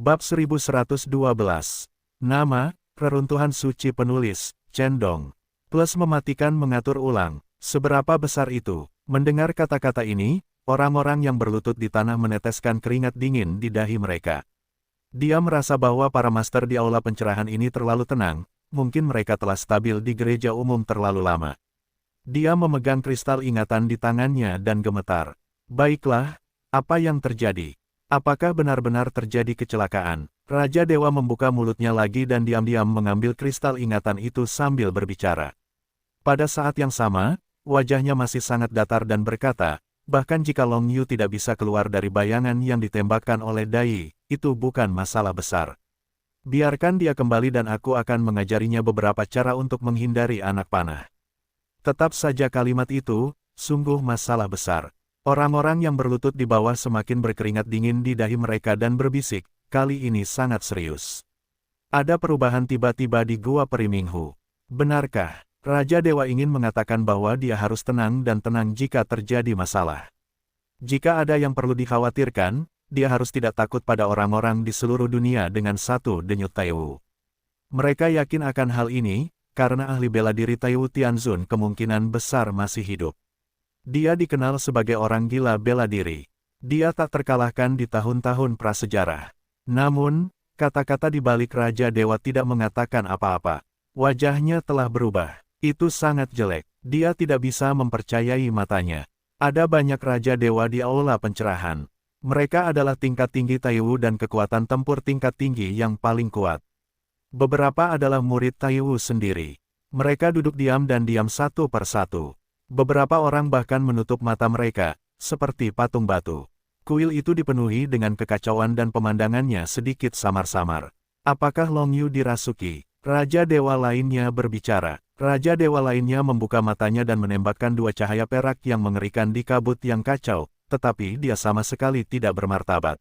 Bab 1112. Nama, Reruntuhan Suci Penulis, Cendong. Plus mematikan mengatur ulang. Seberapa besar itu? Mendengar kata-kata ini, orang-orang yang berlutut di tanah meneteskan keringat dingin di dahi mereka. Dia merasa bahwa para master di aula pencerahan ini terlalu tenang, mungkin mereka telah stabil di gereja umum terlalu lama. Dia memegang kristal ingatan di tangannya dan gemetar. Baiklah, apa yang terjadi? Apakah benar-benar terjadi kecelakaan? Raja Dewa membuka mulutnya lagi dan diam-diam mengambil kristal ingatan itu sambil berbicara. Pada saat yang sama, wajahnya masih sangat datar dan berkata, bahkan jika Long Yu tidak bisa keluar dari bayangan yang ditembakkan oleh Dai, itu bukan masalah besar. Biarkan dia kembali dan aku akan mengajarinya beberapa cara untuk menghindari anak panah. Tetap saja kalimat itu, sungguh masalah besar. Orang-orang yang berlutut di bawah semakin berkeringat dingin di dahi mereka dan berbisik, kali ini sangat serius. Ada perubahan tiba-tiba di Gua Peri Minghu. Benarkah? Raja Dewa ingin mengatakan bahwa dia harus tenang dan tenang jika terjadi masalah. Jika ada yang perlu dikhawatirkan, dia harus tidak takut pada orang-orang di seluruh dunia dengan satu denyut Taiwu. Mereka yakin akan hal ini, karena ahli bela diri Taiwu Tianzun kemungkinan besar masih hidup. Dia dikenal sebagai orang gila bela diri. Dia tak terkalahkan di tahun-tahun prasejarah. Namun, kata-kata di balik Raja Dewa tidak mengatakan apa-apa. Wajahnya telah berubah. Itu sangat jelek. Dia tidak bisa mempercayai matanya. Ada banyak Raja Dewa di aula pencerahan. Mereka adalah tingkat tinggi Taiwu dan kekuatan tempur tingkat tinggi yang paling kuat. Beberapa adalah murid Taiwu sendiri. Mereka duduk diam dan diam satu persatu. Beberapa orang bahkan menutup mata mereka, seperti patung batu. Kuil itu dipenuhi dengan kekacauan dan pemandangannya sedikit samar-samar. Apakah Long Yu dirasuki? Raja Dewa lainnya berbicara. Raja Dewa lainnya membuka matanya dan menembakkan dua cahaya perak yang mengerikan di kabut yang kacau, tetapi dia sama sekali tidak bermartabat.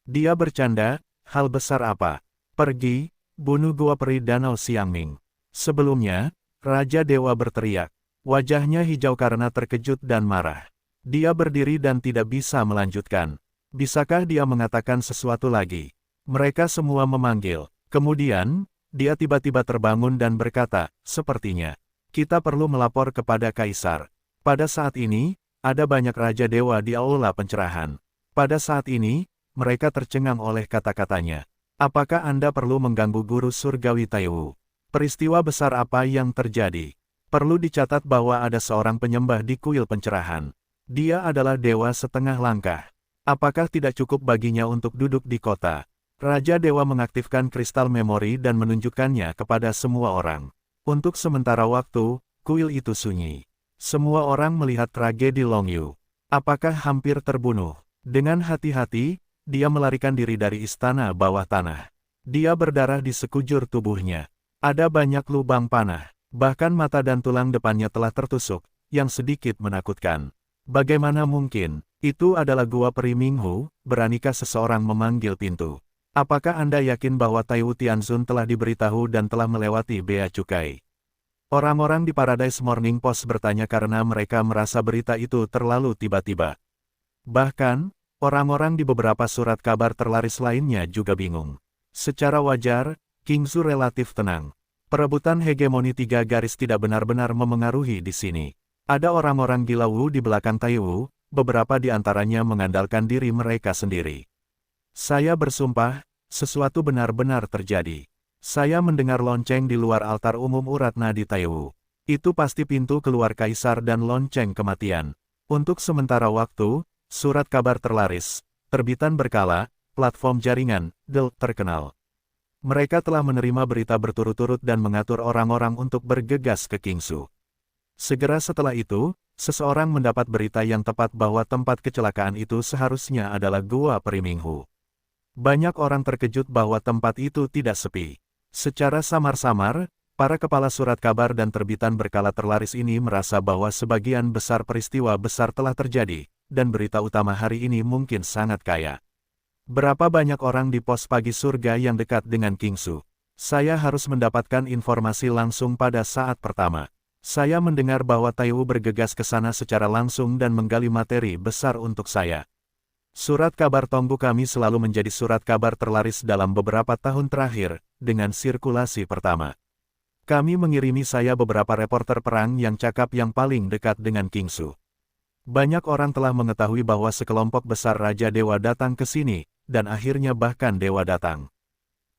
Dia bercanda, hal besar apa? Pergi, bunuh Gua Peri Danau Xiangming. Sebelumnya, Raja Dewa berteriak. Wajahnya hijau karena terkejut dan marah. Dia berdiri dan tidak bisa melanjutkan. Bisakah dia mengatakan sesuatu lagi? Mereka semua memanggil. Kemudian, dia tiba-tiba terbangun dan berkata, sepertinya, kita perlu melapor kepada Kaisar. Pada saat ini, ada banyak Raja Dewa di aula pencerahan. Pada saat ini, mereka tercengang oleh kata-katanya. Apakah Anda perlu mengganggu guru surgawi Taiwu? Peristiwa besar apa yang terjadi? Perlu dicatat bahwa ada seorang penyembah di kuil pencerahan. Dia adalah dewa setengah langkah. Apakah tidak cukup baginya untuk duduk di kota? Raja Dewa mengaktifkan kristal memori dan menunjukkannya kepada semua orang. Untuk sementara waktu, kuil itu sunyi. Semua orang melihat tragedi Long Yu. Apakah hampir terbunuh? Dengan hati-hati, dia melarikan diri dari istana bawah tanah. Dia berdarah di sekujur tubuhnya. Ada banyak lubang panah. Bahkan mata dan tulang depannya telah tertusuk, yang sedikit menakutkan. Bagaimana mungkin? Itu adalah Gua Peri Minghu, beranikah seseorang memanggil pintu? Apakah Anda yakin bahwa Taiwu Tianzun telah diberitahu dan telah melewati bea cukai? Orang-orang di Paradise Morning Post bertanya karena mereka merasa berita itu terlalu tiba-tiba. Bahkan, orang-orang di beberapa surat kabar terlaris lainnya juga bingung. Secara wajar, Qingzu relatif tenang. Perebutan hegemoni tiga garis tidak benar-benar memengaruhi di sini. Ada orang-orang gila Wu di belakang Taiwu, beberapa di antaranya mengandalkan diri mereka sendiri. Saya bersumpah, sesuatu benar-benar terjadi. Saya mendengar lonceng di luar altar umum Uratna di Taiwu. Itu pasti pintu keluar Kaisar dan lonceng kematian. Untuk sementara waktu, surat kabar terlaris, terbitan berkala, platform jaringan, Dell terkenal. Mereka telah menerima berita berturut-turut dan mengatur orang-orang untuk bergegas ke Qingzu. Segera setelah itu, seseorang mendapat berita yang tepat bahwa tempat kecelakaan itu seharusnya adalah Gua Peri Minghu. Banyak orang terkejut bahwa tempat itu tidak sepi. Secara samar-samar, para kepala surat kabar dan terbitan berkala terlaris ini merasa bahwa sebagian besar peristiwa besar telah terjadi, dan berita utama hari ini mungkin sangat kaya. Berapa banyak orang di pos pagi surga yang dekat dengan Qingzu? Saya harus mendapatkan informasi langsung pada saat pertama. Saya mendengar bahwa Taiwu bergegas ke sana secara langsung dan menggali materi besar untuk saya. Surat kabar Tonggu kami selalu menjadi surat kabar terlaris dalam beberapa tahun terakhir, dengan sirkulasi pertama. Kami mengirimi saya beberapa reporter perang yang cakap yang paling dekat dengan King Su. Banyak orang telah mengetahui bahwa sekelompok besar Raja Dewa datang ke sini, dan akhirnya bahkan Dewa datang.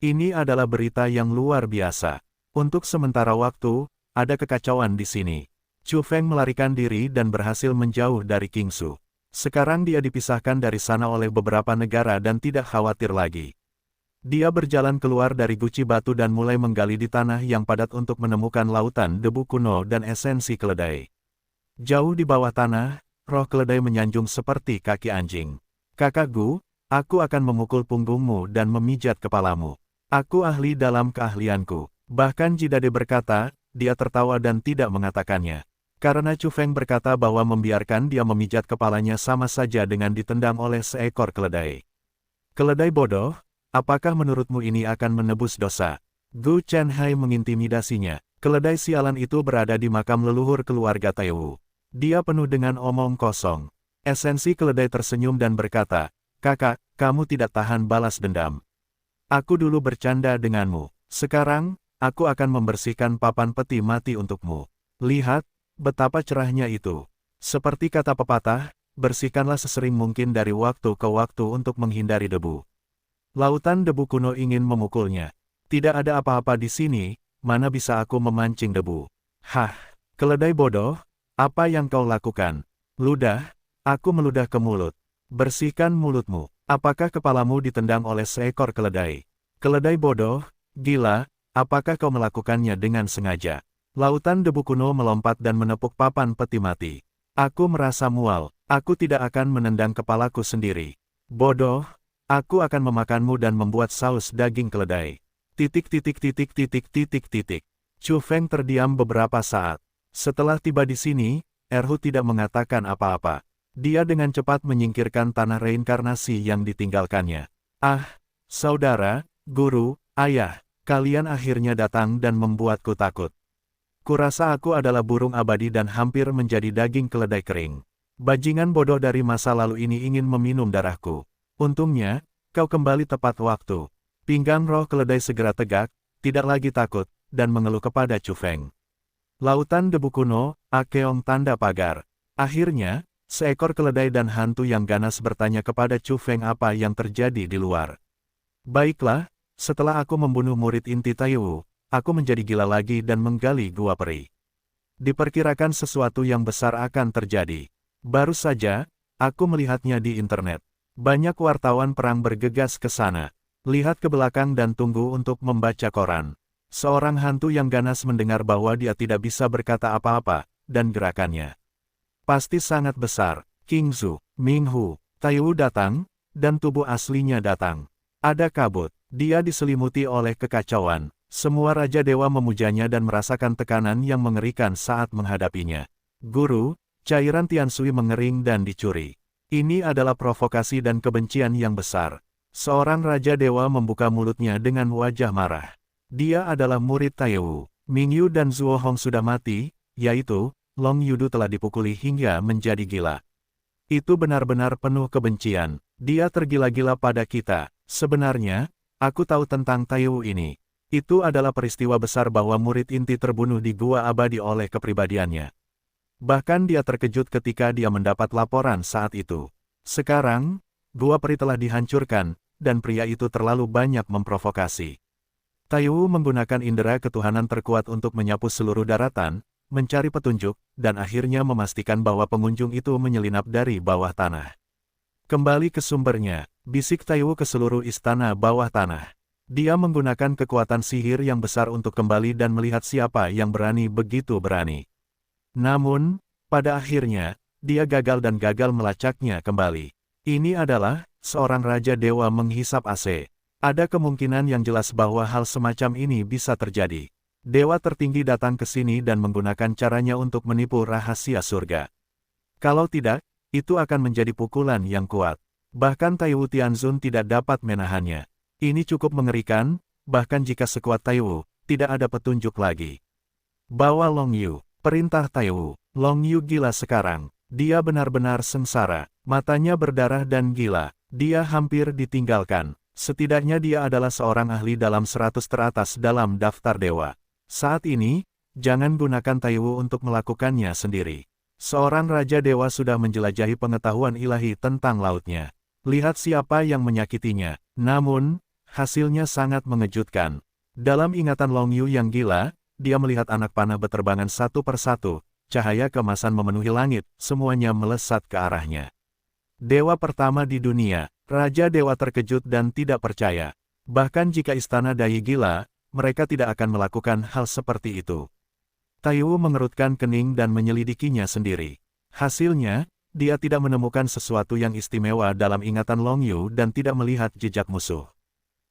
Ini adalah berita yang luar biasa. Untuk sementara waktu, ada kekacauan di sini. Chu Feng melarikan diri dan berhasil menjauh dari King Su. Sekarang dia dipisahkan dari sana oleh beberapa negara dan tidak khawatir lagi. Dia berjalan keluar dari guci batu dan mulai menggali di tanah yang padat untuk menemukan lautan debu kuno dan esensi keledai. Jauh di bawah tanah, roh keledai menyanjung seperti kaki anjing. Kakak Gu, aku akan memukul punggungmu dan memijat kepalamu. Aku ahli dalam keahlianku. Bahkan Jidade berkata, dia tertawa dan tidak mengatakannya. Karena Chu Feng berkata bahwa membiarkan dia memijat kepalanya sama saja dengan ditendang oleh seekor keledai. Keledai bodoh, apakah menurutmu ini akan menebus dosa? Gu Chenhai mengintimidasinya. Keledai sialan itu berada di makam leluhur keluarga Taiwu. Dia penuh dengan omong kosong. Esensi keledai tersenyum dan berkata, kakak, kamu tidak tahan balas dendam. Aku dulu bercanda denganmu. Sekarang, aku akan membersihkan papan peti mati untukmu. Lihat, betapa cerahnya itu. Seperti kata pepatah, bersihkanlah sesering mungkin dari waktu ke waktu untuk menghindari debu. Lautan debu kuno ingin memukulnya. Tidak ada apa-apa di sini, mana bisa aku memancing debu. Hah, keledai bodoh, apa yang kau lakukan? Ludah, aku meludah ke mulut. Bersihkan mulutmu. Apakah kepalamu ditendang oleh seekor keledai? Keledai bodoh, gila, apakah kau melakukannya dengan sengaja? Lautan debu kuno melompat dan menepuk papan peti mati. Aku merasa mual, aku tidak akan menendang kepalaku sendiri. Bodoh, aku akan memakanmu dan membuat saus daging keledai. Titik. Chu Feng terdiam beberapa saat. Setelah tiba di sini, Erhu tidak mengatakan apa-apa. Dia dengan cepat menyingkirkan tanah reinkarnasi yang ditinggalkannya. Ah, saudara, guru, ayah, kalian akhirnya datang dan membuatku takut. Kurasa aku adalah burung abadi dan hampir menjadi daging keledai kering. Bajingan bodoh dari masa lalu ini ingin meminum darahku. Untungnya, kau kembali tepat waktu. Pinggang roh keledai segera tegak, tidak lagi takut, dan mengeluh kepada Chu Feng. Lautan debu kuno, Akeong tanda pagar. Akhirnya, seekor keledai dan hantu yang ganas bertanya kepada Chu Feng apa yang terjadi di luar. Baiklah, setelah aku membunuh murid inti Taiwu, aku menjadi gila lagi dan menggali gua peri. Diperkirakan sesuatu yang besar akan terjadi. Baru saja, aku melihatnya di internet. Banyak wartawan perang bergegas ke sana. Lihat ke belakang dan tunggu untuk membaca koran. Seorang hantu yang ganas mendengar bahwa dia tidak bisa berkata apa-apa, dan gerakannya pasti sangat besar. King Su, Ming Hu, Taiwu datang, dan tubuh aslinya datang. Ada kabut, dia diselimuti oleh kekacauan. Semua Raja Dewa memujanya dan merasakan tekanan yang mengerikan saat menghadapinya. Guru, cairan Tiansui mengering dan dicuri. Ini adalah provokasi dan kebencian yang besar. Seorang Raja Dewa membuka mulutnya dengan wajah marah. Dia adalah murid Taiwu. Ming Yu dan Zuo Hong sudah mati, yaitu, Long Yudu telah dipukuli hingga menjadi gila. Itu benar-benar penuh kebencian. Dia tergila-gila pada kita. Sebenarnya, aku tahu tentang Taiwu ini. Itu adalah peristiwa besar bahwa murid inti terbunuh di gua abadi oleh kepribadiannya. Bahkan dia terkejut ketika dia mendapat laporan saat itu. Sekarang, gua peri telah dihancurkan, dan pria itu terlalu banyak memprovokasi. Taiwu menggunakan indera ketuhanan terkuat untuk menyapu seluruh daratan, mencari petunjuk, dan akhirnya memastikan bahwa pengunjung itu menyelinap dari bawah tanah. Kembali ke sumbernya, bisik Taiwu ke seluruh istana bawah tanah. Dia menggunakan kekuatan sihir yang besar untuk kembali dan melihat siapa yang berani begitu berani. Namun, pada akhirnya, dia gagal dan gagal melacaknya kembali. Ini adalah, seorang Raja Dewa menghisap AC. Ada kemungkinan yang jelas bahwa hal semacam ini bisa terjadi. Dewa tertinggi datang ke sini dan menggunakan caranya untuk menipu rahasia surga. Kalau tidak, itu akan menjadi pukulan yang kuat. Bahkan Taiwu Tianzun tidak dapat menahannya. Ini cukup mengerikan, bahkan jika sekuat Taiwu, tidak ada petunjuk lagi. Bawa Long Yu, perintah Taiwu. Long Yu gila sekarang. Dia benar-benar sengsara, matanya berdarah dan gila. Dia hampir ditinggalkan. Setidaknya dia adalah seorang ahli dalam 100 teratas dalam daftar dewa. Saat ini, jangan gunakan Taiwu untuk melakukannya sendiri. Seorang Raja Dewa sudah menjelajahi pengetahuan ilahi tentang lautnya. Lihat siapa yang menyakitinya. Namun, hasilnya sangat mengejutkan. Dalam ingatan Long Yu yang gila, dia melihat anak panah beterbangan satu persatu, cahaya keemasan memenuhi langit, semuanya melesat ke arahnya. Dewa pertama di dunia, Raja Dewa terkejut dan tidak percaya. Bahkan jika istana Dai gila, mereka tidak akan melakukan hal seperti itu. Taiwu mengerutkan kening dan menyelidikinya sendiri. Hasilnya, dia tidak menemukan sesuatu yang istimewa dalam ingatan Long Yu dan tidak melihat jejak musuh.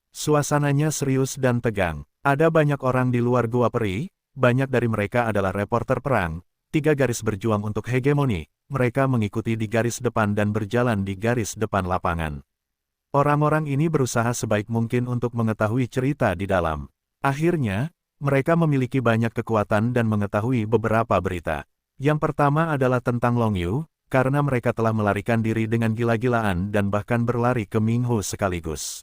Suasananya serius dan tegang. Ada banyak orang di luar gua peri, banyak dari mereka adalah reporter perang, 3 garis berjuang untuk hegemoni, mereka mengikuti di garis depan dan berjalan di garis depan lapangan. Orang-orang ini berusaha sebaik mungkin untuk mengetahui cerita di dalam. Akhirnya, mereka memiliki banyak kekuatan dan mengetahui beberapa berita. Yang pertama adalah tentang Long Yu, karena mereka telah melarikan diri dengan gila-gilaan dan bahkan berlari ke Minghu sekaligus.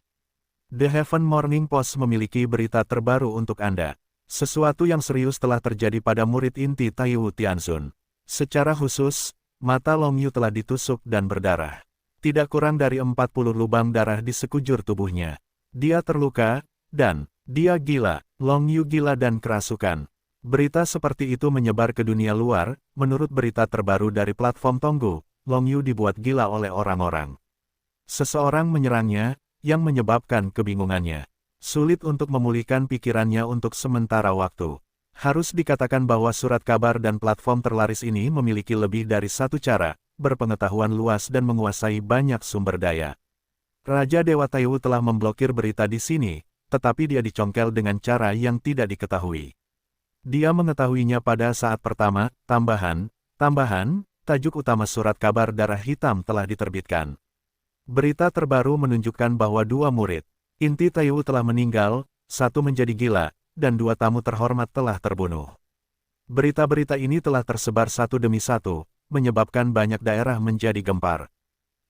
The Heaven Morning Post memiliki berita terbaru untuk Anda. Sesuatu yang serius telah terjadi pada murid inti Taiwu Tianzun. Secara khusus, mata Long Yu telah ditusuk dan berdarah. Tidak kurang dari 40 lubang darah di sekujur tubuhnya. Dia terluka, dan dia gila. Long Yu gila dan kerasukan. Berita seperti itu menyebar ke dunia luar. Menurut berita terbaru dari platform Tonggu, Long Yu dibuat gila oleh orang-orang. Seseorang menyerangnya, yang menyebabkan kebingungannya. Sulit untuk memulihkan pikirannya untuk sementara waktu. Harus dikatakan bahwa surat kabar dan platform terlaris ini memiliki lebih dari satu cara, berpengetahuan luas dan menguasai banyak sumber daya. Raja Dewa Taiwu telah memblokir berita di sini, tetapi dia dicongkel dengan cara yang tidak diketahui. Dia mengetahuinya pada saat pertama, tambahan, tajuk utama surat kabar darah hitam telah diterbitkan. Berita terbaru menunjukkan bahwa 2 murid inti Taiwu telah meninggal, 1 menjadi gila, dan 2 tamu terhormat telah terbunuh. Berita-berita ini telah tersebar satu demi satu, menyebabkan banyak daerah menjadi gempar.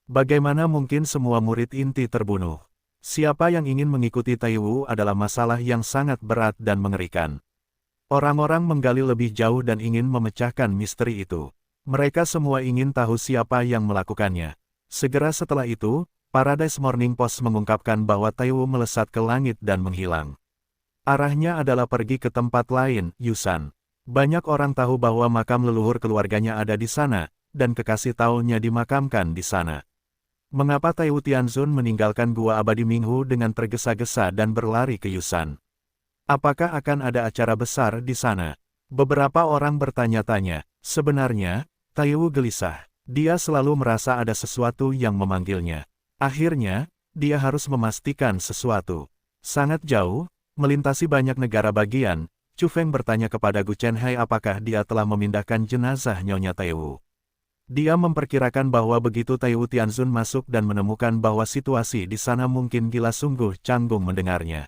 Bagaimana mungkin semua murid inti terbunuh? Siapa yang ingin mengikuti Taiwu adalah masalah yang sangat berat dan mengerikan. Orang-orang menggali lebih jauh dan ingin memecahkan misteri itu. Mereka semua ingin tahu siapa yang melakukannya. Segera setelah itu, Paradise Morning Post mengungkapkan bahwa Taiwu melesat ke langit dan menghilang. Arahnya adalah pergi ke tempat lain, Yusan. Banyak orang tahu bahwa makam leluhur keluarganya ada di sana, dan kekasih tahunya dimakamkan di sana. Mengapa Taiwu Tianzun meninggalkan gua abadi Minghu dengan tergesa-gesa dan berlari ke Yusan? Apakah akan ada acara besar di sana? Beberapa orang bertanya-tanya. Sebenarnya, Taiwu gelisah. Dia selalu merasa ada sesuatu yang memanggilnya. Akhirnya, dia harus memastikan sesuatu. Sangat jauh, melintasi banyak negara bagian, Chu Feng bertanya kepada Gu Chenhai apakah dia telah memindahkan jenazah Nyonya Taiwu. Dia memperkirakan bahwa begitu Taiwu Tianzun masuk dan menemukan bahwa situasi di sana mungkin gila sungguh canggung mendengarnya.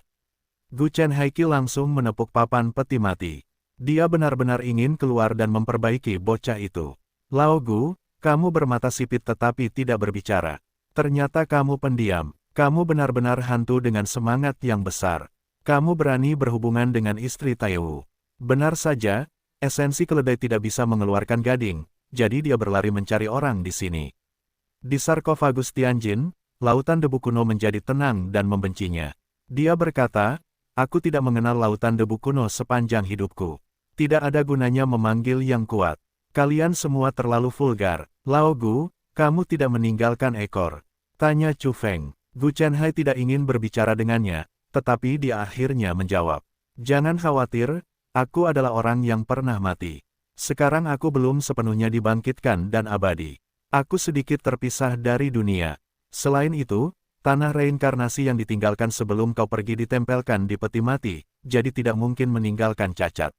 Gu Chenhai langsung menepuk papan peti mati. Dia benar-benar ingin keluar dan memperbaiki bocah itu. Lao Gu, kamu bermata sipit tetapi tidak berbicara. Ternyata kamu pendiam. Kamu benar-benar hantu dengan semangat yang besar. Kamu berani berhubungan dengan istri Taiwu. Benar saja, esensi keledai tidak bisa mengeluarkan gading, jadi dia berlari mencari orang di sini. Di sarkofagus Tianjin, lautan debu kuno menjadi tenang dan membencinya. Dia berkata, aku tidak mengenal lautan debu kuno sepanjang hidupku. Tidak ada gunanya memanggil yang kuat. Kalian semua terlalu vulgar. Lao Gu, kamu tidak meninggalkan ekor? Tanya Chu Feng. Gu Chenhai tidak ingin berbicara dengannya, tetapi dia akhirnya menjawab. Jangan khawatir, aku adalah orang yang pernah mati. Sekarang aku belum sepenuhnya dibangkitkan dan abadi. Aku sedikit terpisah dari dunia. Selain itu, tanah reinkarnasi yang ditinggalkan sebelum kau pergi ditempelkan di peti mati, jadi tidak mungkin meninggalkan cacat.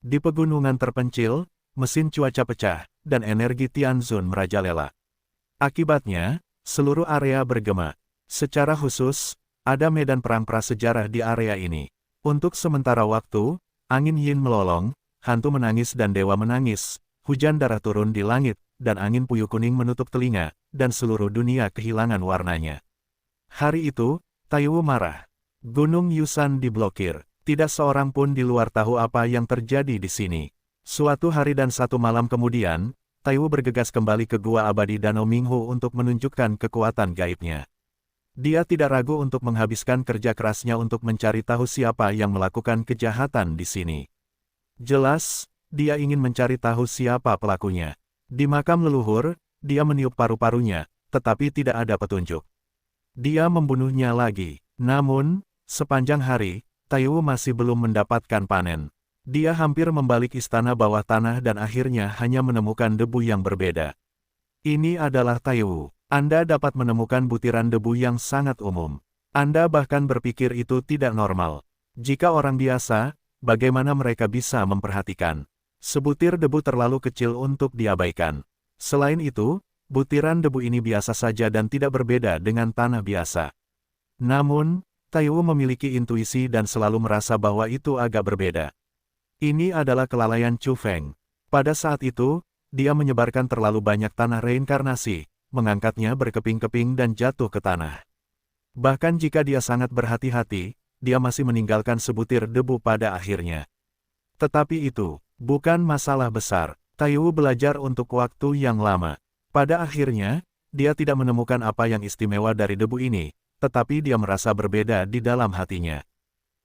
Di pegunungan terpencil, mesin cuaca pecah, dan energi Tianzun merajalela. Akibatnya, seluruh area bergema. Secara khusus, ada medan perang prasejarah di area ini. Untuk sementara waktu, angin yin melolong, hantu menangis dan dewa menangis, hujan darah turun di langit, dan angin puyuh kuning menutup telinga, dan seluruh dunia kehilangan warnanya. Hari itu, Taiwu marah. Gunung Yusan diblokir. Tidak seorang pun di luar tahu apa yang terjadi di sini. Suatu hari dan satu malam kemudian, Taiwu bergegas kembali ke Gua Abadi Danau Minghu untuk menunjukkan kekuatan gaibnya. Dia tidak ragu untuk menghabiskan kerja kerasnya untuk mencari tahu siapa yang melakukan kejahatan di sini. Jelas, dia ingin mencari tahu siapa pelakunya. Di makam leluhur, dia meniup paru-parunya, tetapi tidak ada petunjuk. Dia membunuhnya lagi. Namun, sepanjang hari, Taiwu masih belum mendapatkan panen. Dia hampir membalik istana bawah tanah dan akhirnya hanya menemukan debu yang berbeda. Ini adalah Taiwu. Anda dapat menemukan butiran debu yang sangat umum. Anda bahkan berpikir itu tidak normal. Jika orang biasa, bagaimana mereka bisa memperhatikan? Sebutir debu terlalu kecil untuk diabaikan. Selain itu, butiran debu ini biasa saja dan tidak berbeda dengan tanah biasa. Namun, Taiwu memiliki intuisi dan selalu merasa bahwa itu agak berbeda. Ini adalah kelalaian Chu Feng. Pada saat itu, dia menyebarkan terlalu banyak tanah reinkarnasi, mengangkatnya berkeping-keping dan jatuh ke tanah. Bahkan jika dia sangat berhati-hati, dia masih meninggalkan sebutir debu pada akhirnya. Tetapi itu bukan masalah besar. Taiwu belajar untuk waktu yang lama. Pada akhirnya, dia tidak menemukan apa yang istimewa dari debu ini, tetapi dia merasa berbeda di dalam hatinya.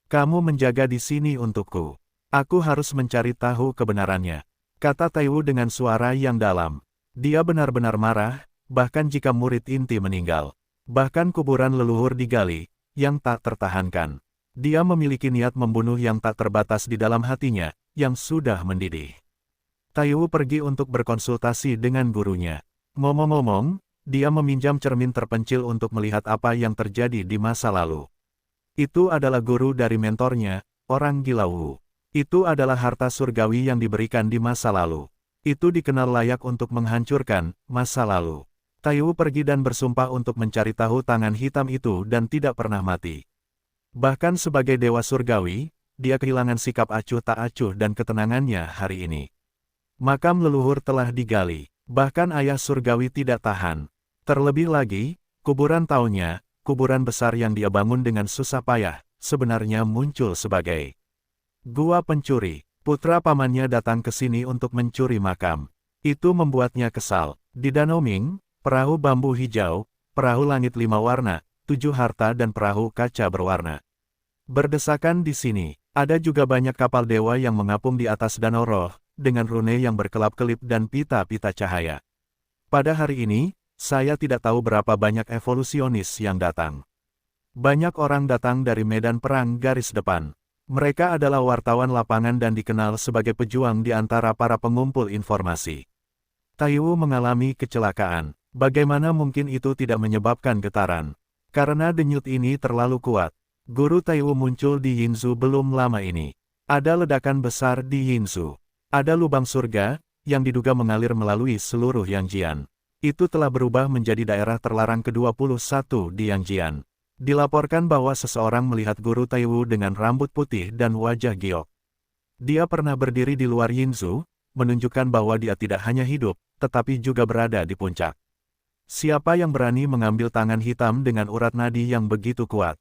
Kamu menjaga di sini untukku. Aku harus mencari tahu kebenarannya, kata Taiwu dengan suara yang dalam. Dia benar-benar marah, bahkan jika murid inti meninggal. Bahkan kuburan leluhur digali, yang tak tertahankan. Dia memiliki niat membunuh yang tak terbatas di dalam hatinya, yang sudah mendidih. Taiwu pergi untuk berkonsultasi dengan gurunya. Ngomong-ngomong, dia meminjam cermin terpencil untuk melihat apa yang terjadi di masa lalu. Itu adalah guru dari mentornya, orang gila Wu. Itu adalah harta surgawi yang diberikan di masa lalu. Itu dikenal layak untuk menghancurkan masa lalu. Taiwu pergi dan bersumpah untuk mencari tahu tangan hitam itu dan tidak pernah mati. Bahkan sebagai dewa surgawi, dia kehilangan sikap acuh tak acuh dan ketenangannya hari ini. Makam leluhur telah digali. Bahkan ayah surgawi tidak tahan. Terlebih lagi, kuburan taunya, kuburan besar yang dia bangun dengan susah payah, sebenarnya muncul sebagai gua pencuri. Putra pamannya datang ke sini untuk mencuri makam. Itu membuatnya kesal. Di Danau Ming, perahu bambu hijau, perahu langit 5 warna, 7 harta dan perahu kaca berwarna berdesakan di sini. Ada juga banyak kapal dewa yang mengapung di atas danau roh, dengan rune yang berkelap-kelip dan pita-pita cahaya. Pada hari ini, saya tidak tahu berapa banyak evolusionis yang datang. Banyak orang datang dari medan perang garis depan. Mereka adalah wartawan lapangan dan dikenal sebagai pejuang di antara para pengumpul informasi. Taiwu mengalami kecelakaan. Bagaimana mungkin itu tidak menyebabkan getaran? Karena denyut ini terlalu kuat. Guru Taiwu muncul di Yinzhu belum lama ini. Ada ledakan besar di Yinzhu. Ada lubang surga, yang diduga mengalir melalui seluruh Yangjian. Itu telah berubah menjadi daerah terlarang ke-21 di Yangjian. Dilaporkan bahwa seseorang melihat guru Taiwu dengan rambut putih dan wajah giok. Dia pernah berdiri di luar Yinzhu, menunjukkan bahwa dia tidak hanya hidup, tetapi juga berada di puncak. Siapa yang berani mengambil tangan hitam dengan urat nadi yang begitu kuat?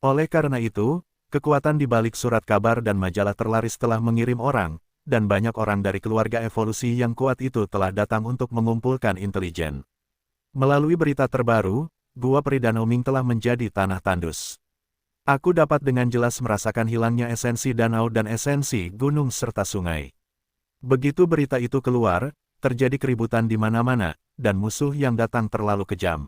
Oleh karena itu, kekuatan di balik surat kabar dan majalah terlaris telah mengirim orang, dan banyak orang dari keluarga evolusi yang kuat itu telah datang untuk mengumpulkan intelijen. Melalui berita terbaru, Gua Peri Danau Ming telah menjadi tanah tandus. Aku dapat dengan jelas merasakan hilangnya esensi danau dan esensi gunung serta sungai. Begitu berita itu keluar, terjadi keributan di mana-mana, dan musuh yang datang terlalu kejam.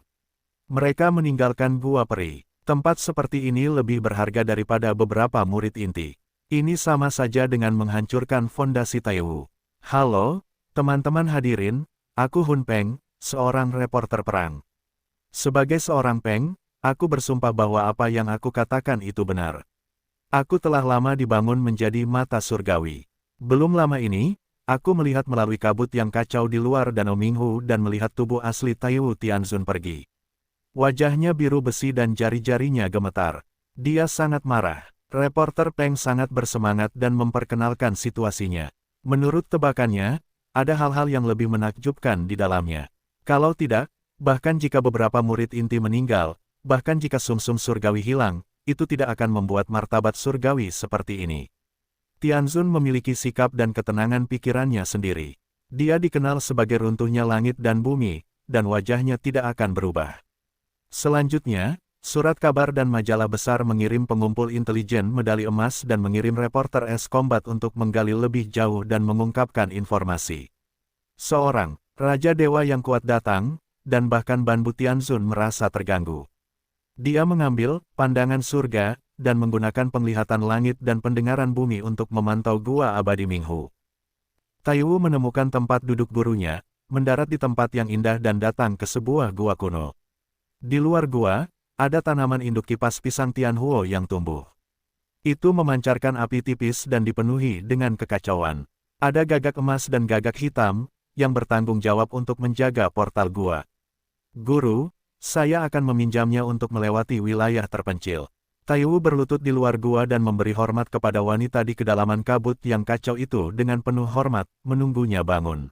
Mereka meninggalkan Gua Peri. Tempat seperti ini lebih berharga daripada beberapa murid inti. Ini sama saja dengan menghancurkan fondasi Taiwu. Halo, teman-teman hadirin, aku Hun Peng, seorang reporter perang. Sebagai seorang Peng, aku bersumpah bahwa apa yang aku katakan itu benar. Aku telah lama dibangun menjadi mata surgawi. Belum lama ini, aku melihat melalui kabut yang kacau di luar Danau Minghu dan melihat tubuh asli Taiwu Tianzun pergi. Wajahnya biru besi dan jari-jarinya gemetar. Dia sangat marah. Reporter Peng sangat bersemangat dan memperkenalkan situasinya. Menurut tebakannya, ada hal-hal yang lebih menakjubkan di dalamnya. Kalau tidak, bahkan jika beberapa murid inti meninggal, bahkan jika sumsum surgawi hilang, itu tidak akan membuat martabat surgawi seperti ini. Tianzun memiliki sikap dan ketenangan pikirannya sendiri. Dia dikenal sebagai runtuhnya langit dan bumi, dan wajahnya tidak akan berubah. Selanjutnya, surat kabar dan majalah besar mengirim pengumpul intelijen medali emas dan mengirim reporter S-Combat untuk menggali lebih jauh dan mengungkapkan informasi. Seorang Raja Dewa yang kuat datang, dan bahkan Ban Bu Tianzun merasa terganggu. Dia mengambil pandangan surga, dan menggunakan penglihatan langit dan pendengaran bumi untuk memantau gua abadi Minghu. Taiwu menemukan tempat duduk gurunya, mendarat di tempat yang indah dan datang ke sebuah gua kuno. Di luar gua, ada tanaman induk kipas pisang Tianhuo yang tumbuh. Itu memancarkan api tipis dan dipenuhi dengan kekacauan. Ada gagak emas dan gagak hitam, yang bertanggung jawab untuk menjaga portal gua. Guru, saya akan meminjamnya untuk melewati wilayah terpencil. Taiwu berlutut di luar gua dan memberi hormat kepada wanita di kedalaman kabut yang kacau itu dengan penuh hormat, menunggunya bangun.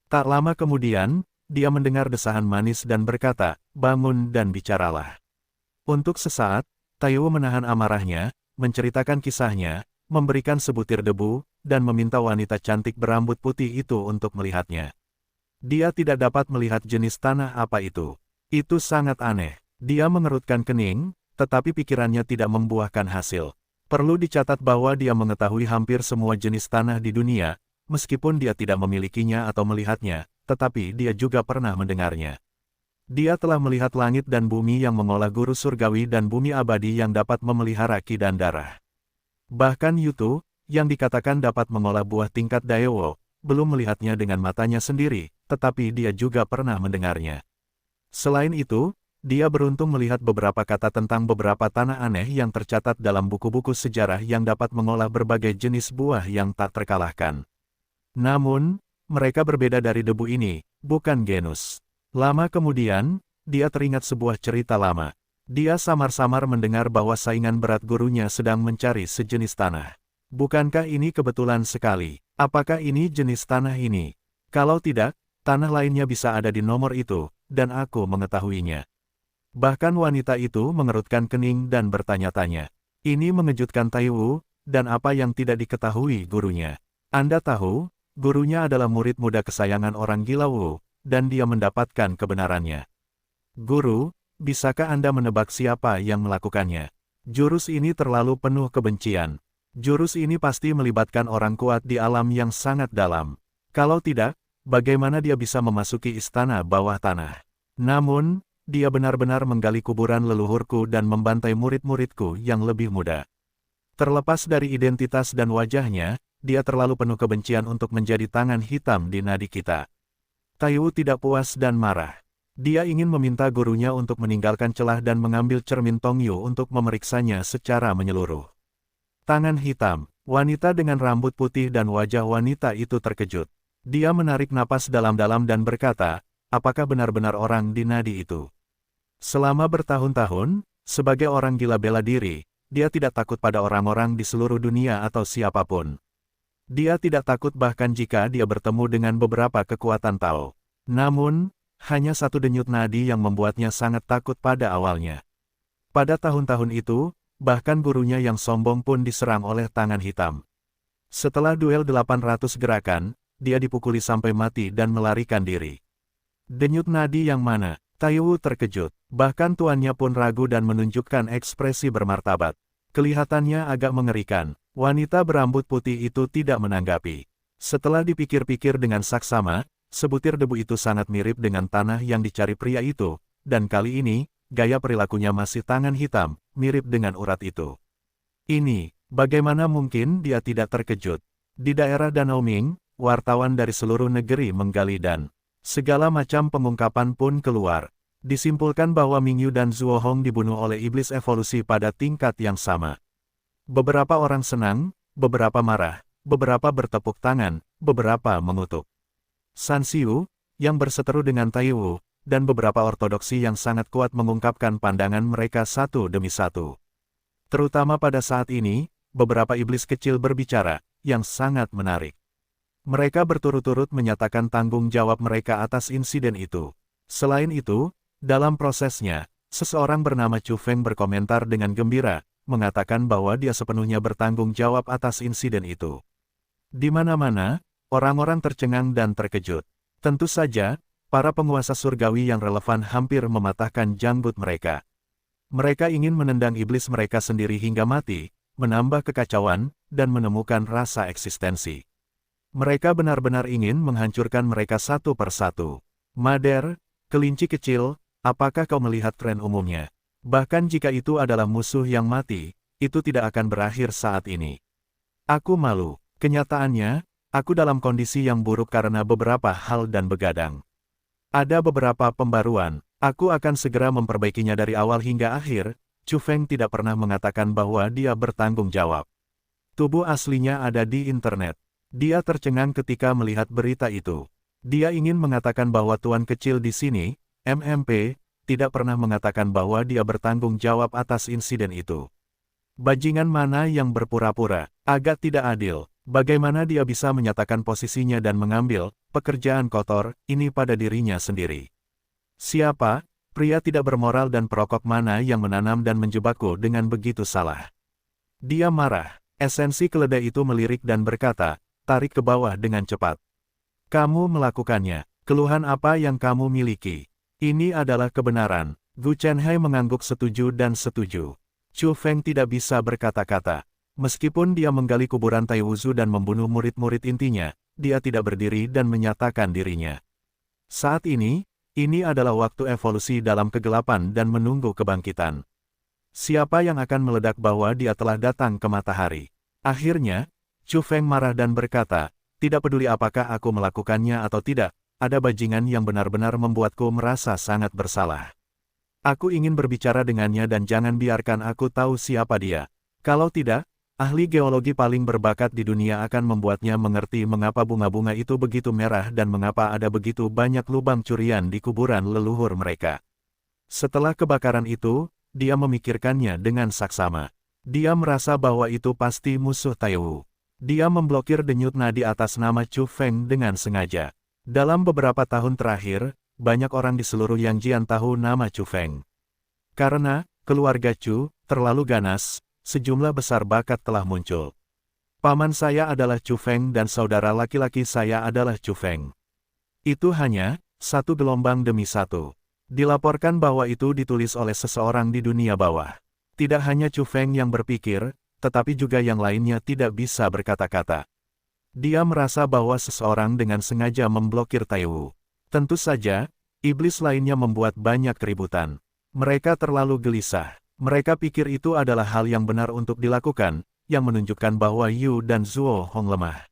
Tak lama kemudian, dia mendengar desahan manis dan berkata, "Bangun dan bicaralah." Untuk sesaat, Taiwu menahan amarahnya, menceritakan kisahnya, memberikan sebutir debu, dan meminta wanita cantik berambut putih itu untuk melihatnya. Dia tidak dapat melihat jenis tanah apa itu. Itu sangat aneh. Dia mengerutkan kening, tetapi pikirannya tidak membuahkan hasil. Perlu dicatat bahwa dia mengetahui hampir semua jenis tanah di dunia, meskipun dia tidak memilikinya atau melihatnya, tetapi dia juga pernah mendengarnya. Dia telah melihat langit dan bumi yang mengolah guru surgawi dan bumi abadi yang dapat memelihara ki dan darah. Bahkan Yutu, yang dikatakan dapat mengolah buah tingkat Daewo, belum melihatnya dengan matanya sendiri, tetapi dia juga pernah mendengarnya. Selain itu, dia beruntung melihat beberapa kata tentang beberapa tanah aneh yang tercatat dalam buku-buku sejarah yang dapat mengolah berbagai jenis buah yang tak terkalahkan. Namun, mereka berbeda dari debu ini, bukan genus. Lama kemudian, dia teringat sebuah cerita lama. Dia samar-samar mendengar bahwa saingan berat gurunya sedang mencari sejenis tanah. Bukankah ini kebetulan sekali? Apakah ini jenis tanah ini? Kalau tidak, tanah lainnya bisa ada di nomor itu, dan aku mengetahuinya. Bahkan wanita itu mengerutkan kening dan bertanya-tanya. Ini mengejutkan Taiwu, dan apa yang tidak diketahui gurunya. Anda tahu, gurunya adalah murid muda kesayangan orang gila Wu, dan dia mendapatkan kebenarannya. Guru, bisakah Anda menebak siapa yang melakukannya? Jurus ini terlalu penuh kebencian. Jurus ini pasti melibatkan orang kuat di alam yang sangat dalam. Kalau tidak, bagaimana dia bisa memasuki istana bawah tanah? Namun, dia benar-benar menggali kuburan leluhurku dan membantai murid-muridku yang lebih muda. Terlepas dari identitas dan wajahnya, dia terlalu penuh kebencian untuk menjadi tangan hitam di nadi kita. Taiwu tidak puas dan marah. Dia ingin meminta gurunya untuk meninggalkan celah dan mengambil cermin Tongyu untuk memeriksanya secara menyeluruh. Tangan hitam, wanita dengan rambut putih dan wajah wanita itu terkejut. Dia menarik napas dalam-dalam dan berkata, apakah benar-benar orang di nadi itu? Selama bertahun-tahun, sebagai orang gila bela diri, dia tidak takut pada orang-orang di seluruh dunia atau siapapun. Dia tidak takut bahkan jika dia bertemu dengan beberapa kekuatan Tao. Namun, hanya satu denyut nadi yang membuatnya sangat takut pada awalnya. Pada tahun-tahun itu, bahkan gurunya yang sombong pun diserang oleh tangan hitam. Setelah duel 800 gerakan, dia dipukuli sampai mati dan melarikan diri. Denyut nadi yang mana? Taiwu terkejut. Bahkan tuannya pun ragu dan menunjukkan ekspresi bermartabat. Kelihatannya agak mengerikan. Wanita berambut putih itu tidak menanggapi. Setelah dipikir-pikir dengan saksama, sebutir debu itu sangat mirip dengan tanah yang dicari pria itu, dan kali ini, gaya perilakunya masih tangan hitam, mirip dengan urat itu. Ini, bagaimana mungkin dia tidak terkejut? Di daerah Danau Ming, wartawan dari seluruh negeri menggali dan segala macam pengungkapan pun keluar. Disimpulkan bahwa Mingyu dan Zuo Hong dibunuh oleh iblis evolusi pada tingkat yang sama. Beberapa orang senang, beberapa marah, beberapa bertepuk tangan, beberapa mengutuk. San Xiu, yang berseteru dengan Taiwu, dan beberapa ortodoksi yang sangat kuat mengungkapkan pandangan mereka satu demi satu. Terutama pada saat ini, beberapa iblis kecil berbicara, yang sangat menarik. Mereka berturut-turut menyatakan tanggung jawab mereka atas insiden itu. Selain itu, dalam prosesnya, seseorang bernama Chu Feng berkomentar dengan gembira, mengatakan bahwa dia sepenuhnya bertanggung jawab atas insiden itu. Di mana-mana, orang-orang tercengang dan terkejut. Tentu saja, para penguasa surgawi yang relevan hampir mematahkan janggut mereka. Mereka ingin menendang iblis mereka sendiri hingga mati, menambah kekacauan, dan menemukan rasa eksistensi. Mereka benar-benar ingin menghancurkan mereka satu persatu. Mader, kelinci kecil, apakah kau melihat tren umumnya? Bahkan jika itu adalah musuh yang mati, itu tidak akan berakhir saat ini. Aku malu. Kenyataannya, aku dalam kondisi yang buruk karena beberapa hal dan begadang. Ada beberapa pembaruan, aku akan segera memperbaikinya dari awal hingga akhir. Chu Feng tidak pernah mengatakan bahwa dia bertanggung jawab. Tubuh aslinya ada di internet. Dia tercengang ketika melihat berita itu. Dia ingin mengatakan bahwa tuan kecil di sini, MMP, tidak pernah mengatakan bahwa dia bertanggung jawab atas insiden itu. Bajingan mana yang berpura-pura, agak tidak adil. Bagaimana dia bisa menyatakan posisinya dan mengambil pekerjaan kotor ini pada dirinya sendiri? Siapa, pria tidak bermoral dan perokok mana yang menanam dan menjebakku dengan begitu salah? Dia marah. Esensi keledai itu melirik dan berkata, tarik ke bawah dengan cepat. Kamu melakukannya. Keluhan apa yang kamu miliki? Ini adalah kebenaran. Gu Chenhai mengangguk setuju dan setuju. Chu Feng tidak bisa berkata-kata. Meskipun dia menggali kuburan Tai Wuzu dan membunuh murid-murid intinya, dia tidak berdiri dan menyatakan dirinya. Saat ini adalah waktu evolusi dalam kegelapan dan menunggu kebangkitan. Siapa yang akan meledak bahwa dia telah datang ke matahari? Akhirnya, Chu Feng marah dan berkata, tidak peduli apakah aku melakukannya atau tidak, ada bajingan yang benar-benar membuatku merasa sangat bersalah. Aku ingin berbicara dengannya dan jangan biarkan aku tahu siapa dia. Kalau tidak, ahli geologi paling berbakat di dunia akan membuatnya mengerti mengapa bunga-bunga itu begitu merah dan mengapa ada begitu banyak lubang curian di kuburan leluhur mereka. Setelah kebakaran itu, dia memikirkannya dengan saksama. Dia merasa bahwa itu pasti musuh Taiwu. Dia memblokir denyut nadi atas nama Chu Feng dengan sengaja. Dalam beberapa tahun terakhir, banyak orang di seluruh Yangjian tahu nama Chu Feng. Karena keluarga Chu terlalu ganas, sejumlah besar bakat telah muncul. Paman saya adalah Chu Feng dan saudara laki-laki saya adalah Chu Feng. Itu hanya satu gelombang demi satu. Dilaporkan bahwa itu ditulis oleh seseorang di dunia bawah. Tidak hanya Chu Feng yang berpikir, tetapi juga yang lainnya tidak bisa berkata-kata. Dia merasa bahwa seseorang dengan sengaja memblokir Taiwu. Tentu saja, iblis lainnya membuat banyak keributan. Mereka terlalu gelisah. Mereka pikir itu adalah hal yang benar untuk dilakukan, yang menunjukkan bahwa Yu dan Zuo Hong lemah.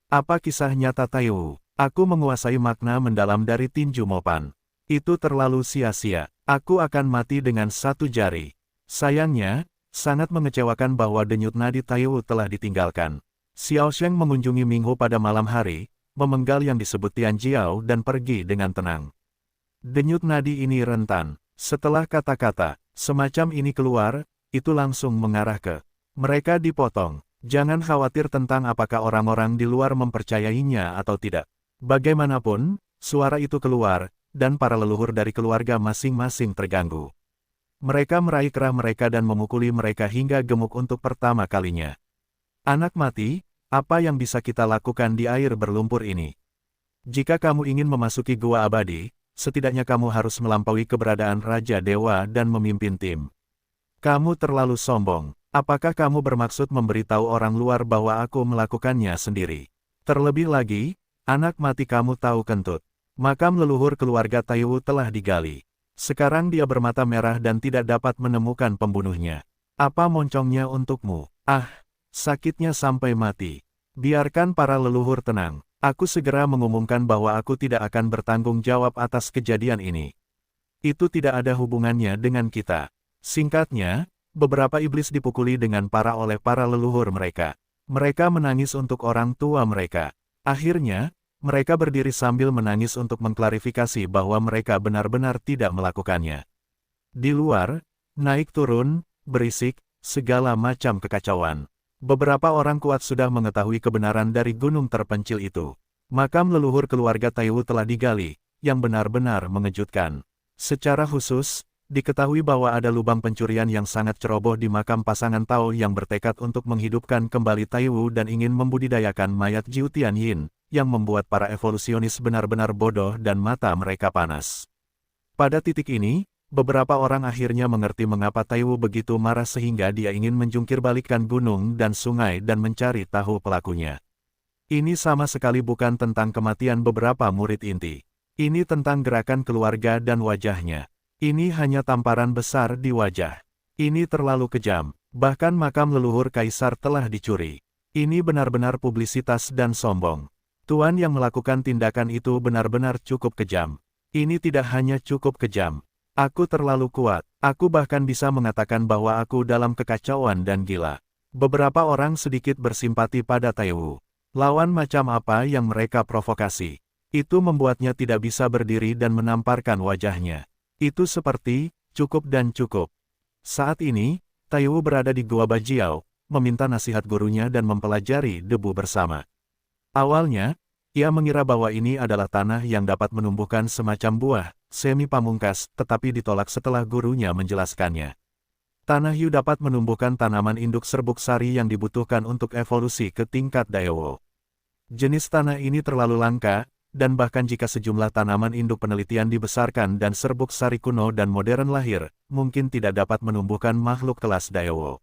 Apa kisah nyata Taiwu? Aku menguasai makna mendalam dari tinju Mopan. Itu terlalu sia-sia. Aku akan mati dengan satu jari. Sayangnya, sangat mengecewakan bahwa denyut nadi Taiwu telah ditinggalkan. Xiao Sheng mengunjungi Minghu pada malam hari, memenggal yang disebut Tian Jiao dan pergi dengan tenang. Denyut nadi ini rentan. Setelah kata-kata semacam ini keluar, itu langsung mengarah ke mereka dipotong. Jangan khawatir tentang apakah orang-orang di luar mempercayainya atau tidak. Bagaimanapun, suara itu keluar, dan para leluhur dari keluarga masing-masing terganggu. Mereka meraih kerah mereka dan memukuli mereka hingga gemuk untuk pertama kalinya. Anak mati, apa yang bisa kita lakukan di air berlumpur ini? Jika kamu ingin memasuki gua abadi, setidaknya kamu harus melampaui keberadaan Raja Dewa dan memimpin tim. Kamu terlalu sombong. Apakah kamu bermaksud memberitahu orang luar bahwa aku melakukannya sendiri? Terlebih lagi, anak mati kamu tahu kentut. Makam leluhur keluarga Taiwu telah digali. Sekarang dia bermata merah dan tidak dapat menemukan pembunuhnya. Apa moncongnya untukmu? Ah, sakitnya sampai mati. Biarkan para leluhur tenang. Aku segera mengumumkan bahwa aku tidak akan bertanggung jawab atas kejadian ini. Itu tidak ada hubungannya dengan kita. Singkatnya, beberapa iblis dipukuli dengan parah oleh para leluhur mereka. Mereka menangis untuk orang tua mereka. Akhirnya, mereka berdiri sambil menangis untuk mengklarifikasi bahwa mereka benar-benar tidak melakukannya. Di luar, naik turun, berisik, segala macam kekacauan. Beberapa orang kuat sudah mengetahui kebenaran dari gunung terpencil itu. Makam leluhur keluarga Taiwu telah digali, yang benar-benar mengejutkan. Secara khusus, diketahui bahwa ada lubang pencurian yang sangat ceroboh di makam pasangan Tao yang bertekad untuk menghidupkan kembali Taiwu dan ingin membudidayakan mayat Jiu Tianyin, yang membuat para evolusionis benar-benar bodoh dan mata mereka panas. Pada titik ini, beberapa orang akhirnya mengerti mengapa Taiwu begitu marah sehingga dia ingin menjungkirbalikkan gunung dan sungai dan mencari tahu pelakunya. Ini sama sekali bukan tentang kematian beberapa murid inti. Ini tentang gerakan keluarga dan wajahnya. Ini hanya tamparan besar di wajah. Ini terlalu kejam. Bahkan makam leluhur kaisar telah dicuri. Ini benar-benar publisitas dan sombong. Tuan yang melakukan tindakan itu benar-benar cukup kejam. Ini tidak hanya cukup kejam. Aku terlalu kuat. Aku bahkan bisa mengatakan bahwa aku dalam kekacauan dan gila. Beberapa orang sedikit bersimpati pada Taiwu. Lawan macam apa yang mereka provokasi. Itu membuatnya tidak bisa berdiri dan menamparkan wajahnya. Itu seperti, cukup dan cukup. Saat ini, Taiwu berada di Gua Bajiao, meminta nasihat gurunya dan mempelajari debu bersama. Awalnya, ia mengira bahwa ini adalah tanah yang dapat menumbuhkan semacam buah, semi pamungkas, tetapi ditolak setelah gurunya menjelaskannya. Tanah hiu dapat menumbuhkan tanaman induk serbuk sari yang dibutuhkan untuk evolusi ke tingkat Daewo. Jenis tanah ini terlalu langka, dan bahkan jika sejumlah tanaman induk penelitian dibesarkan dan serbuk sari kuno dan modern lahir, mungkin tidak dapat menumbuhkan makhluk kelas Daewo.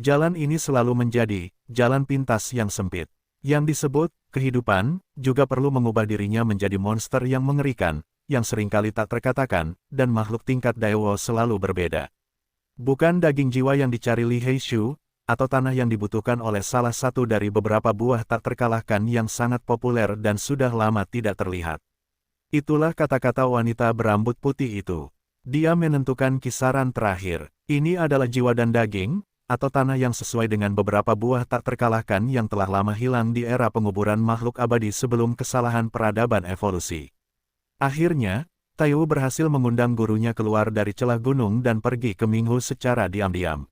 Jalan ini selalu menjadi jalan pintas yang sempit. Yang disebut kehidupan juga perlu mengubah dirinya menjadi monster yang mengerikan, yang seringkali tak terkatakan, dan makhluk tingkat Daewo selalu berbeda. Bukan daging jiwa yang dicari Li Heishu, atau tanah yang dibutuhkan oleh salah satu dari beberapa buah tak terkalahkan yang sangat populer dan sudah lama tidak terlihat. Itulah kata-kata wanita berambut putih itu. Dia menentukan kisaran terakhir. Ini adalah jiwa dan daging, atau tanah yang sesuai dengan beberapa buah tak terkalahkan yang telah lama hilang di era penguburan makhluk abadi sebelum kesalahan peradaban evolusi. Akhirnya, Taiwu berhasil mengundang gurunya keluar dari celah gunung dan pergi ke Minghu secara diam-diam.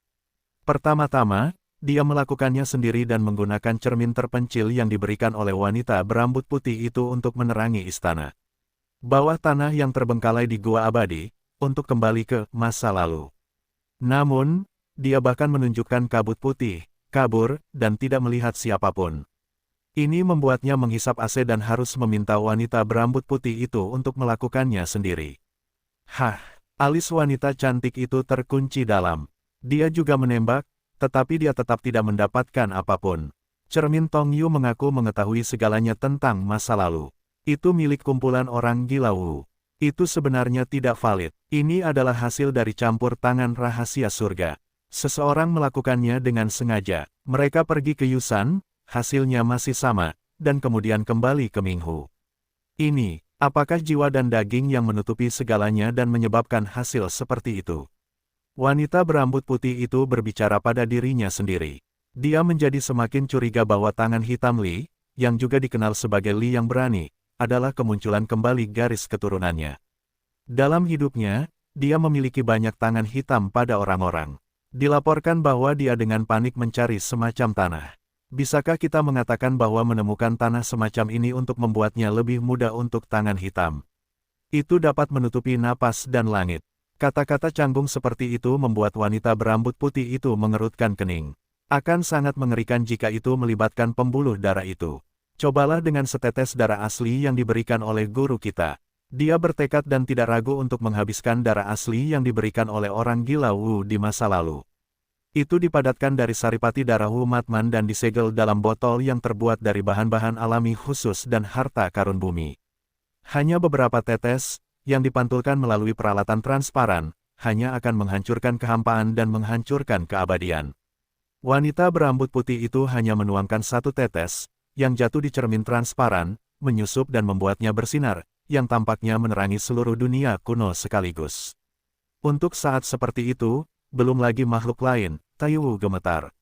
Pertama-tama, dia melakukannya sendiri dan menggunakan cermin terpencil yang diberikan oleh wanita berambut putih itu untuk menerangi istana. Bawah tanah yang terbengkalai di Gua Abadi, untuk kembali ke masa lalu. Namun, dia bahkan menunjukkan kabut putih, kabur, dan tidak melihat siapapun. Ini membuatnya menghisap AC dan harus meminta wanita berambut putih itu untuk melakukannya sendiri. Hah, alis wanita cantik itu terkunci dalam. Dia juga menembak, tetapi dia tetap tidak mendapatkan apapun. Cermin Tong Yu mengaku mengetahui segalanya tentang masa lalu. Itu milik kumpulan orang gila Wu. Itu sebenarnya tidak valid. Ini adalah hasil dari campur tangan rahasia surga. Seseorang melakukannya dengan sengaja. Mereka pergi ke Yusan, hasilnya masih sama, dan kemudian kembali ke Minghu. Ini, apakah jiwa dan daging yang menutupi segalanya dan menyebabkan hasil seperti itu? Wanita berambut putih itu berbicara pada dirinya sendiri. Dia menjadi semakin curiga bahwa tangan hitam Li, yang juga dikenal sebagai Li yang berani, adalah kemunculan kembali garis keturunannya. Dalam hidupnya, dia memiliki banyak tangan hitam pada orang-orang. Dilaporkan bahwa dia dengan panik mencari semacam tanah. Bisakah kita mengatakan bahwa menemukan tanah semacam ini untuk membuatnya lebih mudah untuk tangan hitam? Itu dapat menutupi napas dan langit. Kata-kata canggung seperti itu membuat wanita berambut putih itu mengerutkan kening. Akan sangat mengerikan jika itu melibatkan pembuluh darah itu. Cobalah dengan setetes darah asli yang diberikan oleh guru kita. Dia bertekad dan tidak ragu untuk menghabiskan darah asli yang diberikan oleh orang gila Wu di masa lalu. Itu dipadatkan dari saripati darah Wu Matman dan disegel dalam botol yang terbuat dari bahan-bahan alami khusus dan harta karun bumi. Hanya beberapa tetes, yang dipantulkan melalui peralatan transparan, hanya akan menghancurkan kehampaan dan menghancurkan keabadian. Wanita berambut putih itu hanya menuangkan satu tetes, yang jatuh di cermin transparan, menyusup dan membuatnya bersinar, yang tampaknya menerangi seluruh dunia kuno sekaligus. Untuk saat seperti itu, belum lagi makhluk lain, Taiwu gemetar.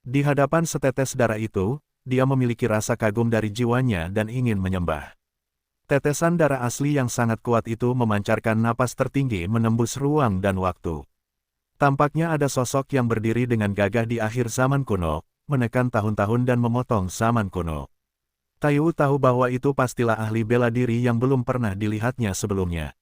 Di hadapan setetes darah itu, dia memiliki rasa kagum dari jiwanya dan ingin menyembah. Tetesan darah asli yang sangat kuat itu memancarkan napas tertinggi menembus ruang dan waktu. Tampaknya ada sosok yang berdiri dengan gagah di akhir zaman kuno, menekan tahun-tahun dan memotong zaman kuno. Taiwu tahu bahwa itu pastilah ahli bela diri yang belum pernah dilihatnya sebelumnya.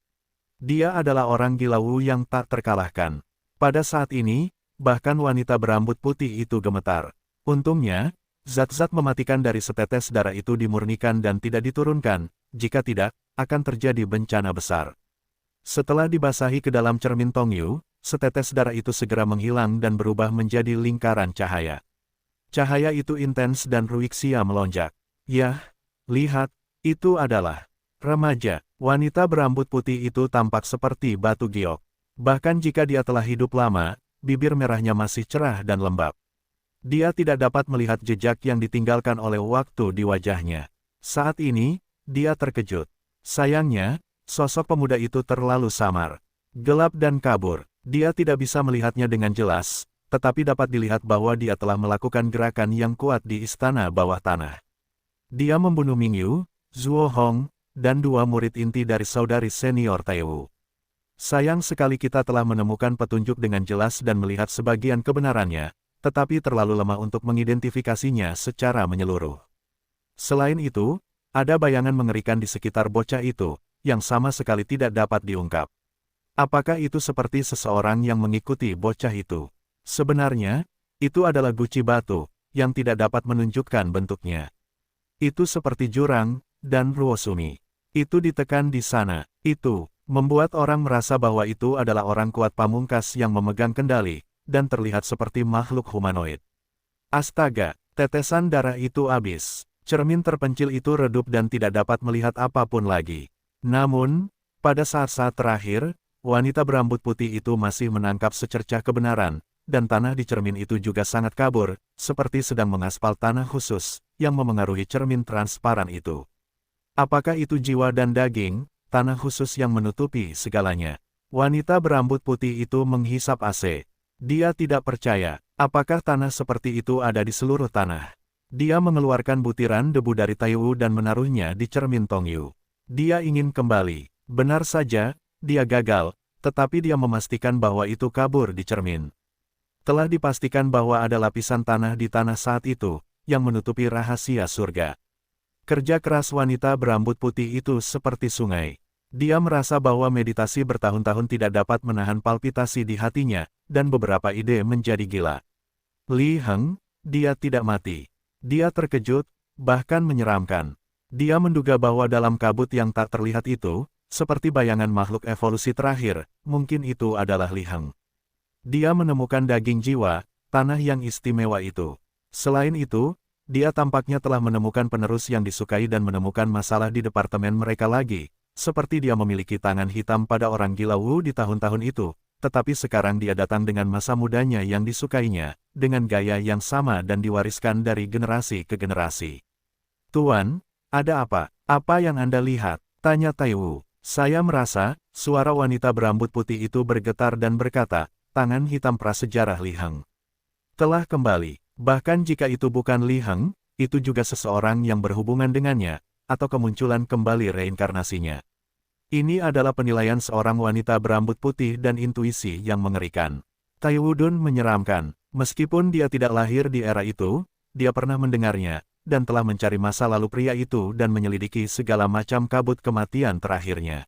Dia adalah orang gila Wu yang tak terkalahkan. Pada saat ini, bahkan wanita berambut putih itu gemetar. Untungnya, zat-zat mematikan dari setetes darah itu dimurnikan dan tidak diturunkan, jika tidak, akan terjadi bencana besar. Setelah dibasahi ke dalam cermin Tongyu, setetes darah itu segera menghilang dan berubah menjadi lingkaran cahaya. Cahaya itu intens dan Ruixia melonjak. Yah, lihat, itu adalah remaja. Wanita berambut putih itu tampak seperti batu giok. Bahkan jika dia telah hidup lama, bibir merahnya masih cerah dan lembab. Dia tidak dapat melihat jejak yang ditinggalkan oleh waktu di wajahnya. Saat ini, dia terkejut. Sayangnya, sosok pemuda itu terlalu samar. Gelap dan kabur. Dia tidak bisa melihatnya dengan jelas, tetapi dapat dilihat bahwa dia telah melakukan gerakan yang kuat di istana bawah tanah. Dia membunuh Mingyu, Zhuo Hong, dan 2 murid inti dari saudari senior Taiwu. Sayang sekali kita telah menemukan petunjuk dengan jelas dan melihat sebagian kebenarannya, tetapi terlalu lemah untuk mengidentifikasinya secara menyeluruh. Selain itu, ada bayangan mengerikan di sekitar bocah itu, yang sama sekali tidak dapat diungkap. Apakah itu seperti seseorang yang mengikuti bocah itu? Sebenarnya, itu adalah guci batu, yang tidak dapat menunjukkan bentuknya. Itu seperti jurang, dan Ruosumi. Itu ditekan di sana. Itu membuat orang merasa bahwa itu adalah orang kuat pamungkas yang memegang kendali, dan terlihat seperti makhluk humanoid. Astaga, tetesan darah itu habis. Cermin terpencil itu redup dan tidak dapat melihat apapun lagi. Namun, pada saat-saat terakhir, wanita berambut putih itu masih menangkap secercah kebenaran, dan tanah di cermin itu juga sangat kabur, seperti sedang mengaspal tanah khusus, yang memengaruhi cermin transparan itu. Apakah itu jiwa dan daging, tanah khusus yang menutupi segalanya? Wanita berambut putih itu menghisap AC. Dia tidak percaya, apakah tanah seperti itu ada di seluruh tanah. Dia mengeluarkan butiran debu dari Taiwu dan menaruhnya di cermin Tongyu. Dia ingin kembali. Benar saja, dia gagal, tetapi dia memastikan bahwa itu kabur di cermin. Telah dipastikan bahwa ada lapisan tanah di tanah saat itu, yang menutupi rahasia surga. Kerja keras wanita berambut putih itu seperti sungai. Dia merasa bahwa meditasi bertahun-tahun tidak dapat menahan palpitasi di hatinya, dan beberapa ide menjadi gila. Li Heng, dia tidak mati. Dia terkejut, bahkan menyeramkan. Dia menduga bahwa dalam kabut yang tak terlihat itu, seperti bayangan makhluk evolusi terakhir, mungkin itu adalah Li Heng. Dia menemukan daging jiwa, tanah yang istimewa itu. Selain itu, dia tampaknya telah menemukan penerus yang disukai dan menemukan masalah di departemen mereka lagi, seperti dia memiliki tangan hitam pada orang gila Wu di tahun-tahun itu, tetapi sekarang dia datang dengan masa mudanya yang disukainya, dengan gaya yang sama dan diwariskan dari generasi ke generasi. Tuan, ada apa? Apa yang Anda lihat? Tanya Taiwu. Saya merasa, suara wanita berambut putih itu bergetar dan berkata, tangan hitam prasejarah Li Heng telah kembali. Bahkan jika itu bukan Li Heng, itu juga seseorang yang berhubungan dengannya, atau kemunculan kembali reinkarnasinya. Ini adalah penilaian seorang wanita berambut putih dan intuisi yang mengerikan. Taiwu Dun menyeramkan. Meskipun dia tidak lahir di era itu, dia pernah mendengarnya, dan telah mencari masa lalu pria itu dan menyelidiki segala macam kabut kematian terakhirnya.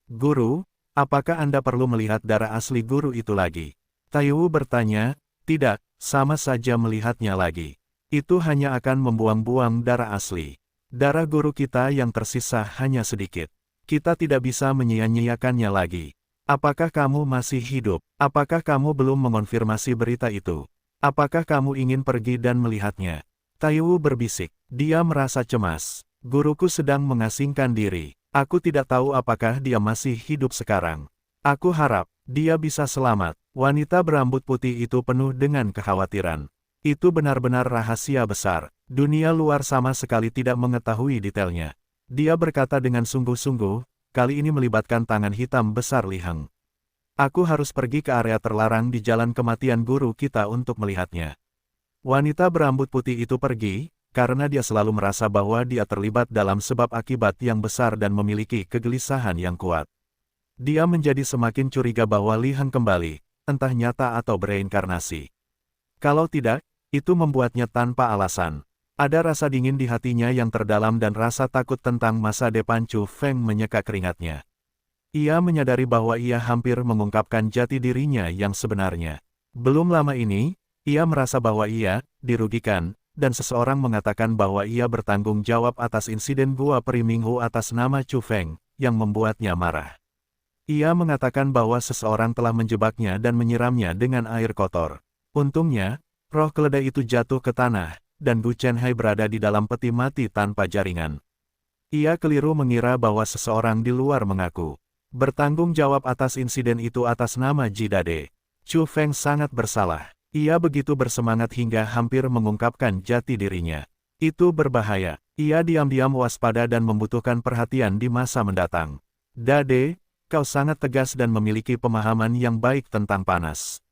Guru, apakah Anda perlu melihat darah asli guru itu lagi? Taiwu bertanya. Tidak, sama saja melihatnya lagi. Itu hanya akan membuang-buang darah asli. Darah guru kita yang tersisa hanya sedikit. Kita tidak bisa menyia-nyiakannya lagi. Apakah kamu masih hidup? Apakah kamu belum mengonfirmasi berita itu? Apakah kamu ingin pergi dan melihatnya? Taiwu berbisik. Dia merasa cemas. Guruku sedang mengasingkan diri. Aku tidak tahu apakah dia masih hidup sekarang. Aku harap dia bisa selamat. Wanita berambut putih itu penuh dengan kekhawatiran. Itu benar-benar rahasia besar. Dunia luar sama sekali tidak mengetahui detailnya. Dia berkata dengan sungguh-sungguh, kali ini melibatkan tangan hitam besar Li Heng. Aku harus pergi ke area terlarang di jalan kematian guru kita untuk melihatnya. Wanita berambut putih itu pergi, karena dia selalu merasa bahwa dia terlibat dalam sebab akibat yang besar dan memiliki kegelisahan yang kuat. Dia menjadi semakin curiga bahwa Li Heng kembali, entah nyata atau bereinkarnasi. Kalau tidak, Itu membuatnya tanpa alasan. Ada rasa dingin di hatinya yang terdalam dan rasa takut tentang masa depan Chu Feng menyeka keringatnya. Ia menyadari bahwa ia hampir mengungkapkan jati dirinya yang sebenarnya. Belum lama ini, ia merasa bahwa ia dirugikan, dan seseorang mengatakan bahwa ia bertanggung jawab atas insiden Gua Peri Minghu atas nama Chu Feng, yang membuatnya marah. Ia mengatakan bahwa seseorang telah menjebaknya dan menyiramnya dengan air kotor. Untungnya, roh keledai itu jatuh ke tanah, dan Gu Chenhai berada di dalam peti mati tanpa jaringan. Ia keliru mengira bahwa seseorang di luar mengaku bertanggung jawab atas insiden itu atas nama Ji Dade. Chu Feng sangat bersalah. Ia begitu bersemangat hingga hampir mengungkapkan jati dirinya. Itu berbahaya. Ia diam-diam waspada dan membutuhkan perhatian di masa mendatang. Dade, kau sangat tegas dan memiliki pemahaman yang baik tentang panas.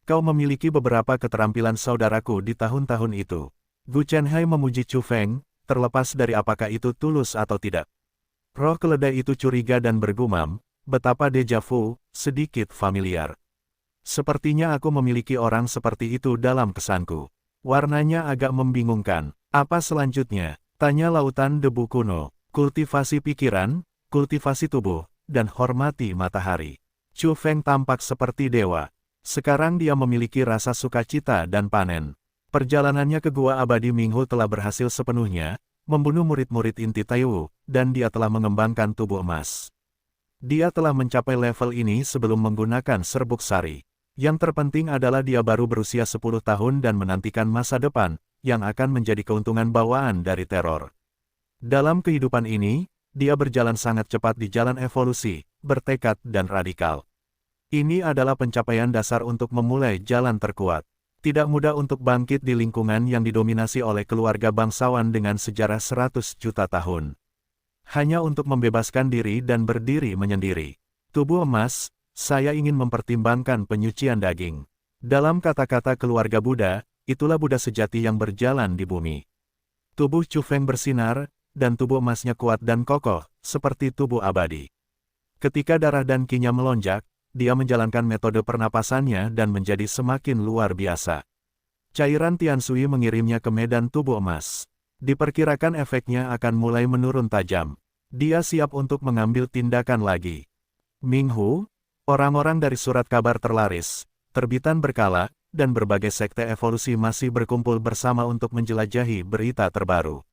Kau memiliki beberapa keterampilan saudaraku di tahun-tahun itu. Gu Chenhai memuji Chu Feng, terlepas dari apakah itu tulus atau tidak. Roh keledai itu curiga dan bergumam, betapa deja vu, sedikit familiar. Sepertinya aku memiliki orang seperti itu dalam kesanku. Warnanya agak membingungkan. Apa selanjutnya? Tanya lautan debu kuno. Kultivasi pikiran, kultivasi tubuh, dan hormati matahari. Chu Feng tampak seperti dewa. Sekarang dia memiliki rasa sukacita dan panen. Perjalanannya ke Gua Abadi Minghu telah berhasil sepenuhnya, membunuh murid-murid inti Taiwu, dan dia telah mengembangkan tubuh emas. Dia telah mencapai level ini sebelum menggunakan serbuk sari. Yang terpenting adalah dia baru berusia 10 tahun dan menantikan masa depan, yang akan menjadi keuntungan bawaan dari teror. Dalam kehidupan ini, dia berjalan sangat cepat di jalan evolusi, bertekad dan radikal. Ini adalah pencapaian dasar untuk memulai jalan terkuat. Tidak mudah untuk bangkit di lingkungan yang didominasi oleh keluarga bangsawan dengan sejarah 100 juta tahun. Hanya untuk membebaskan diri dan berdiri menyendiri. Tubuh emas, saya ingin mempertimbangkan penyucian daging. Dalam kata-kata keluarga Buddha, itulah Buddha sejati yang berjalan di bumi. Tubuh Chu Feng bersinar, dan tubuh emasnya kuat dan kokoh, seperti tubuh abadi. Ketika darah dan qi-nya melonjak, dia menjalankan metode pernapasannya dan menjadi semakin luar biasa. Cairan Tianshui mengirimnya ke medan tubuh emas. Diperkirakan efeknya akan mulai menurun tajam. Dia siap untuk mengambil tindakan lagi. Minghu, orang-orang dari surat kabar terlaris, terbitan berkala, dan berbagai sekte evolusi masih berkumpul bersama untuk menjelajahi berita terbaru.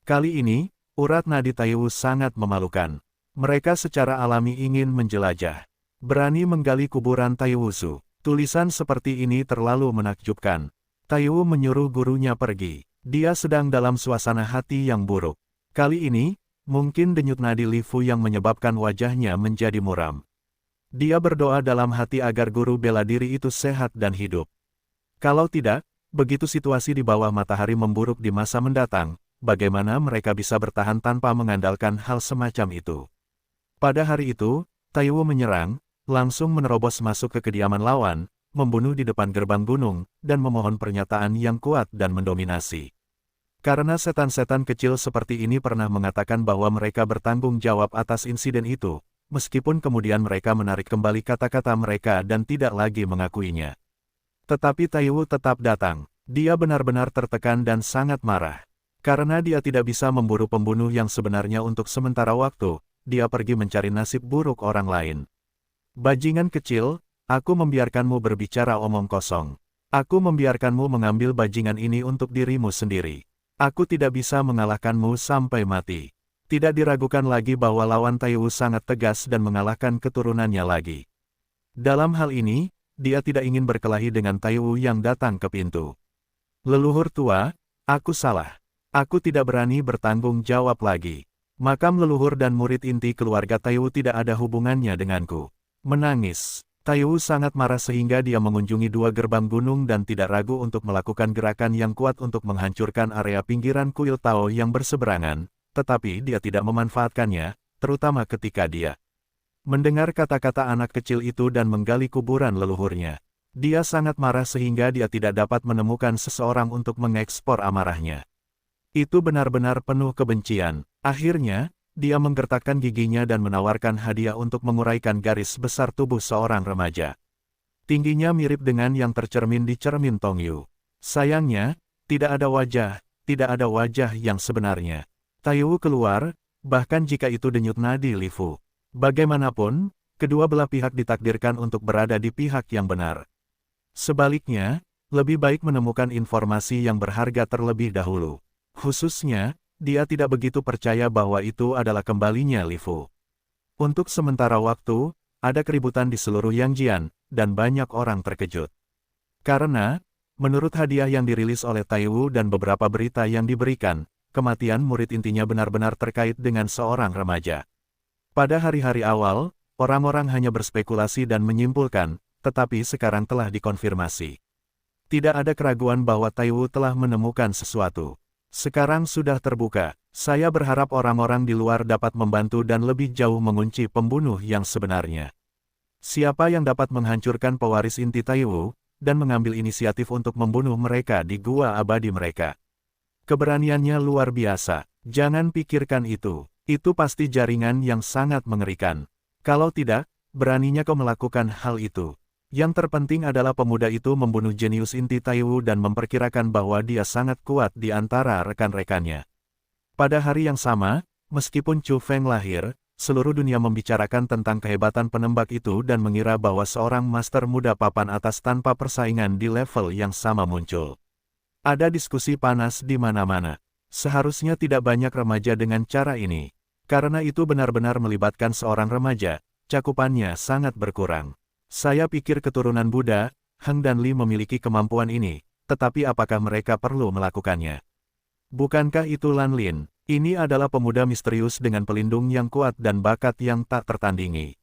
Kali ini, urat nadi Taiwu sangat memalukan. Mereka secara alami ingin menjelajah. Berani menggali kuburan Taiwusu. Tulisan seperti ini terlalu menakjubkan. Taiwu menyuruh gurunya pergi. Dia sedang dalam suasana hati yang buruk. Kali ini, mungkin denyut nadi Li Fu yang menyebabkan wajahnya menjadi muram. Dia berdoa dalam hati agar guru bela diri itu sehat dan hidup. Kalau tidak, begitu situasi di bawah matahari memburuk di masa mendatang, bagaimana mereka bisa bertahan tanpa mengandalkan hal semacam itu? Pada hari itu, Taiwu menyerang, langsung menerobos masuk ke kediaman lawan, membunuh di depan gerbang gunung, dan memohon pernyataan yang kuat dan mendominasi. Karena setan-setan kecil seperti ini pernah mengatakan bahwa mereka bertanggung jawab atas insiden itu, meskipun kemudian mereka menarik kembali kata-kata mereka dan tidak lagi mengakuinya. Tetapi Taiwu tetap datang. Dia benar-benar tertekan dan sangat marah. Karena dia tidak bisa memburu pembunuh yang sebenarnya untuk sementara waktu, dia pergi mencari nasib buruk orang lain. Bajingan kecil, aku membiarkanmu berbicara omong kosong. Aku membiarkanmu mengambil bajingan ini untuk dirimu sendiri. Aku tidak bisa mengalahkanmu sampai mati. Tidak diragukan lagi bahwa lawan Taiwu sangat tegas dan mengalahkan keturunannya lagi. Dalam hal ini, dia tidak ingin berkelahi dengan Taiwu yang datang ke pintu. Leluhur tua, aku salah. Aku tidak berani bertanggung jawab lagi. Makam leluhur dan murid inti keluarga Taiwu tidak ada hubungannya denganku. Menangis. Taiwu sangat marah sehingga dia mengunjungi dua gerbang gunung dan tidak ragu untuk melakukan gerakan yang kuat untuk menghancurkan area pinggiran kuil Tao yang berseberangan, tetapi dia tidak memanfaatkannya, terutama ketika dia mendengar kata-kata anak kecil itu dan menggali kuburan leluhurnya. Dia sangat marah sehingga dia tidak dapat menemukan seseorang untuk mengekspor amarahnya. Itu benar-benar penuh kebencian. Akhirnya, dia menggertakkan giginya dan menawarkan hadiah untuk menguraikan garis besar tubuh seorang remaja. Tingginya mirip dengan yang tercermin di cermin Tongyu. Sayangnya, tidak ada wajah yang sebenarnya. Taiwu keluar, bahkan jika itu denyut nadi Li Fu. Bagaimanapun, kedua belah pihak ditakdirkan untuk berada di pihak yang benar. Sebaliknya, lebih baik menemukan informasi yang berharga terlebih dahulu. Khususnya, dia tidak begitu percaya bahwa itu adalah kembalinya Li Fu. Untuk sementara waktu, ada keributan di seluruh Yangjian, dan banyak orang terkejut. Karena, menurut hadiah yang dirilis oleh Taiwu dan beberapa berita yang diberikan, kematian murid intinya benar-benar terkait dengan seorang remaja. Pada hari-hari awal, orang-orang hanya berspekulasi dan menyimpulkan, tetapi sekarang telah dikonfirmasi. Tidak ada keraguan bahwa Taiwu telah menemukan sesuatu. Sekarang sudah terbuka, saya berharap orang-orang di luar dapat membantu dan lebih jauh mengunci pembunuh yang sebenarnya. Siapa yang dapat menghancurkan pewaris inti Taiwu, dan mengambil inisiatif untuk membunuh mereka di gua abadi mereka. Keberaniannya luar biasa, jangan pikirkan itu pasti jaringan yang sangat mengerikan. Kalau tidak, beraninya kau melakukan hal itu. Yang terpenting adalah pemuda itu membunuh jenius inti Taiwu dan memperkirakan bahwa dia sangat kuat di antara rekan-rekannya. Pada hari yang sama, meskipun Chu Feng lahir, seluruh dunia membicarakan tentang kehebatan penembak itu dan mengira bahwa seorang master muda papan atas tanpa persaingan di level yang sama muncul. Ada diskusi panas di mana-mana. Seharusnya tidak banyak remaja dengan cara ini. Karena itu benar-benar melibatkan seorang remaja, cakupannya sangat berkurang. Saya pikir keturunan Buddha, Heng dan Li memiliki kemampuan ini, tetapi apakah mereka perlu melakukannya? Bukankah itu Lan Lin? Ini adalah pemuda misterius dengan pelindung yang kuat dan bakat yang tak tertandingi.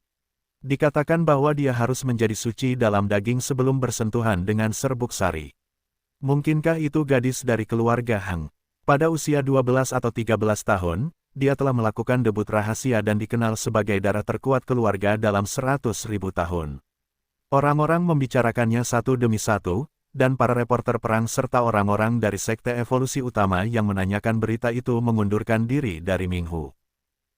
Dikatakan bahwa dia harus menjadi suci dalam daging sebelum bersentuhan dengan serbuk sari. Mungkinkah itu gadis dari keluarga Heng? Pada usia 12 atau 13 tahun, dia telah melakukan debut rahasia dan dikenal sebagai darah terkuat keluarga dalam 100.000 tahun. Orang-orang membicarakannya satu demi satu, dan para reporter perang serta orang-orang dari Sekte Evolusi Utama yang menanyakan berita itu mengundurkan diri dari Minghu.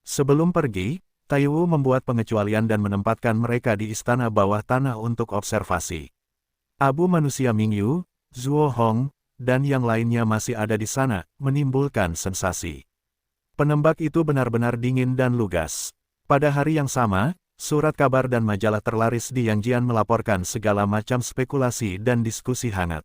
Sebelum pergi, Taiwu membuat pengecualian dan menempatkan mereka di istana bawah tanah untuk observasi. Abu manusia Mingyu, Zuo Hong, dan yang lainnya masih ada di sana, menimbulkan sensasi. Penembak itu benar-benar dingin dan lugas. Pada hari yang sama, surat kabar dan majalah terlaris di Yangjian melaporkan segala macam spekulasi dan diskusi hangat.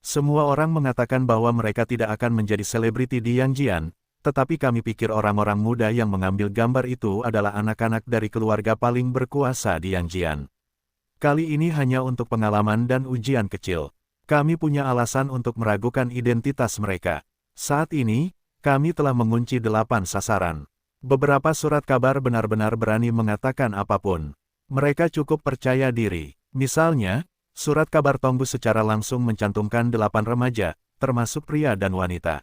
Semua orang mengatakan bahwa mereka tidak akan menjadi selebriti di Yangjian, tetapi kami pikir orang-orang muda yang mengambil gambar itu adalah anak-anak dari keluarga paling berkuasa di Yangjian. Kali ini hanya untuk pengalaman dan ujian kecil. Kami punya alasan untuk meragukan identitas mereka. Saat ini, kami telah mengunci 8 sasaran. Beberapa surat kabar benar-benar berani mengatakan apapun. Mereka cukup percaya diri. Misalnya, surat kabar Tongbu secara langsung mencantumkan 8 remaja, termasuk pria dan wanita.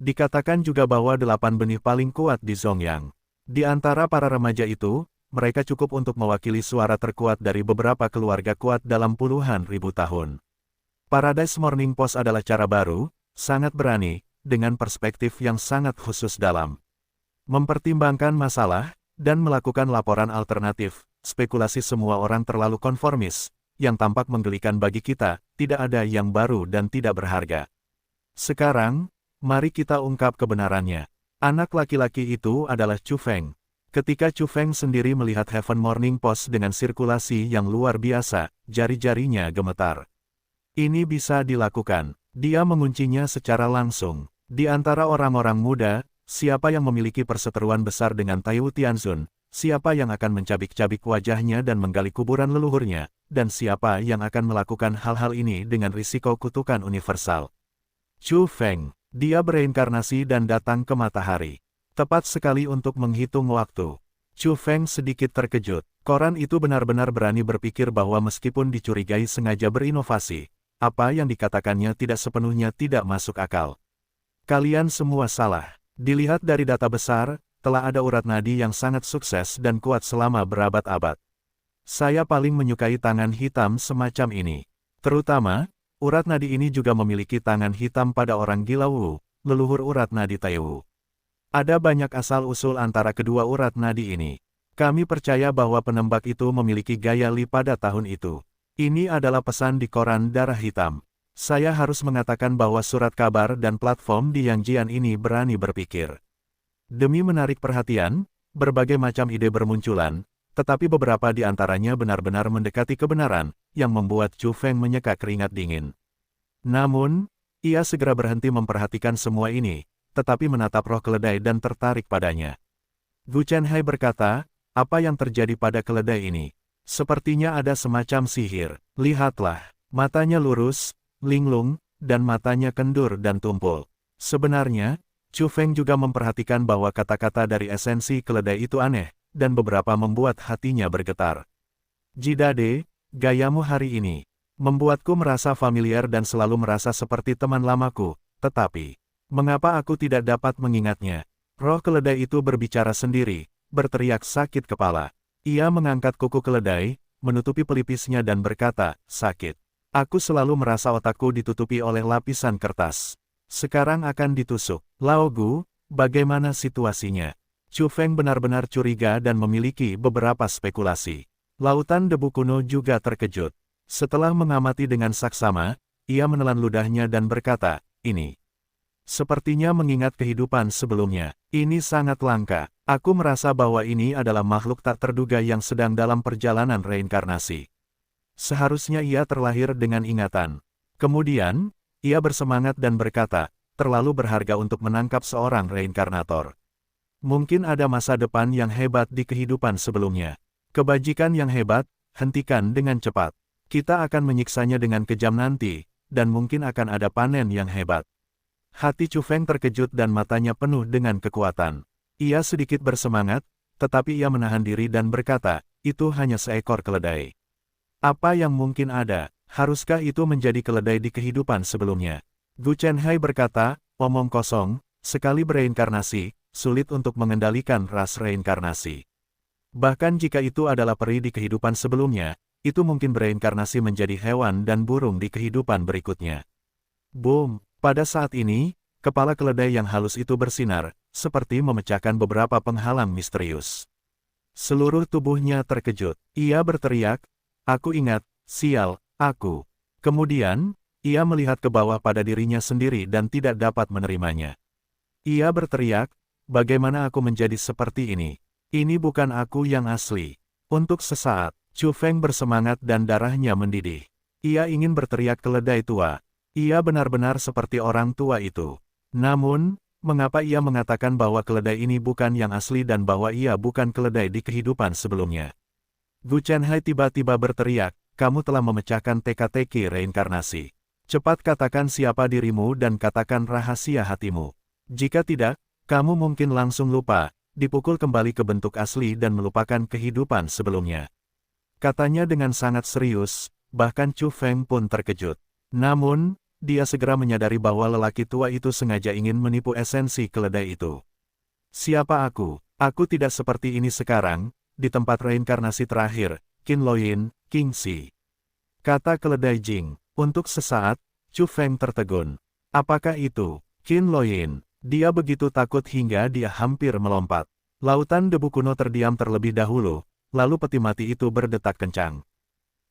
Dikatakan juga bahwa 8 benih paling kuat di Zongyang. Di antara para remaja itu, mereka cukup untuk mewakili suara terkuat dari beberapa keluarga kuat dalam puluhan ribu tahun. Paradise Morning Post adalah cara baru, sangat berani, dengan perspektif yang sangat khusus dalam mempertimbangkan masalah, dan melakukan laporan alternatif. Spekulasi semua orang terlalu konformis, yang tampak menggelikan bagi kita, tidak ada yang baru dan tidak berharga. Sekarang, mari kita ungkap kebenarannya. Anak laki-laki itu adalah Chu Feng. Ketika Chu Feng sendiri melihat Heaven Morning Post dengan sirkulasi yang luar biasa, jari-jarinya gemetar. Ini bisa dilakukan. Dia menguncinya secara langsung. Di antara orang-orang muda, siapa yang memiliki perseteruan besar dengan Taiwu Tianzun, siapa yang akan mencabik-cabik wajahnya dan menggali kuburan leluhurnya, dan siapa yang akan melakukan hal-hal ini dengan risiko kutukan universal. Chu Feng, dia bereinkarnasi dan datang ke matahari. Tepat sekali untuk menghitung waktu. Chu Feng sedikit terkejut. Koran itu benar-benar berani berpikir bahwa meskipun dicurigai sengaja berinovasi, apa yang dikatakannya tidak sepenuhnya tidak masuk akal. Kalian semua salah. Dilihat dari data besar, telah ada urat nadi yang sangat sukses dan kuat selama berabad-abad. Saya paling menyukai tangan hitam semacam ini. Terutama, urat nadi ini juga memiliki tangan hitam pada orang Gila Wu, leluhur urat nadi Taiwu. Ada banyak asal-usul antara kedua urat nadi ini. Kami percaya bahwa penembak itu memiliki gaya Li pada tahun itu. Ini adalah pesan di koran darah hitam. Saya harus mengatakan bahwa surat kabar dan platform di Yangjian ini berani berpikir. Demi menarik perhatian, berbagai macam ide bermunculan, tetapi beberapa di antaranya benar-benar mendekati kebenaran, yang membuat Chu Feng menyeka keringat dingin. Namun, ia segera berhenti memperhatikan semua ini, tetapi menatap roh keledai dan tertarik padanya. Gu Chenhai berkata, apa yang terjadi pada keledai ini? Sepertinya ada semacam sihir. Lihatlah, matanya lurus, linglung, dan matanya kendur dan tumpul. Sebenarnya, Chu Feng juga memperhatikan bahwa kata-kata dari esensi keledai itu aneh, dan beberapa membuat hatinya bergetar. Jidade, gayamu hari ini membuatku merasa familiar dan selalu merasa seperti teman lamaku, tetapi, mengapa aku tidak dapat mengingatnya? Roh keledai itu berbicara sendiri, berteriak sakit kepala. Ia mengangkat kuku keledai, menutupi pelipisnya dan berkata, sakit. Aku selalu merasa otakku ditutupi oleh lapisan kertas. Sekarang akan ditusuk. Lao Gu, bagaimana situasinya? Chu Feng benar-benar curiga dan memiliki beberapa spekulasi. Lautan Debu Kuno juga terkejut. Setelah mengamati dengan saksama, ia menelan ludahnya dan berkata, ini sepertinya mengingat kehidupan sebelumnya. Ini sangat langka. Aku merasa bahwa ini adalah makhluk tak terduga yang sedang dalam perjalanan reinkarnasi. Seharusnya ia terlahir dengan ingatan. Kemudian, ia bersemangat dan berkata, terlalu berharga untuk menangkap seorang reinkarnator. Mungkin ada masa depan yang hebat di kehidupan sebelumnya. Kebajikan yang hebat, hentikan dengan cepat. Kita akan menyiksanya dengan kejam nanti, dan mungkin akan ada panen yang hebat. Hati Chu Feng terkejut dan matanya penuh dengan kekuatan. Ia sedikit bersemangat, tetapi ia menahan diri dan berkata, itu hanya seekor keledai. Apa yang mungkin ada? Haruskah itu menjadi keledai di kehidupan sebelumnya? Gu Chenhai berkata, omong kosong, sekali bereinkarnasi, sulit untuk mengendalikan ras reinkarnasi. Bahkan jika itu adalah peri di kehidupan sebelumnya, itu mungkin bereinkarnasi menjadi hewan dan burung di kehidupan berikutnya. Boom! Pada saat ini, kepala keledai yang halus itu bersinar, seperti memecahkan beberapa penghalang misterius. Seluruh tubuhnya terkejut. Ia berteriak, aku ingat, sial, aku. Kemudian, ia melihat ke bawah pada dirinya sendiri dan tidak dapat menerimanya. Ia berteriak, bagaimana aku menjadi seperti ini? Ini bukan aku yang asli. Untuk sesaat, Chu Feng bersemangat dan darahnya mendidih. Ia ingin berteriak keledai tua. Ia benar-benar seperti orang tua itu. Namun, mengapa ia mengatakan bahwa keledai ini bukan yang asli dan bahwa ia bukan keledai di kehidupan sebelumnya? Gu Chenhai tiba-tiba berteriak, kamu telah memecahkan teka-teki reinkarnasi. Cepat katakan siapa dirimu dan katakan rahasia hatimu. Jika tidak, kamu mungkin langsung lupa, dipukul kembali ke bentuk asli dan melupakan kehidupan sebelumnya. Katanya dengan sangat serius, bahkan Chu Feng pun terkejut. Namun, dia segera menyadari bahwa lelaki tua itu sengaja ingin menipu esensi keledai itu. Siapa aku? Aku tidak seperti ini sekarang, di tempat reinkarnasi terakhir, Qin Loyin, King Xi. Kata keledai Jing. Untuk sesaat, Chu Feng tertegun. Apakah itu? Qin Loyin. Dia begitu takut hingga dia hampir melompat. Lautan Debu Kuno terdiam terlebih dahulu, lalu peti mati itu berdetak kencang.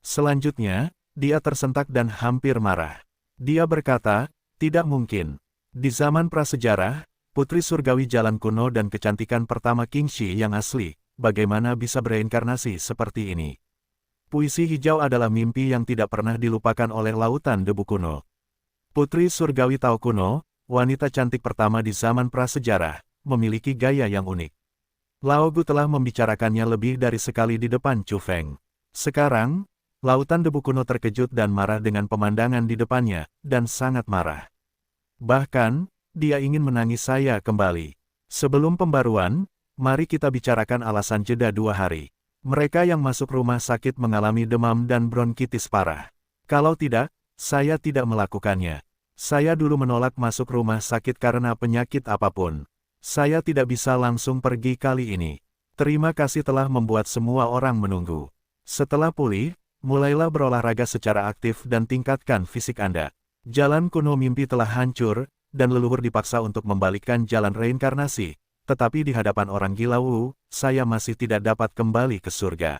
Selanjutnya, dia tersentak dan hampir marah. Dia berkata, tidak mungkin. Di zaman prasejarah, Putri Surgawi Jalan Kuno dan kecantikan pertama King Xi yang asli, bagaimana bisa bereinkarnasi seperti ini? Puisi hijau adalah mimpi yang tidak pernah dilupakan oleh Lautan Debu Kuno. Putri Surgawi Tao Kuno, wanita cantik pertama di zaman prasejarah, memiliki gaya yang unik. Lao Gu telah membicarakannya lebih dari sekali di depan Chu Feng. Sekarang, Lautan Debu Kuno terkejut dan marah dengan pemandangan di depannya, dan sangat marah. Bahkan, dia ingin menangis saya kembali. Sebelum pembaruan, mari kita bicarakan alasan jeda 2 hari. Mereka yang masuk rumah sakit mengalami demam dan bronkitis parah. Kalau tidak, saya tidak melakukannya. Saya dulu menolak masuk rumah sakit karena penyakit apapun. Saya tidak bisa langsung pergi kali ini. Terima kasih telah membuat semua orang menunggu. Setelah pulih, mulailah berolahraga secara aktif dan tingkatkan fisik Anda. Jalan kuno mimpi telah hancur, dan leluhur dipaksa untuk membalikkan jalan reinkarnasi. Tetapi di hadapan orang gila Wu, saya masih tidak dapat kembali ke surga.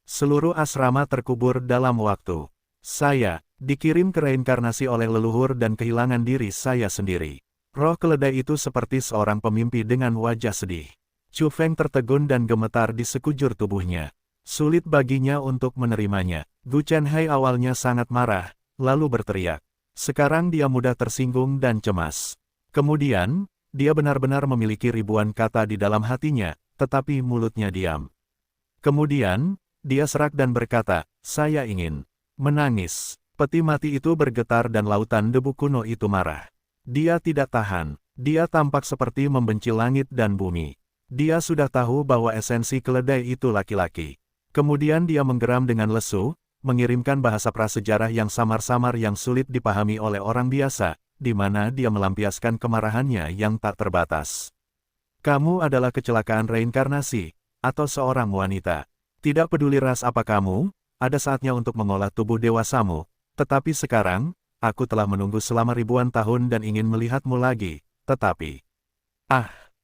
Seluruh asrama terkubur dalam waktu. Saya, Dikirim ke reinkarnasi oleh leluhur dan kehilangan diri saya sendiri. Roh keledai itu seperti seorang pemimpi dengan wajah sedih. Chu Feng tertegun dan gemetar di sekujur tubuhnya. Sulit baginya untuk menerimanya. Gu Chenhai awalnya sangat marah, lalu berteriak. Sekarang dia mudah tersinggung dan cemas. Kemudian, dia benar-benar memiliki ribuan kata di dalam hatinya, tetapi mulutnya diam. Kemudian, dia serak dan berkata, saya ingin menangis. Peti mati itu bergetar dan lautan debu kuno itu marah. Dia tidak tahan. Dia tampak seperti membenci langit dan bumi. Dia sudah tahu bahwa esensi keledai itu laki-laki. Kemudian dia menggeram dengan lesu, mengirimkan bahasa prasejarah yang samar-samar yang sulit dipahami oleh orang biasa, di mana dia melampiaskan kemarahannya yang tak terbatas. Kamu adalah kecelakaan reinkarnasi, atau seorang wanita. Tidak peduli ras apa kamu, ada saatnya untuk mengolah tubuh dewasamu, tetapi sekarang, aku telah menunggu selama ribuan tahun dan ingin melihatmu lagi, tetapi...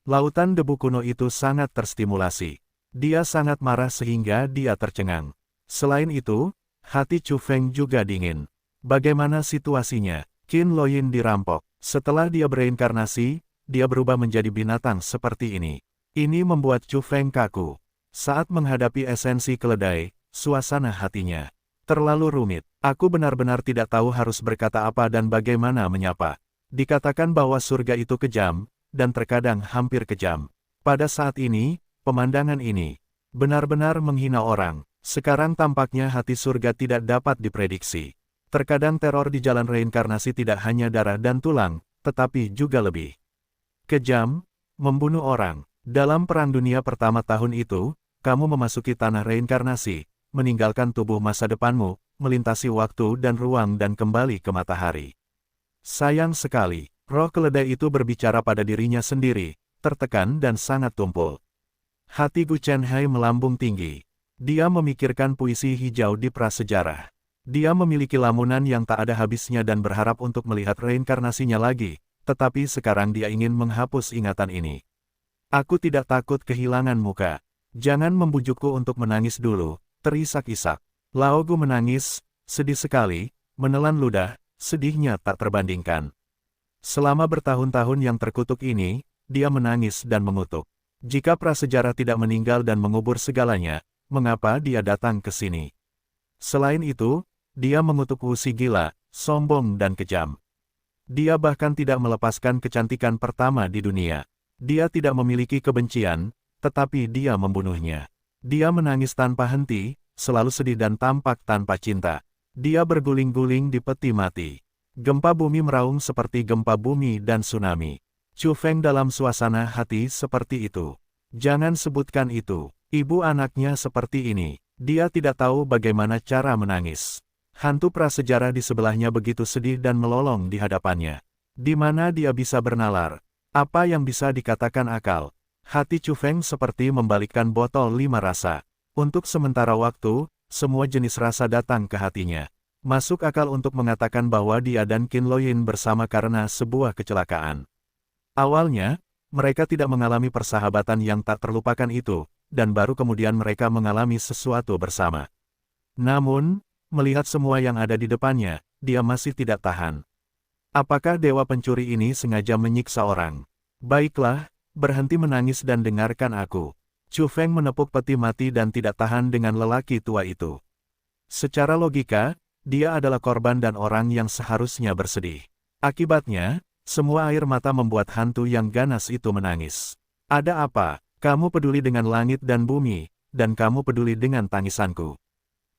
lautan debu kuno itu sangat terstimulasi. Dia sangat marah sehingga dia tercengang. Selain itu, hati Chu Feng juga dingin. Bagaimana situasinya? Qin Loyin dirampok. Setelah dia bereinkarnasi, dia berubah menjadi binatang seperti ini. Ini membuat Chu Feng kaku. Saat menghadapi esensi keledai, suasana hatinya terlalu rumit. Aku benar-benar tidak tahu harus berkata apa dan bagaimana menyapa. Dikatakan bahwa surga itu kejam, dan terkadang hampir kejam. Pada saat ini, pemandangan ini benar-benar menghina orang. Sekarang tampaknya hati surga tidak dapat diprediksi. Terkadang teror di jalan reinkarnasi tidak hanya darah dan tulang, tetapi juga lebih kejam, membunuh orang. Dalam Perang Dunia Pertama tahun itu, kamu memasuki tanah reinkarnasi, meninggalkan tubuh masa depanmu, melintasi waktu dan ruang dan kembali ke matahari. Sayang sekali, roh keledai itu berbicara pada dirinya sendiri, tertekan dan sangat tumpul. Hati Gu Chenhai melambung tinggi. Dia memikirkan puisi hijau di prasejarah. Dia memiliki lamunan yang tak ada habisnya dan berharap untuk melihat reinkarnasinya lagi, tetapi sekarang dia ingin menghapus ingatan ini. Aku tidak takut kehilangan muka. Jangan membujukku untuk menangis dulu, terisak-isak. Lao Gu menangis, sedih sekali, menelan ludah, sedihnya tak terbandingkan. Selama bertahun-tahun yang terkutuk ini, dia menangis dan mengutuk. Jika prasejarah tidak meninggal dan mengubur segalanya, mengapa dia datang ke sini? Selain itu, dia mengutuk Wu Si gila, sombong dan kejam. Dia bahkan tidak melepaskan kecantikan pertama di dunia. Dia tidak memiliki kebencian, tetapi dia membunuhnya. Dia menangis tanpa henti, selalu sedih dan tampak tanpa cinta. Dia berguling-guling di peti mati. Gempa bumi meraung seperti gempa bumi dan tsunami. Chu Feng dalam suasana hati seperti itu. Jangan sebutkan itu. Ibu anaknya seperti ini. Dia tidak tahu bagaimana cara menangis. Hantu prasejarah di sebelahnya begitu sedih dan melolong di hadapannya. Di mana dia bisa bernalar? Apa yang bisa dikatakan akal? Hati Chu Feng seperti membalikkan botol 5 rasa. Untuk sementara waktu, semua jenis rasa datang ke hatinya. Masuk akal untuk mengatakan bahwa dia dan Qin Loyin bersama karena sebuah kecelakaan. Awalnya, mereka tidak mengalami persahabatan yang tak terlupakan itu, dan baru kemudian mereka mengalami sesuatu bersama. Namun, melihat semua yang ada di depannya, dia masih tidak tahan. Apakah dewa pencuri ini sengaja menyiksa orang? Baiklah, berhenti menangis dan dengarkan aku. Chu Feng menepuk peti mati dan tidak tahan dengan lelaki tua itu. Secara logika, dia adalah korban dan orang yang seharusnya bersedih. Akibatnya, semua air mata membuat hantu yang ganas itu menangis. Ada apa? Kamu peduli dengan langit dan bumi, dan kamu peduli dengan tangisanku.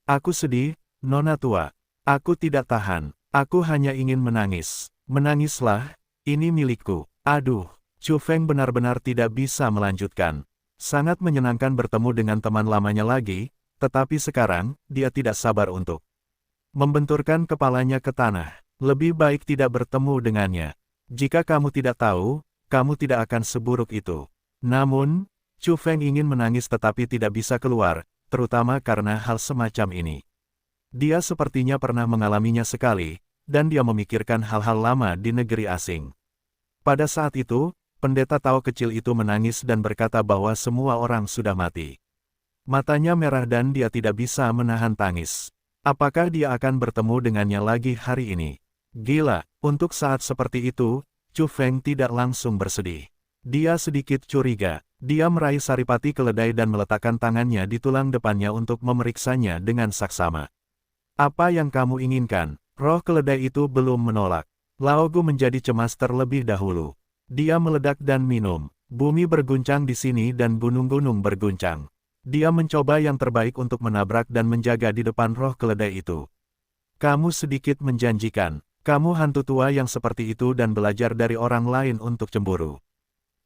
Aku sedih, Nona tua. Aku tidak tahan. Aku hanya ingin menangis. Menangislah, ini milikku. Aduh, Chu Feng benar-benar tidak bisa melanjutkan. Sangat menyenangkan bertemu dengan teman lamanya lagi, tetapi sekarang, dia tidak sabar untuk membenturkan kepalanya ke tanah. Lebih baik tidak bertemu dengannya. Jika kamu tidak tahu, kamu tidak akan seburuk itu. Namun, Chu Feng ingin menangis tetapi tidak bisa keluar, terutama karena hal semacam ini. Dia sepertinya pernah mengalaminya sekali, dan dia memikirkan hal-hal lama di negeri asing. Pada saat itu, pendeta Tao kecil itu menangis dan berkata bahwa semua orang sudah mati. Matanya merah dan dia tidak bisa menahan tangis. Apakah dia akan bertemu dengannya lagi hari ini? Gila, untuk saat seperti itu, Chu Feng tidak langsung bersedih. Dia sedikit curiga. Dia meraih saripati keledai dan meletakkan tangannya di tulang depannya untuk memeriksanya dengan saksama. Apa yang kamu inginkan? Roh keledai itu belum menolak. Lao Gu menjadi cemas terlebih dahulu. Dia meledak dan minum. Bumi berguncang di sini dan gunung-gunung berguncang. Dia mencoba yang terbaik untuk menabrak dan menjaga di depan roh keledai itu. Kamu sedikit menjanjikan. Kamu hantu tua yang seperti itu dan belajar dari orang lain untuk cemburu.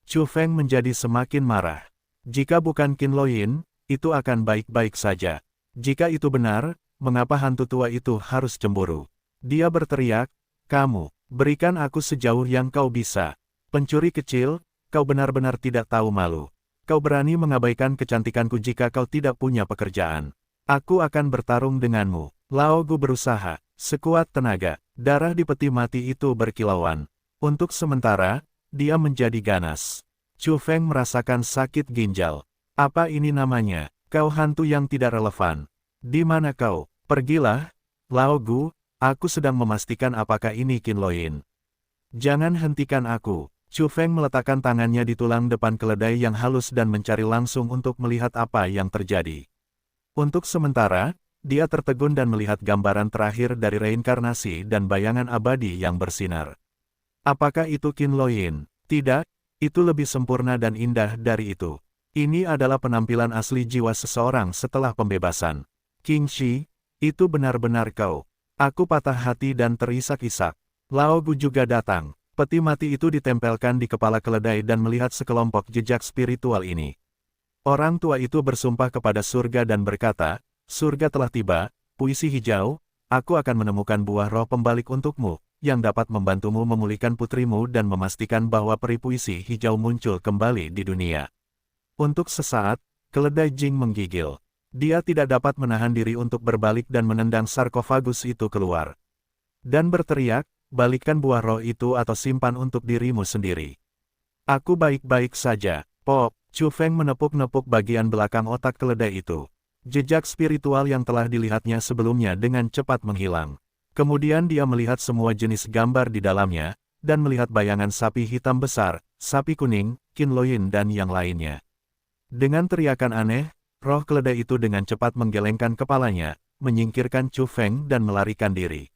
Chu Feng menjadi semakin marah. Jika bukan Qin Loyin, itu akan baik-baik saja. Jika itu benar, mengapa hantu tua itu harus cemburu? Dia berteriak, kamu, berikan aku sejauh yang kau bisa. Pencuri kecil, kau benar-benar tidak tahu malu. Kau berani mengabaikan kecantikanku jika kau tidak punya pekerjaan. Aku akan bertarung denganmu. Lao Gu berusaha, sekuat tenaga. Darah di peti mati itu berkilauan. Untuk sementara, dia menjadi ganas. Chu Feng merasakan sakit ginjal. Apa ini namanya? Kau hantu yang tidak relevan. Di mana kau? Pergilah. Lao Gu, aku sedang memastikan apakah ini Qin Loyin. Jangan hentikan aku. Chu Feng meletakkan tangannya di tulang depan keledai yang halus dan mencari langsung untuk melihat apa yang terjadi. Untuk sementara, dia tertegun dan melihat gambaran terakhir dari reinkarnasi dan bayangan abadi yang bersinar. Apakah itu Qin Loyin? Tidak, itu lebih sempurna dan indah dari itu. Ini adalah penampilan asli jiwa seseorang setelah pembebasan. King Shi, itu benar-benar kau. Aku patah hati dan terisak-isak. Lao Gu juga datang. Peti mati itu ditempelkan di kepala keledai dan melihat sekelompok jejak spiritual ini. Orang tua itu bersumpah kepada surga dan berkata, surga telah tiba, puisi hijau, aku akan menemukan buah roh pembalik untukmu, yang dapat membantumu memulihkan putrimu dan memastikan bahwa peri puisi hijau muncul kembali di dunia. Untuk sesaat, keledai Jing menggigil. Dia tidak dapat menahan diri untuk berbalik dan menendang sarkofagus itu keluar. Dan berteriak, balikkan buah roh itu atau simpan untuk dirimu sendiri. Aku baik-baik saja, Pop. Chu Feng menepuk-nepuk bagian belakang otak keledai itu. Jejak spiritual yang telah dilihatnya sebelumnya dengan cepat menghilang. Kemudian dia melihat semua jenis gambar di dalamnya, dan melihat bayangan sapi hitam besar, sapi kuning, Qin Loyin dan yang lainnya. Dengan teriakan aneh, roh keledai itu dengan cepat menggelengkan kepalanya, menyingkirkan Chu Feng dan melarikan diri.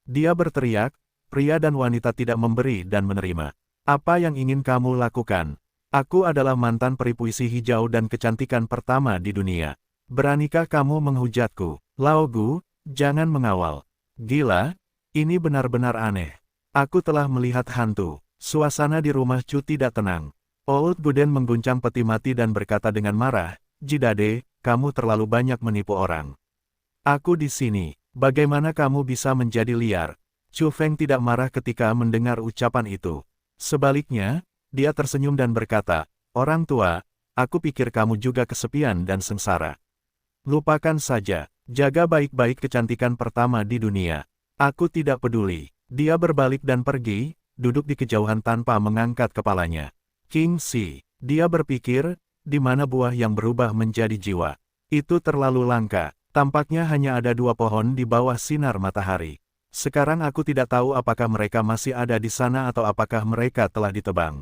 Dia berteriak, pria dan wanita tidak memberi dan menerima. Apa yang ingin kamu lakukan? Aku adalah mantan peri puisi hijau dan kecantikan pertama di dunia. Beranikah kamu menghujatku? Lao Gu, jangan mengawal. Gila, ini benar-benar aneh. Aku telah melihat hantu. Suasana di rumah Chu tidak tenang. Old Guden mengguncang peti mati dan berkata dengan marah, Jidade, kamu terlalu banyak menipu orang. Aku di sini. Bagaimana kamu bisa menjadi liar? Chu Feng tidak marah ketika mendengar ucapan itu. Sebaliknya, dia tersenyum dan berkata, orang tua, aku pikir kamu juga kesepian dan sengsara. Lupakan saja, jaga baik-baik kecantikan pertama di dunia. Aku tidak peduli. Dia berbalik dan pergi, duduk di kejauhan tanpa mengangkat kepalanya. King Shi, dia berpikir, di mana buah yang berubah menjadi jiwa. Itu terlalu langka, tampaknya hanya ada 2 pohon di bawah sinar matahari. Sekarang aku tidak tahu apakah mereka masih ada di sana atau apakah mereka telah ditebang.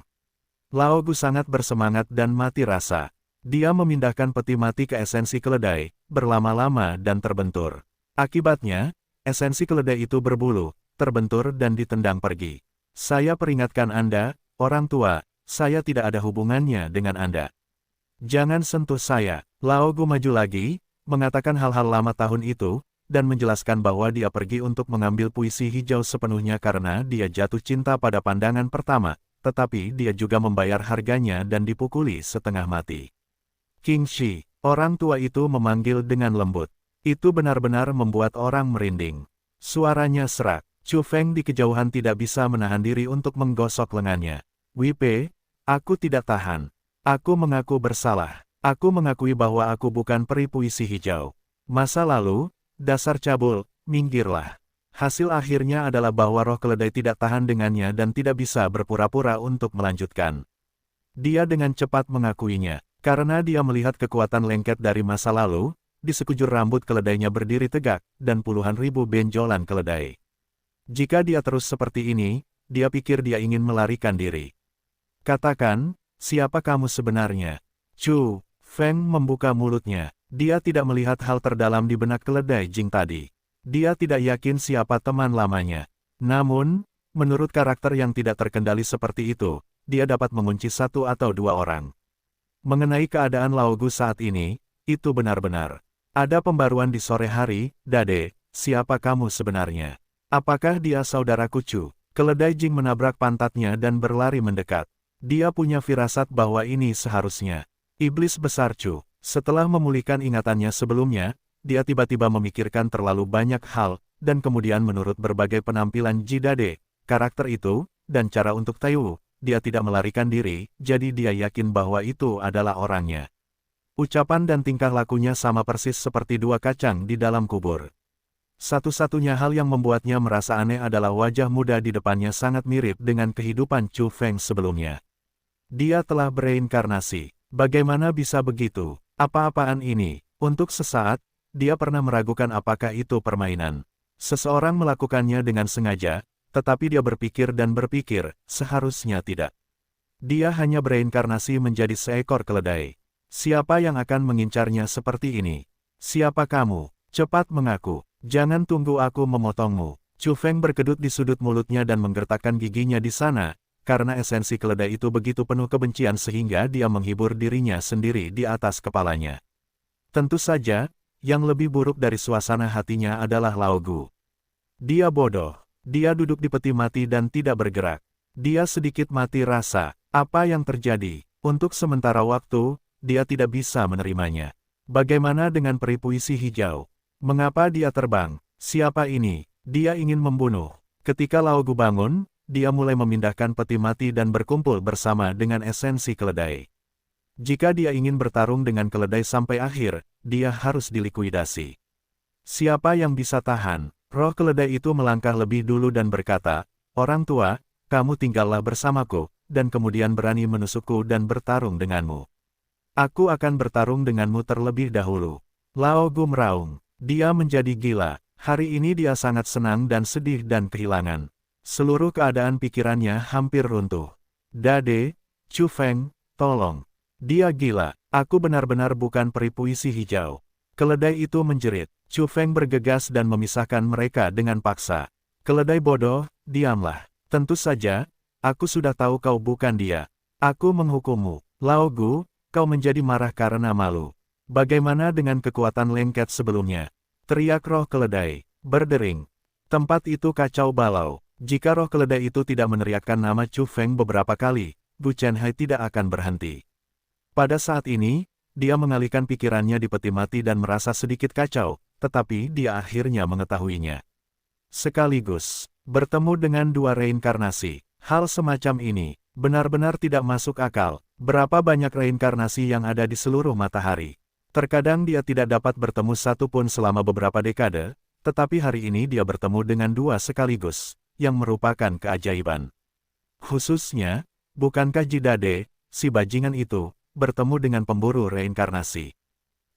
Lao Gu sangat bersemangat dan mati rasa. Dia memindahkan peti mati ke esensi keledai, berlama-lama dan terbentur. Akibatnya, esensi keledai itu berbulu, terbentur dan ditendang pergi. Saya peringatkan Anda, orang tua, saya tidak ada hubungannya dengan Anda. Jangan sentuh saya. Lao Gu maju lagi, mengatakan hal-hal lama tahun itu, dan menjelaskan bahwa dia pergi untuk mengambil puisi hijau sepenuhnya karena dia jatuh cinta pada pandangan pertama, tetapi dia juga membayar harganya dan dipukuli setengah mati. King Shi, orang tua itu memanggil dengan lembut. Itu benar-benar membuat orang merinding. Suaranya serak. Chu Feng di kejauhan tidak bisa menahan diri untuk menggosok lengannya. Wipe, aku tidak tahan. Aku mengaku bersalah. Aku mengakui bahwa aku bukan peri puisi hijau. Masa lalu, dasar cabul, minggirlah. Hasil akhirnya adalah bahwa roh keledai tidak tahan dengannya dan tidak bisa berpura-pura untuk melanjutkan. Dia dengan cepat mengakuinya. Karena dia melihat kekuatan lengket dari masa lalu, di sekujur rambut keledainya berdiri tegak, dan puluhan ribu benjolan keledai. Jika dia terus seperti ini, dia pikir dia ingin melarikan diri. Katakan, siapa kamu sebenarnya? Chu Feng membuka mulutnya. Dia tidak melihat hal terdalam di benak keledai Jing tadi. Dia tidak yakin siapa teman lamanya. Namun, menurut karakter yang tidak terkendali seperti itu, dia dapat mengunci satu atau dua orang. Mengenai keadaan Laogu saat ini, itu benar-benar. Ada pembaruan di sore hari. Dade, siapa kamu sebenarnya? Apakah dia saudaraku Chu? Keledai Jing menabrak pantatnya dan berlari mendekat. Dia punya firasat bahwa ini seharusnya. Iblis besar Chu. Setelah memulihkan ingatannya sebelumnya, dia tiba-tiba memikirkan terlalu banyak hal, dan kemudian menurut berbagai penampilan Jidade, karakter itu, dan cara untuk Taiwu, dia tidak melarikan diri, jadi dia yakin bahwa itu adalah orangnya. Ucapan dan tingkah lakunya sama persis seperti dua kacang di dalam kubur. Satu-satunya hal yang membuatnya merasa aneh adalah wajah muda di depannya sangat mirip dengan kehidupan Chu Feng sebelumnya. Dia telah bereinkarnasi. Bagaimana bisa begitu? Apa-apaan ini? Untuk sesaat, dia pernah meragukan apakah itu permainan. Seseorang melakukannya dengan sengaja, tetapi dia berpikir dan berpikir, seharusnya tidak. Dia hanya bereinkarnasi menjadi seekor keledai. Siapa yang akan mengincarnya seperti ini? Siapa kamu? Cepat mengaku. Jangan tunggu aku memotongmu. Chu Feng berkedut di sudut mulutnya dan menggertakkan giginya di sana, karena esensi keledai itu begitu penuh kebencian sehingga dia menghibur dirinya sendiri di atas kepalanya. Tentu saja, yang lebih buruk dari suasana hatinya adalah Laogu. Dia bodoh. Dia duduk di peti mati dan tidak bergerak. Dia sedikit mati rasa. Apa yang terjadi? Untuk sementara waktu, dia tidak bisa menerimanya. Bagaimana dengan peri puisi hijau? Mengapa dia terbang? Siapa ini? Dia ingin membunuh. Ketika Laogu bangun, dia mulai memindahkan peti mati dan berkumpul bersama dengan esensi keledai. Jika dia ingin bertarung dengan keledai sampai akhir, dia harus dilikuidasi. Siapa yang bisa tahan? Roh keledai itu melangkah lebih dulu dan berkata, "Orang tua, kamu tinggallah bersamaku, dan kemudian berani menusukku dan bertarung denganmu. Aku akan bertarung denganmu terlebih dahulu." Laogu meraung. Dia menjadi gila. Hari ini dia sangat senang dan sedih dan kehilangan. Seluruh keadaan pikirannya hampir runtuh. Dade, Chu Feng, tolong. Dia gila. Aku benar-benar bukan peri puisi hijau. Keledai itu menjerit. Chu Feng bergegas dan memisahkan mereka dengan paksa. Keledai bodoh, diamlah. Tentu saja, aku sudah tahu kau bukan dia. Aku menghukummu. Laogu, kau menjadi marah karena malu. Bagaimana dengan kekuatan lengket sebelumnya? Teriak roh keledai. Berdering. Tempat itu kacau balau. Jika roh keledai itu tidak meneriakkan nama Chu Feng beberapa kali, Gu Chenhai tidak akan berhenti. Pada saat ini, dia mengalihkan pikirannya di peti mati dan merasa sedikit kacau, tetapi dia akhirnya mengetahuinya. Sekaligus, bertemu dengan dua reinkarnasi. Hal semacam ini, benar-benar tidak masuk akal. Berapa banyak reinkarnasi yang ada di seluruh matahari? Terkadang dia tidak dapat bertemu satu pun selama beberapa dekade, tetapi hari ini dia bertemu dengan dua sekaligus, yang merupakan keajaiban. Khususnya, bukankah Jidade, si bajingan itu, bertemu dengan pemburu reinkarnasi?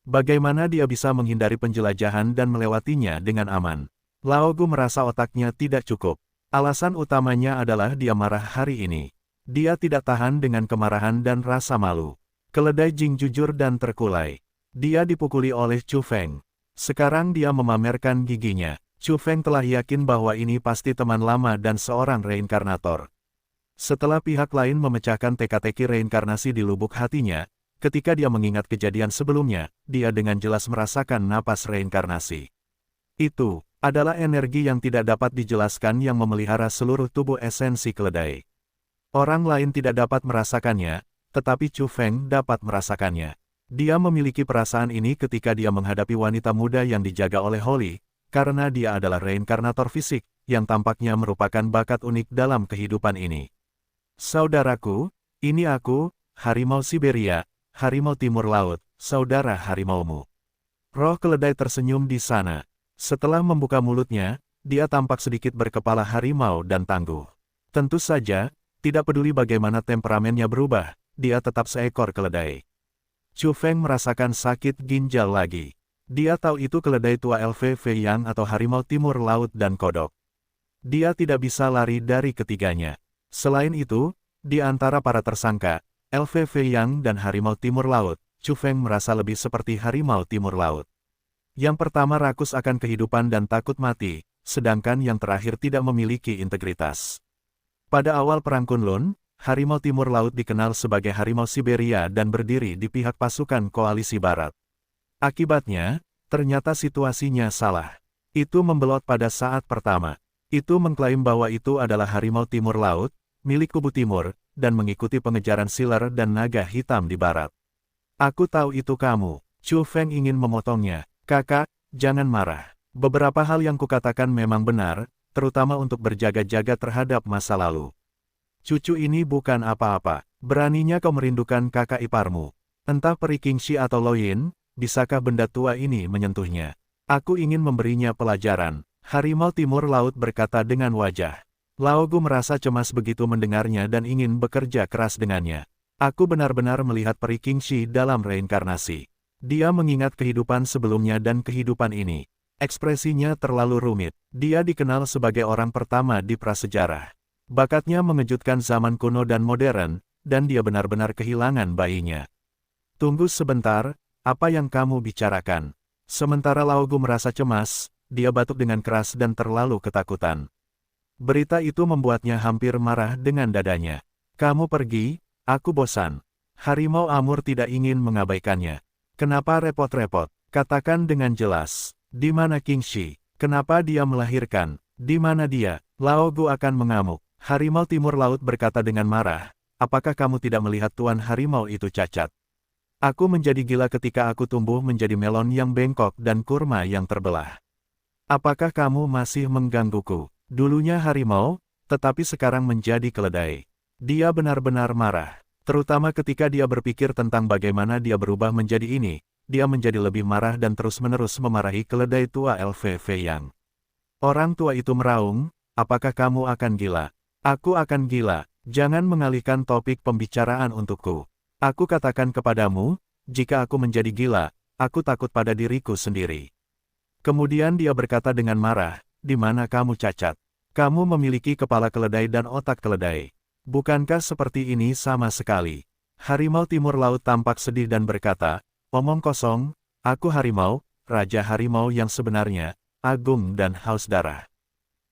Bagaimana dia bisa menghindari penjelajahan dan melewatinya dengan aman? Laogu merasa otaknya tidak cukup. Alasan utamanya adalah dia marah hari ini. Dia tidak tahan dengan kemarahan dan rasa malu. Keledai Jing jujur dan terkulai. Dia dipukuli oleh Chu Feng. Sekarang dia memamerkan giginya. Chu Feng telah yakin bahwa ini pasti teman lama dan seorang reinkarnator. Setelah pihak lain memecahkan teka-teki reinkarnasi di lubuk hatinya, ketika dia mengingat kejadian sebelumnya, dia dengan jelas merasakan napas reinkarnasi. Itu adalah energi yang tidak dapat dijelaskan yang memelihara seluruh tubuh esensi keledai. Orang lain tidak dapat merasakannya, tetapi Chu Feng dapat merasakannya. Dia memiliki perasaan ini ketika dia menghadapi wanita muda yang dijaga oleh Holly, karena dia adalah reinkarnator fisik, yang tampaknya merupakan bakat unik dalam kehidupan ini. Saudaraku, ini aku, harimau Siberia, harimau timur laut, saudara harimaumu. Roh keledai tersenyum di sana. Setelah membuka mulutnya, dia tampak sedikit berkepala harimau dan tangguh. Tentu saja, tidak peduli bagaimana temperamennya berubah, dia tetap seekor keledai. Chu Feng merasakan sakit ginjal lagi. Dia tahu itu keledai tua LVV Yang atau harimau timur laut dan kodok. Dia tidak bisa lari dari ketiganya. Selain itu, di antara para tersangka, LVV Yang dan harimau timur laut, Chu Feng merasa lebih seperti harimau timur laut. Yang pertama rakus akan kehidupan dan takut mati, sedangkan yang terakhir tidak memiliki integritas. Pada awal Perang Kunlun, harimau timur laut dikenal sebagai harimau Siberia dan berdiri di pihak pasukan koalisi barat. Akibatnya, ternyata situasinya salah. Itu membelot pada saat pertama. Itu mengklaim bahwa itu adalah harimau timur laut, milik kubu timur, dan mengikuti pengejaran Siler dan naga hitam di barat. Aku tahu itu kamu. Chu Feng ingin memotongnya. Kakak, jangan marah. Beberapa hal yang kukatakan memang benar, terutama untuk berjaga-jaga terhadap masa lalu. Cucu ini bukan apa-apa. Beraninya kau merindukan kakak iparmu. Entah Peri Kingxi atau Loyin, bisakah benda tua ini menyentuhnya? Aku ingin memberinya pelajaran. Harimau timur laut berkata dengan wajah. Laogu merasa cemas begitu mendengarnya dan ingin bekerja keras dengannya. Aku benar-benar melihat Peri Kingxi dalam reinkarnasi. Dia mengingat kehidupan sebelumnya dan kehidupan ini. Ekspresinya terlalu rumit. Dia dikenal sebagai orang pertama di prasejarah. Bakatnya mengejutkan zaman kuno dan modern, dan dia benar-benar kehilangan bayinya. Tunggu sebentar, apa yang kamu bicarakan? Sementara Laogu merasa cemas, dia batuk dengan keras dan terlalu ketakutan. Berita itu membuatnya hampir marah dengan dadanya. Kamu pergi, aku bosan. Harimau Amur tidak ingin mengabaikannya. Kenapa repot-repot? Katakan dengan jelas. Di mana Kingxi? Kenapa dia melahirkan? Di mana dia? Laogu akan mengamuk. Harimau timur laut berkata dengan marah, apakah kamu tidak melihat tuan harimau itu cacat? Aku menjadi gila ketika aku tumbuh menjadi melon yang bengkok dan kurma yang terbelah. Apakah kamu masih menggangguku? Dulunya harimau, tetapi sekarang menjadi keledai. Dia benar-benar marah, terutama ketika dia berpikir tentang bagaimana dia berubah menjadi ini. Dia menjadi lebih marah dan terus-menerus memarahi keledai tua LVV Yang. Orang tua itu meraung, apakah kamu akan gila? Aku akan gila, jangan mengalihkan topik pembicaraan untukku. Aku katakan kepadamu, jika aku menjadi gila, aku takut pada diriku sendiri. Kemudian dia berkata dengan marah, di mana kamu cacat? Kamu memiliki kepala keledai dan otak keledai. Bukankah seperti ini sama sekali? Harimau timur laut tampak sedih dan berkata, omong kosong, aku harimau, raja harimau yang sebenarnya, agung dan haus darah.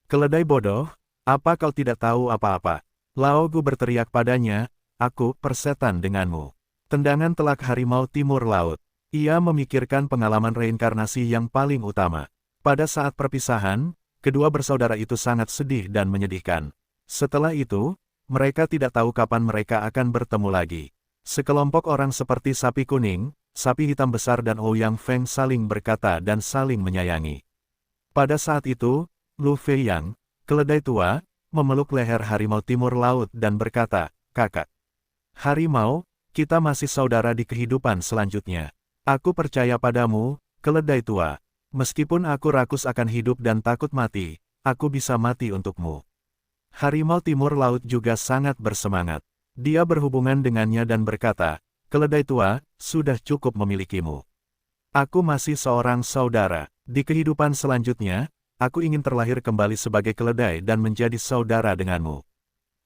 Keledai bodoh, apa kau tidak tahu apa-apa? Laogu berteriak padanya, aku persetan denganmu. Tendangan telak harimau timur laut. Ia memikirkan pengalaman reinkarnasi yang paling utama. Pada saat perpisahan, kedua bersaudara itu sangat sedih dan menyedihkan. Setelah itu, mereka tidak tahu kapan mereka akan bertemu lagi. Sekelompok orang seperti sapi kuning, sapi hitam besar dan Ouyang Feng saling berkata dan saling menyayangi. Pada saat itu, Lu Fei Yang, keledai tua, memeluk leher harimau timur laut dan berkata, kakak. Harimau, kita masih saudara di kehidupan selanjutnya. Aku percaya padamu, keledai tua. Meskipun aku rakus akan hidup dan takut mati, aku bisa mati untukmu. Harimau timur laut juga sangat bersemangat. Dia berhubungan dengannya dan berkata, keledai tua, sudah cukup memilikimu. Aku masih seorang saudara. Di kehidupan selanjutnya, aku ingin terlahir kembali sebagai keledai dan menjadi saudara denganmu.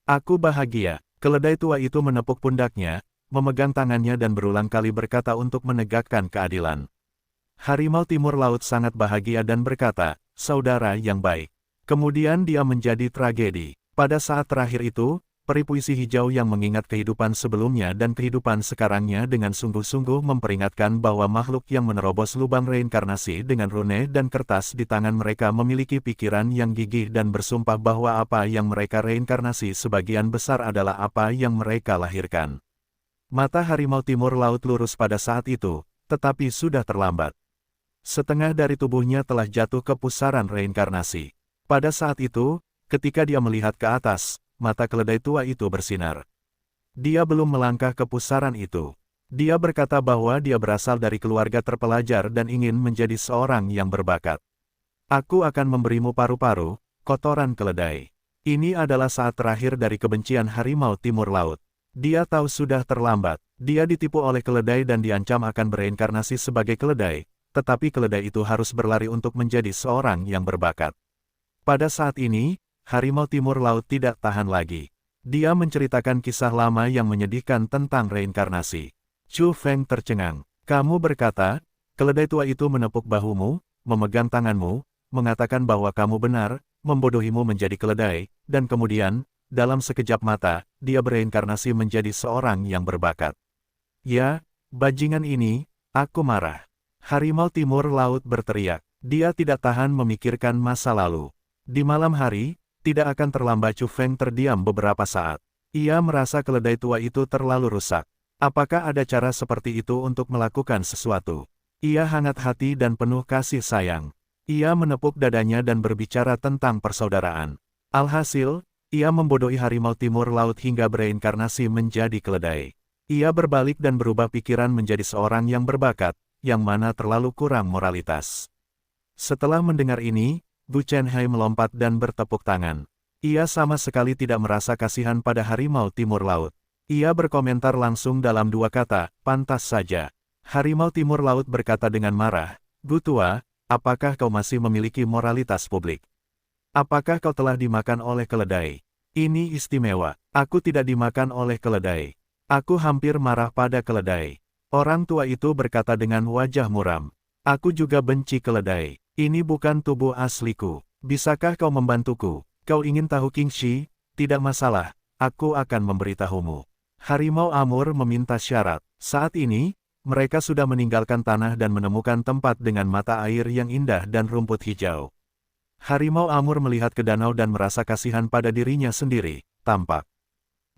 Aku bahagia. Keledai tua itu menepuk pundaknya, memegang tangannya dan berulang kali berkata untuk menegakkan keadilan. Harimau timur laut sangat bahagia dan berkata, saudara yang baik. Kemudian dia menjadi tragedi. Pada saat terakhir itu, peri puisi hijau yang mengingat kehidupan sebelumnya dan kehidupan sekarangnya dengan sungguh-sungguh memperingatkan bahwa makhluk yang menerobos lubang reinkarnasi dengan rune dan kertas di tangan mereka memiliki pikiran yang gigih dan bersumpah bahwa apa yang mereka reinkarnasi sebagian besar adalah apa yang mereka lahirkan. Mata harimau timur laut lurus pada saat itu, tetapi sudah terlambat. Setengah dari tubuhnya telah jatuh ke pusaran reinkarnasi. Pada saat itu, ketika dia melihat ke atas, mata keledai tua itu bersinar. Dia belum melangkah ke pusaran itu. Dia berkata bahwa dia berasal dari keluarga terpelajar dan ingin menjadi seorang yang berbakat. Aku akan memberimu paru-paru, kotoran keledai. Ini adalah saat terakhir dari kebencian harimau timur laut. Dia tahu sudah terlambat. Dia ditipu oleh keledai dan diancam akan bereinkarnasi sebagai keledai, tetapi keledai itu harus berlari untuk menjadi seorang yang berbakat. Pada saat ini, harimau timur laut tidak tahan lagi. Dia menceritakan kisah lama yang menyedihkan tentang reinkarnasi. Chu Feng tercengang. Kamu berkata, keledai tua itu menepuk bahumu, memegang tanganmu, mengatakan bahwa kamu benar, membodohimu menjadi keledai, dan kemudian, dalam sekejap mata, dia bereinkarnasi menjadi seorang yang berbakat. Ya, bajingan ini, aku marah. Harimau timur laut berteriak. Dia tidak tahan memikirkan masa lalu. Di malam hari, tidak akan terlambat Chu Feng terdiam beberapa saat. Ia merasa keledai tua itu terlalu rusak. Apakah ada cara seperti itu untuk melakukan sesuatu? Ia hangat hati dan penuh kasih sayang. Ia menepuk dadanya dan berbicara tentang persaudaraan. Alhasil, ia membodohi harimau timur laut hingga bereinkarnasi menjadi keledai. Ia berbalik dan berubah pikiran menjadi seorang yang berbakat, yang mana terlalu kurang moralitas. Setelah mendengar ini, Bu Chenhai melompat dan bertepuk tangan. Ia sama sekali tidak merasa kasihan pada harimau timur laut. Ia berkomentar langsung dalam dua kata, pantas saja. Harimau timur laut berkata dengan marah, Bu Tua, apakah kau masih memiliki moralitas publik? Apakah kau telah dimakan oleh keledai? Ini istimewa, aku tidak dimakan oleh keledai. Aku hampir marah pada keledai. Orang tua itu berkata dengan wajah muram. Aku juga benci keledai. Ini bukan tubuh asliku. Bisakah kau membantuku? Kau ingin tahu Kingxi? Tidak masalah, aku akan memberitahumu. Harimau Amur meminta syarat. Saat ini, mereka sudah meninggalkan tanah dan menemukan tempat dengan mata air yang indah dan rumput hijau. Harimau Amur melihat ke danau dan merasa kasihan pada dirinya sendiri, tampak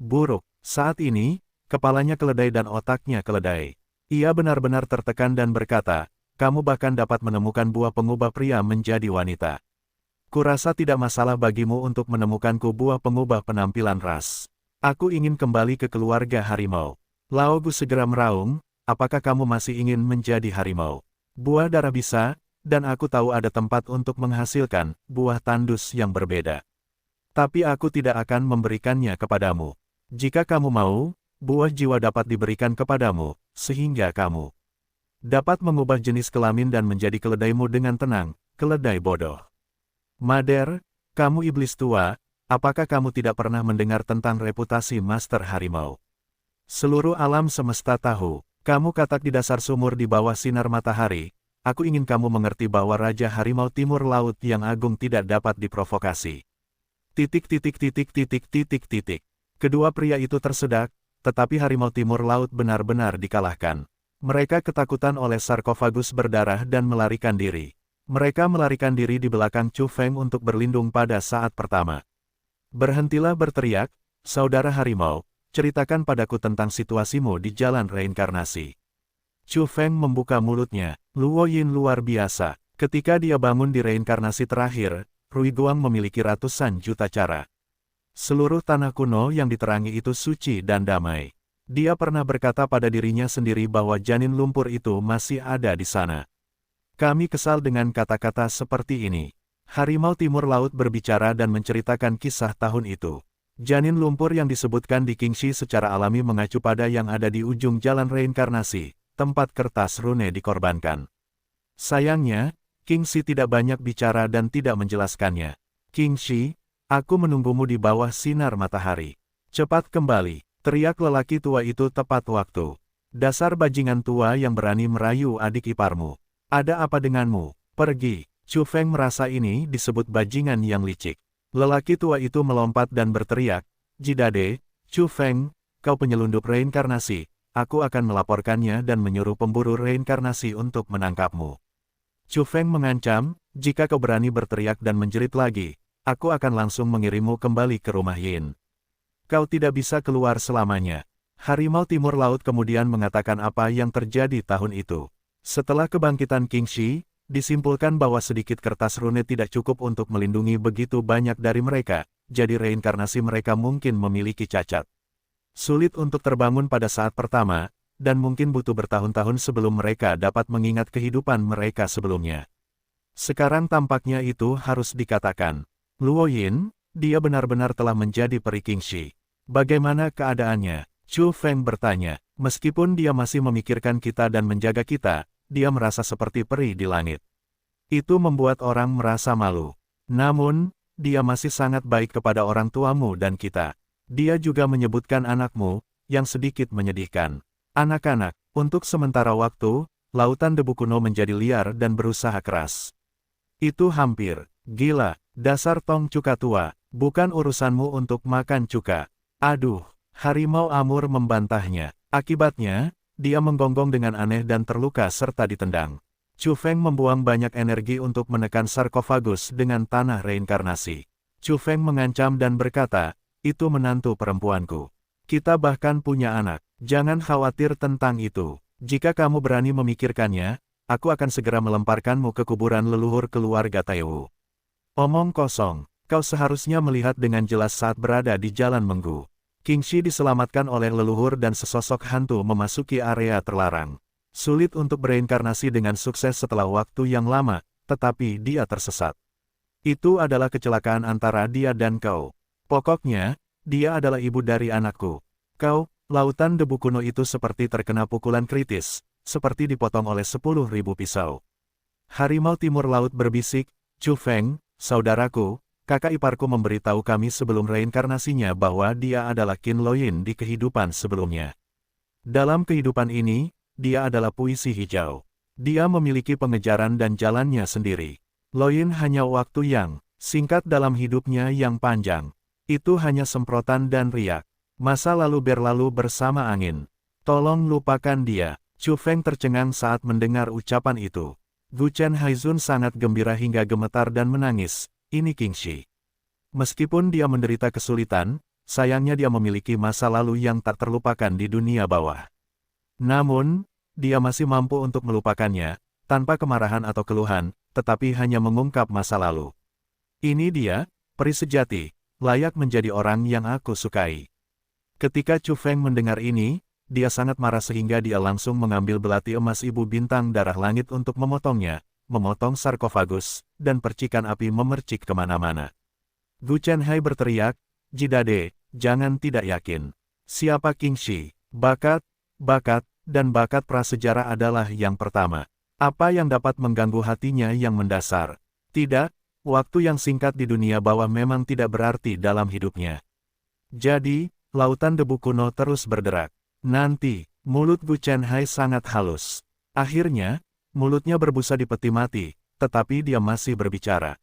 buruk. Saat ini, kepalanya keledai dan otaknya keledai. Ia benar-benar tertekan dan berkata, kamu bahkan dapat menemukan buah pengubah pria menjadi wanita. Kurasa tidak masalah bagimu untuk menemukanku buah pengubah penampilan ras. Aku ingin kembali ke keluarga harimau. Lao Gu segera meraung, apakah kamu masih ingin menjadi harimau? Buah darah bisa, dan aku tahu ada tempat untuk menghasilkan buah tandus yang berbeda. Tapi aku tidak akan memberikannya kepadamu. Jika kamu mau, buah jiwa dapat diberikan kepadamu, sehingga kamu dapat mengubah jenis kelamin dan menjadi keledaimu dengan tenang, keledai bodoh. Mader, kamu iblis tua, apakah kamu tidak pernah mendengar tentang reputasi Master Harimau? Seluruh alam semesta tahu, kamu katak di dasar sumur di bawah sinar matahari, aku ingin kamu mengerti bahwa Raja Harimau Timur Laut yang agung tidak dapat diprovokasi. Kedua pria itu tersedak, tetapi Harimau Timur Laut benar-benar dikalahkan. Mereka ketakutan oleh sarkofagus berdarah dan melarikan diri. Mereka melarikan diri di belakang Chu Feng untuk berlindung pada saat pertama. Berhentilah berteriak, saudara harimau, ceritakan padaku tentang situasimu di jalan reinkarnasi. Chu Feng membuka mulutnya, Luo Yin luar biasa. Ketika dia bangun di reinkarnasi terakhir, Rui Guang memiliki ratusan juta cara. Seluruh tanah kuno yang diterangi itu suci dan damai. Dia pernah berkata pada dirinya sendiri bahwa janin lumpur itu masih ada di sana. Kami kesal dengan kata-kata seperti ini. Harimau Timur Laut berbicara dan menceritakan kisah tahun itu. Janin lumpur yang disebutkan di Kingxi secara alami mengacu pada yang ada di ujung jalan reinkarnasi, tempat kertas rune dikorbankan. Sayangnya, Kingxi tidak banyak bicara dan tidak menjelaskannya. Kingxi, aku menunggumu di bawah sinar matahari. Cepat kembali. Teriak lelaki tua itu tepat waktu. Dasar bajingan tua yang berani merayu adik iparmu. Ada apa denganmu? Pergi. Chu Feng merasa ini disebut bajingan yang licik. Lelaki tua itu melompat dan berteriak, Jidade, Chu Feng, kau penyelundup reinkarnasi, aku akan melaporkannya dan menyuruh pemburu reinkarnasi untuk menangkapmu. Chu Feng mengancam, jika kau berani berteriak dan menjerit lagi, aku akan langsung mengirimmu kembali ke rumah Yin. Kau tidak bisa keluar selamanya. Harimau Timur Laut kemudian mengatakan apa yang terjadi tahun itu. Setelah kebangkitan Kingxi, disimpulkan bahwa sedikit kertas rune tidak cukup untuk melindungi begitu banyak dari mereka, jadi reinkarnasi mereka mungkin memiliki cacat. Sulit untuk terbangun pada saat pertama, dan mungkin butuh bertahun-tahun sebelum mereka dapat mengingat kehidupan mereka sebelumnya. Sekarang tampaknya itu harus dikatakan. Luo Yin, dia benar-benar telah menjadi peri Kingxi. Bagaimana keadaannya? Chu Feng bertanya. Meskipun dia masih memikirkan kita dan menjaga kita, dia merasa seperti peri di langit. Itu membuat orang merasa malu. Namun, dia masih sangat baik kepada orang tuamu dan kita. Dia juga menyebutkan anakmu, yang sedikit menyedihkan. Anak-anak, untuk sementara waktu, lautan debu kuno menjadi liar dan berusaha keras. Itu hampir gila, dasar tong cuka tua, bukan urusanmu untuk makan cuka. Aduh, harimau Amur membantahnya. Akibatnya, dia menggonggong dengan aneh dan terluka serta ditendang. Chu Feng membuang banyak energi untuk menekan sarkofagus dengan tanah reinkarnasi. Chu Feng mengancam dan berkata, itu menantu perempuanku. Kita bahkan punya anak. Jangan khawatir tentang itu. Jika kamu berani memikirkannya, aku akan segera melemparkanmu ke kuburan leluhur keluarga Taiwu. Omong kosong, kau seharusnya melihat dengan jelas saat berada di Jalan Menggu. Qingxi diselamatkan oleh leluhur dan sesosok hantu memasuki area terlarang. Sulit untuk bereinkarnasi dengan sukses setelah waktu yang lama, tetapi dia tersesat. Itu adalah kecelakaan antara dia dan kau. Pokoknya, dia adalah ibu dari anakku. Kau, lautan debu kuno itu seperti terkena pukulan kritis, seperti dipotong oleh 10.000 pisau. Harimau Timur Laut berbisik, Chu Feng, saudaraku, kakak iparku memberitahu kami sebelum reinkarnasinya bahwa dia adalah Qin Loyin di kehidupan sebelumnya. Dalam kehidupan ini, dia adalah puisi hijau. Dia memiliki pengejaran dan jalannya sendiri. Loyin hanya waktu yang singkat dalam hidupnya yang panjang. Itu hanya semprotan dan riak. Masa lalu berlalu bersama angin. Tolong lupakan dia. Chu Feng tercengang saat mendengar ucapan itu. Gu Chen Haizun sangat gembira hingga gemetar dan menangis. Ini Qingxi. Meskipun dia menderita kesulitan, sayangnya dia memiliki masa lalu yang tak terlupakan di dunia bawah. Namun, dia masih mampu untuk melupakannya, tanpa kemarahan atau keluhan, tetapi hanya mengungkap masa lalu. Ini dia, peri sejati, layak menjadi orang yang aku sukai. Ketika Chu Feng mendengar ini, dia sangat marah sehingga dia langsung mengambil belati emas ibu bintang darah langit untuk memotongnya, memotong sarkofagus, dan percikan api memercik kemana-mana. Gu Chen Hai berteriak, Jidade, jangan tidak yakin. Siapa Qingxi? Bakat, dan bakat prasejarah adalah yang pertama. Apa yang dapat mengganggu hatinya yang mendasar? Tidak, waktu yang singkat di dunia bawah memang tidak berarti dalam hidupnya. Jadi, lautan debu kuno terus berderak. Nanti, mulut Gu Chen Hai sangat halus. Akhirnya, mulutnya berbusa di peti mati, tetapi dia masih berbicara.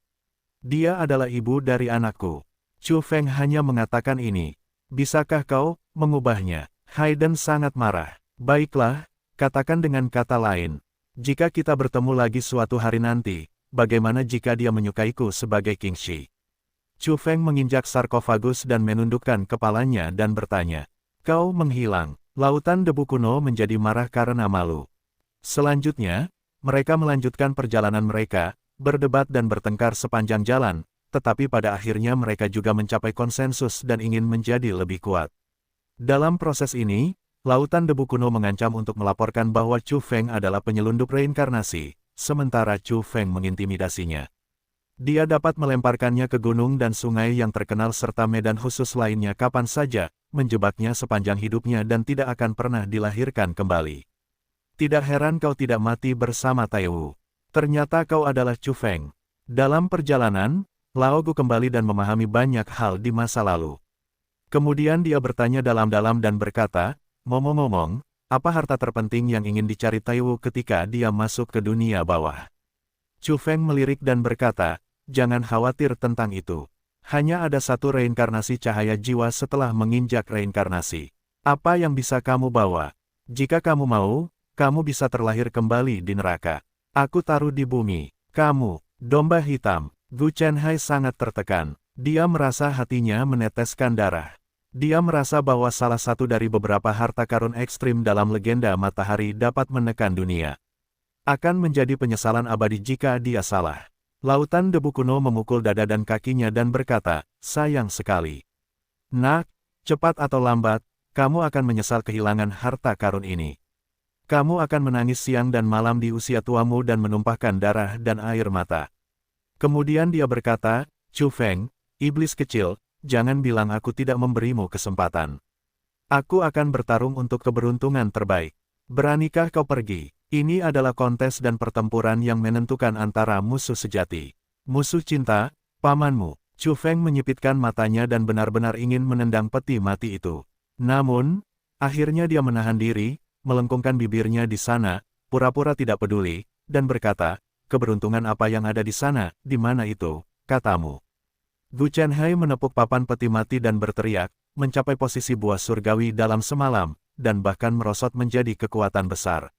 Dia adalah ibu dari anakku. Chu Feng hanya mengatakan ini. Bisakah kau mengubahnya? Haiden sangat marah. Baiklah, katakan dengan kata lain. Jika kita bertemu lagi suatu hari nanti, bagaimana jika dia menyukaiku sebagai Qingxi? Chu Feng menginjak sarkofagus dan menundukkan kepalanya dan bertanya. Kau menghilang. Lautan debu kuno menjadi marah karena malu. Selanjutnya, mereka melanjutkan perjalanan mereka, berdebat dan bertengkar sepanjang jalan, tetapi pada akhirnya mereka juga mencapai konsensus dan ingin menjadi lebih kuat. Dalam proses ini, lautan debu kuno mengancam untuk melaporkan bahwa Chu Feng adalah penyelundup reinkarnasi, sementara Chu Feng mengintimidasinya. Dia dapat melemparkannya ke gunung dan sungai yang terkenal serta medan khusus lainnya kapan saja, menjebaknya sepanjang hidupnya dan tidak akan pernah dilahirkan kembali. Tidak heran kau tidak mati bersama Taiwu. Ternyata kau adalah Chu Feng. Dalam perjalanan, Lao Gu kembali dan memahami banyak hal di masa lalu. Kemudian dia bertanya dalam-dalam dan berkata, ngomong-ngomong, apa harta terpenting yang ingin dicari Taiwu ketika dia masuk ke dunia bawah? Chu Feng melirik dan berkata, jangan khawatir tentang itu. Hanya ada satu reinkarnasi cahaya jiwa setelah menginjak reinkarnasi. Apa yang bisa kamu bawa? Jika kamu mau, kamu bisa terlahir kembali di neraka. Aku taruh di bumi. Kamu, domba hitam. Gu Chen Hai sangat tertekan. Dia merasa hatinya meneteskan darah. Dia merasa bahwa salah satu dari beberapa harta karun ekstrim dalam legenda matahari dapat menekan dunia. Akan menjadi penyesalan abadi jika dia salah. Lautan debu kuno memukul dada dan kakinya dan berkata, sayang sekali. Nak, cepat atau lambat, kamu akan menyesal kehilangan harta karun ini. Kamu akan menangis siang dan malam di usia tuamu dan menumpahkan darah dan air mata. Kemudian dia berkata, Chu Feng, iblis kecil, jangan bilang aku tidak memberimu kesempatan. Aku akan bertarung untuk keberuntungan terbaik. Beranikah kau pergi? Ini adalah kontes dan pertempuran yang menentukan antara musuh sejati. Musuh cinta, pamanmu. Chu Feng menyipitkan matanya dan benar-benar ingin menendang peti mati itu. Namun, akhirnya dia menahan diri, melengkungkan bibirnya di sana, pura-pura tidak peduli, dan berkata, keberuntungan apa yang ada di sana, di mana itu, katamu. Gu Chenhai menepuk papan peti mati dan berteriak, mencapai posisi buah surgawi dalam semalam, dan bahkan merosot menjadi kekuatan besar.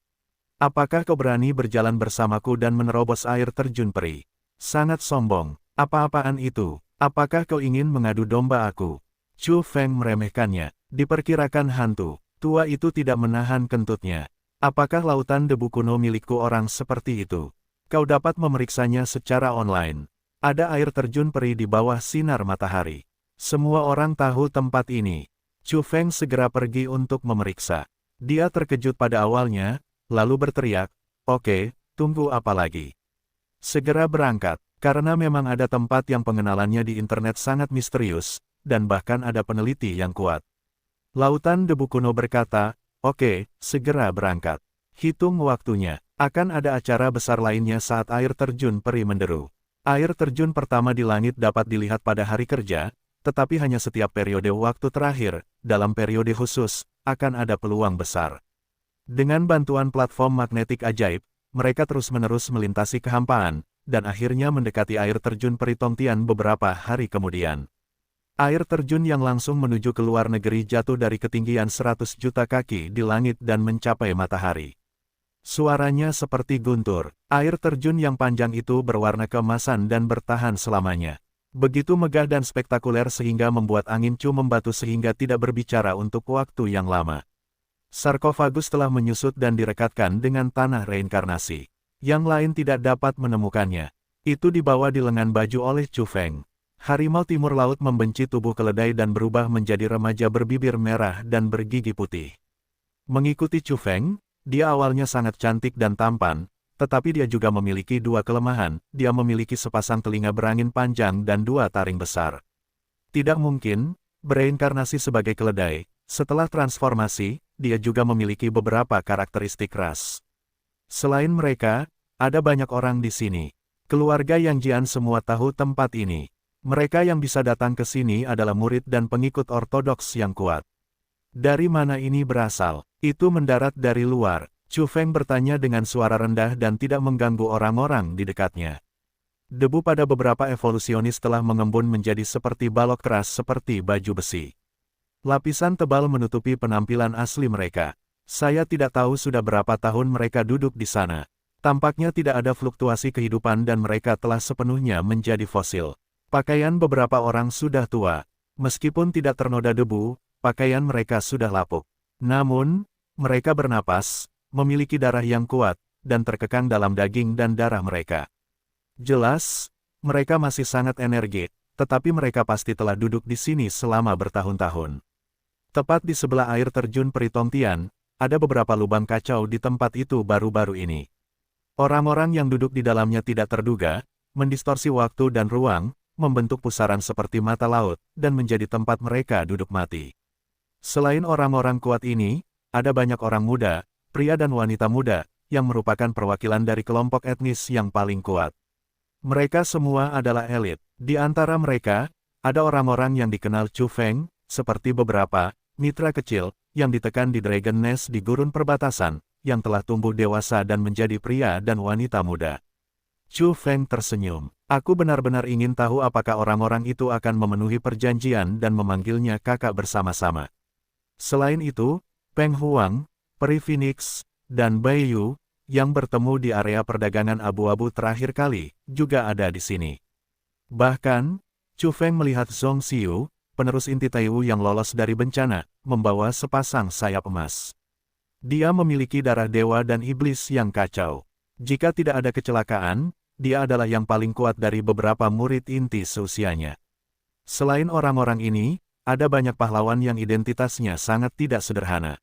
Apakah kau berani berjalan bersamaku dan menerobos air terjun peri? Sangat sombong. Apa-apaan itu? Apakah kau ingin mengadu domba aku? Chu Feng meremehkannya. Diperkirakan hantu. Tua itu tidak menahan kentutnya. Apakah lautan debu kuno milikku orang seperti itu? Kau dapat memeriksanya secara online. Ada air terjun peri di bawah sinar matahari. Semua orang tahu tempat ini. Chu Feng segera pergi untuk memeriksa. Dia terkejut pada awalnya, lalu berteriak, oke, tunggu apa lagi? Segera berangkat, karena memang ada tempat yang pengenalannya di internet sangat misterius, dan bahkan ada peneliti yang kuat. Lautan debu kuno berkata, oke, segera berangkat. Hitung waktunya, akan ada acara besar lainnya saat air terjun peri menderu. Air terjun pertama di langit dapat dilihat pada hari kerja, tetapi hanya setiap periode waktu terakhir, dalam periode khusus, akan ada peluang besar. Dengan bantuan platform magnetik ajaib, mereka terus-menerus melintasi kehampaan, dan akhirnya mendekati air terjun peri Tongtian beberapa hari kemudian. Air terjun yang langsung menuju ke luar negeri jatuh dari ketinggian 100 juta kaki di langit dan mencapai matahari. Suaranya seperti guntur. Air terjun yang panjang itu berwarna keemasan dan bertahan selamanya. Begitu megah dan spektakuler sehingga membuat angin Chu membatu sehingga tidak berbicara untuk waktu yang lama. Sarkofagus telah menyusut dan direkatkan dengan tanah reinkarnasi. Yang lain tidak dapat menemukannya. Itu dibawa di lengan baju oleh Chu Feng. Harimau timur laut membenci tubuh keledai dan berubah menjadi remaja berbibir merah dan bergigi putih. Mengikuti Chu Feng, dia awalnya sangat cantik dan tampan, tetapi dia juga memiliki dua kelemahan. Dia memiliki sepasang telinga berangin panjang dan dua taring besar. Tidak mungkin bereinkarnasi sebagai keledai. Setelah transformasi, dia juga memiliki beberapa karakteristik ras. Selain mereka, ada banyak orang di sini. Keluarga Yang Jian semua tahu tempat ini. Mereka yang bisa datang ke sini adalah murid dan pengikut ortodoks yang kuat. Dari mana ini berasal? Itu mendarat dari luar. Chu Feng bertanya dengan suara rendah dan tidak mengganggu orang-orang di dekatnya. Debu pada beberapa evolusionis telah mengembun menjadi seperti balok keras seperti baju besi. Lapisan tebal menutupi penampilan asli mereka. Saya tidak tahu sudah berapa tahun mereka duduk di sana. Tampaknya tidak ada fluktuasi kehidupan dan mereka telah sepenuhnya menjadi fosil. Pakaian beberapa orang sudah tua. Meskipun tidak ternoda debu, pakaian mereka sudah lapuk. Namun, mereka bernapas, memiliki darah yang kuat, dan terkekang dalam daging dan darah mereka. Jelas, mereka masih sangat energik, tetapi mereka pasti telah duduk di sini selama bertahun-tahun. Tepat di sebelah air terjun peri Tongtian, ada beberapa lubang kacau di tempat itu baru-baru ini. Orang-orang yang duduk di dalamnya tidak terduga, mendistorsi waktu dan ruang, membentuk pusaran seperti mata laut, dan menjadi tempat mereka duduk mati. Selain orang-orang kuat ini, ada banyak orang muda, pria dan wanita muda, yang merupakan perwakilan dari kelompok etnis yang paling kuat. Mereka semua adalah elit. Di antara mereka, ada orang-orang yang dikenal Chu Feng, seperti beberapa mitra kecil, yang ditekan di Dragon Nest di gurun perbatasan, yang telah tumbuh dewasa dan menjadi pria dan wanita muda. Chu Feng tersenyum. Aku benar-benar ingin tahu apakah orang-orang itu akan memenuhi perjanjian dan memanggilnya kakak bersama-sama. Selain itu, Peng Huang, Peri Phoenix, dan Bai Yu, yang bertemu di area perdagangan abu-abu terakhir kali, juga ada di sini. Bahkan, Chu Feng melihat Zhong Xiu, penerus inti Taiwu yang lolos dari bencana, membawa sepasang sayap emas. Dia memiliki darah dewa dan iblis yang kacau. Jika tidak ada kecelakaan, dia adalah yang paling kuat dari beberapa murid inti seusianya. Selain orang-orang ini, ada banyak pahlawan yang identitasnya sangat tidak sederhana.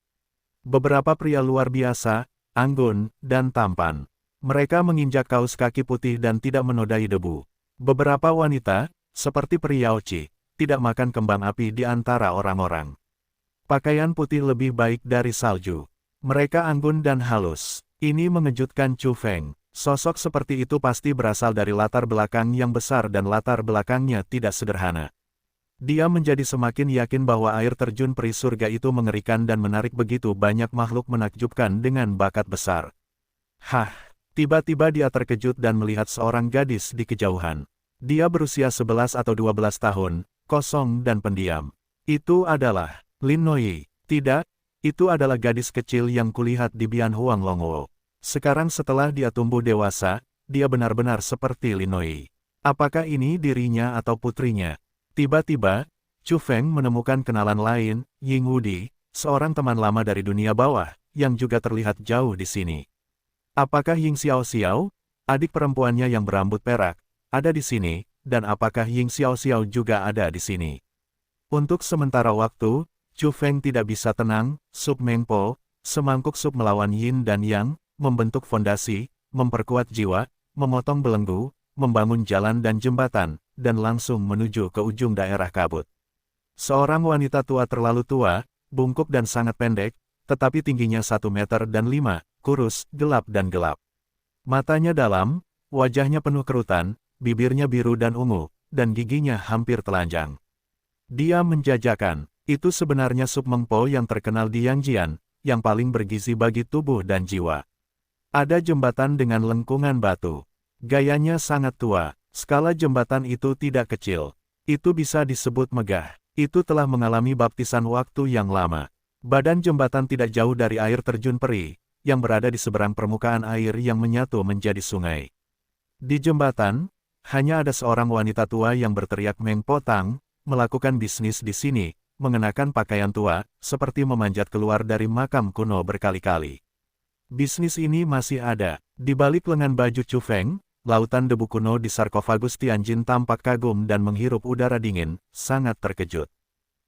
Beberapa pria luar biasa, anggun, dan tampan. Mereka menginjak kaus kaki putih dan tidak menodai debu. Beberapa wanita, seperti Peri Yaochi, tidak makan kembang api di antara orang-orang. Pakaian putih lebih baik dari salju. Mereka anggun dan halus. Ini mengejutkan Chu Feng. Sosok seperti itu pasti berasal dari latar belakang yang besar dan latar belakangnya tidak sederhana. Dia menjadi semakin yakin bahwa air terjun peri surga itu mengerikan dan menarik begitu banyak makhluk menakjubkan dengan bakat besar. Hah, tiba-tiba dia terkejut dan melihat seorang gadis di kejauhan. Dia berusia 11 atau 12 tahun, kosong dan pendiam. Itu adalah Lin Noi. Tidak, itu adalah gadis kecil yang kulihat di Bian Huang Longwo. Sekarang setelah dia tumbuh dewasa, dia benar-benar seperti Lin Noi. Apakah ini dirinya atau putrinya? Tiba-tiba, Chu Feng menemukan kenalan lain, Ying Wudi, seorang teman lama dari dunia bawah, yang juga terlihat jauh di sini. Apakah Ying Xiao Xiao, adik perempuannya yang berambut perak, ada di sini, dan apakah Ying Xiao Xiao juga ada di sini? Untuk sementara waktu, Chu Feng tidak bisa tenang. Sup Mengpo, semangkuk sup melawan Yin dan Yang, membentuk fondasi, memperkuat jiwa, memotong belenggu, membangun jalan dan jembatan, dan langsung menuju ke ujung daerah kabut. Seorang wanita tua terlalu tua, bungkuk dan sangat pendek, tetapi tingginya 1 meter dan 5, kurus, gelap dan gelap. Matanya dalam, wajahnya penuh kerutan, bibirnya biru dan ungu, dan giginya hampir telanjang. Dia menjajakan, itu sebenarnya Sup Mengpo yang terkenal di Yangjian, yang paling bergizi bagi tubuh dan jiwa. Ada jembatan dengan lengkungan batu. Gayanya sangat tua. Skala jembatan itu tidak kecil. Itu bisa disebut megah. Itu telah mengalami baptisan waktu yang lama. Badan jembatan tidak jauh dari air terjun peri, yang berada di seberang permukaan air yang menyatu menjadi sungai. Di jembatan, hanya ada seorang wanita tua yang berteriak Meng Po Tang, melakukan bisnis di sini, mengenakan pakaian tua, seperti memanjat keluar dari makam kuno berkali-kali. Bisnis ini masih ada. Di balik lengan baju Chu Feng, lautan debu kuno di sarkofagus Tianjin tampak kagum dan menghirup udara dingin, sangat terkejut.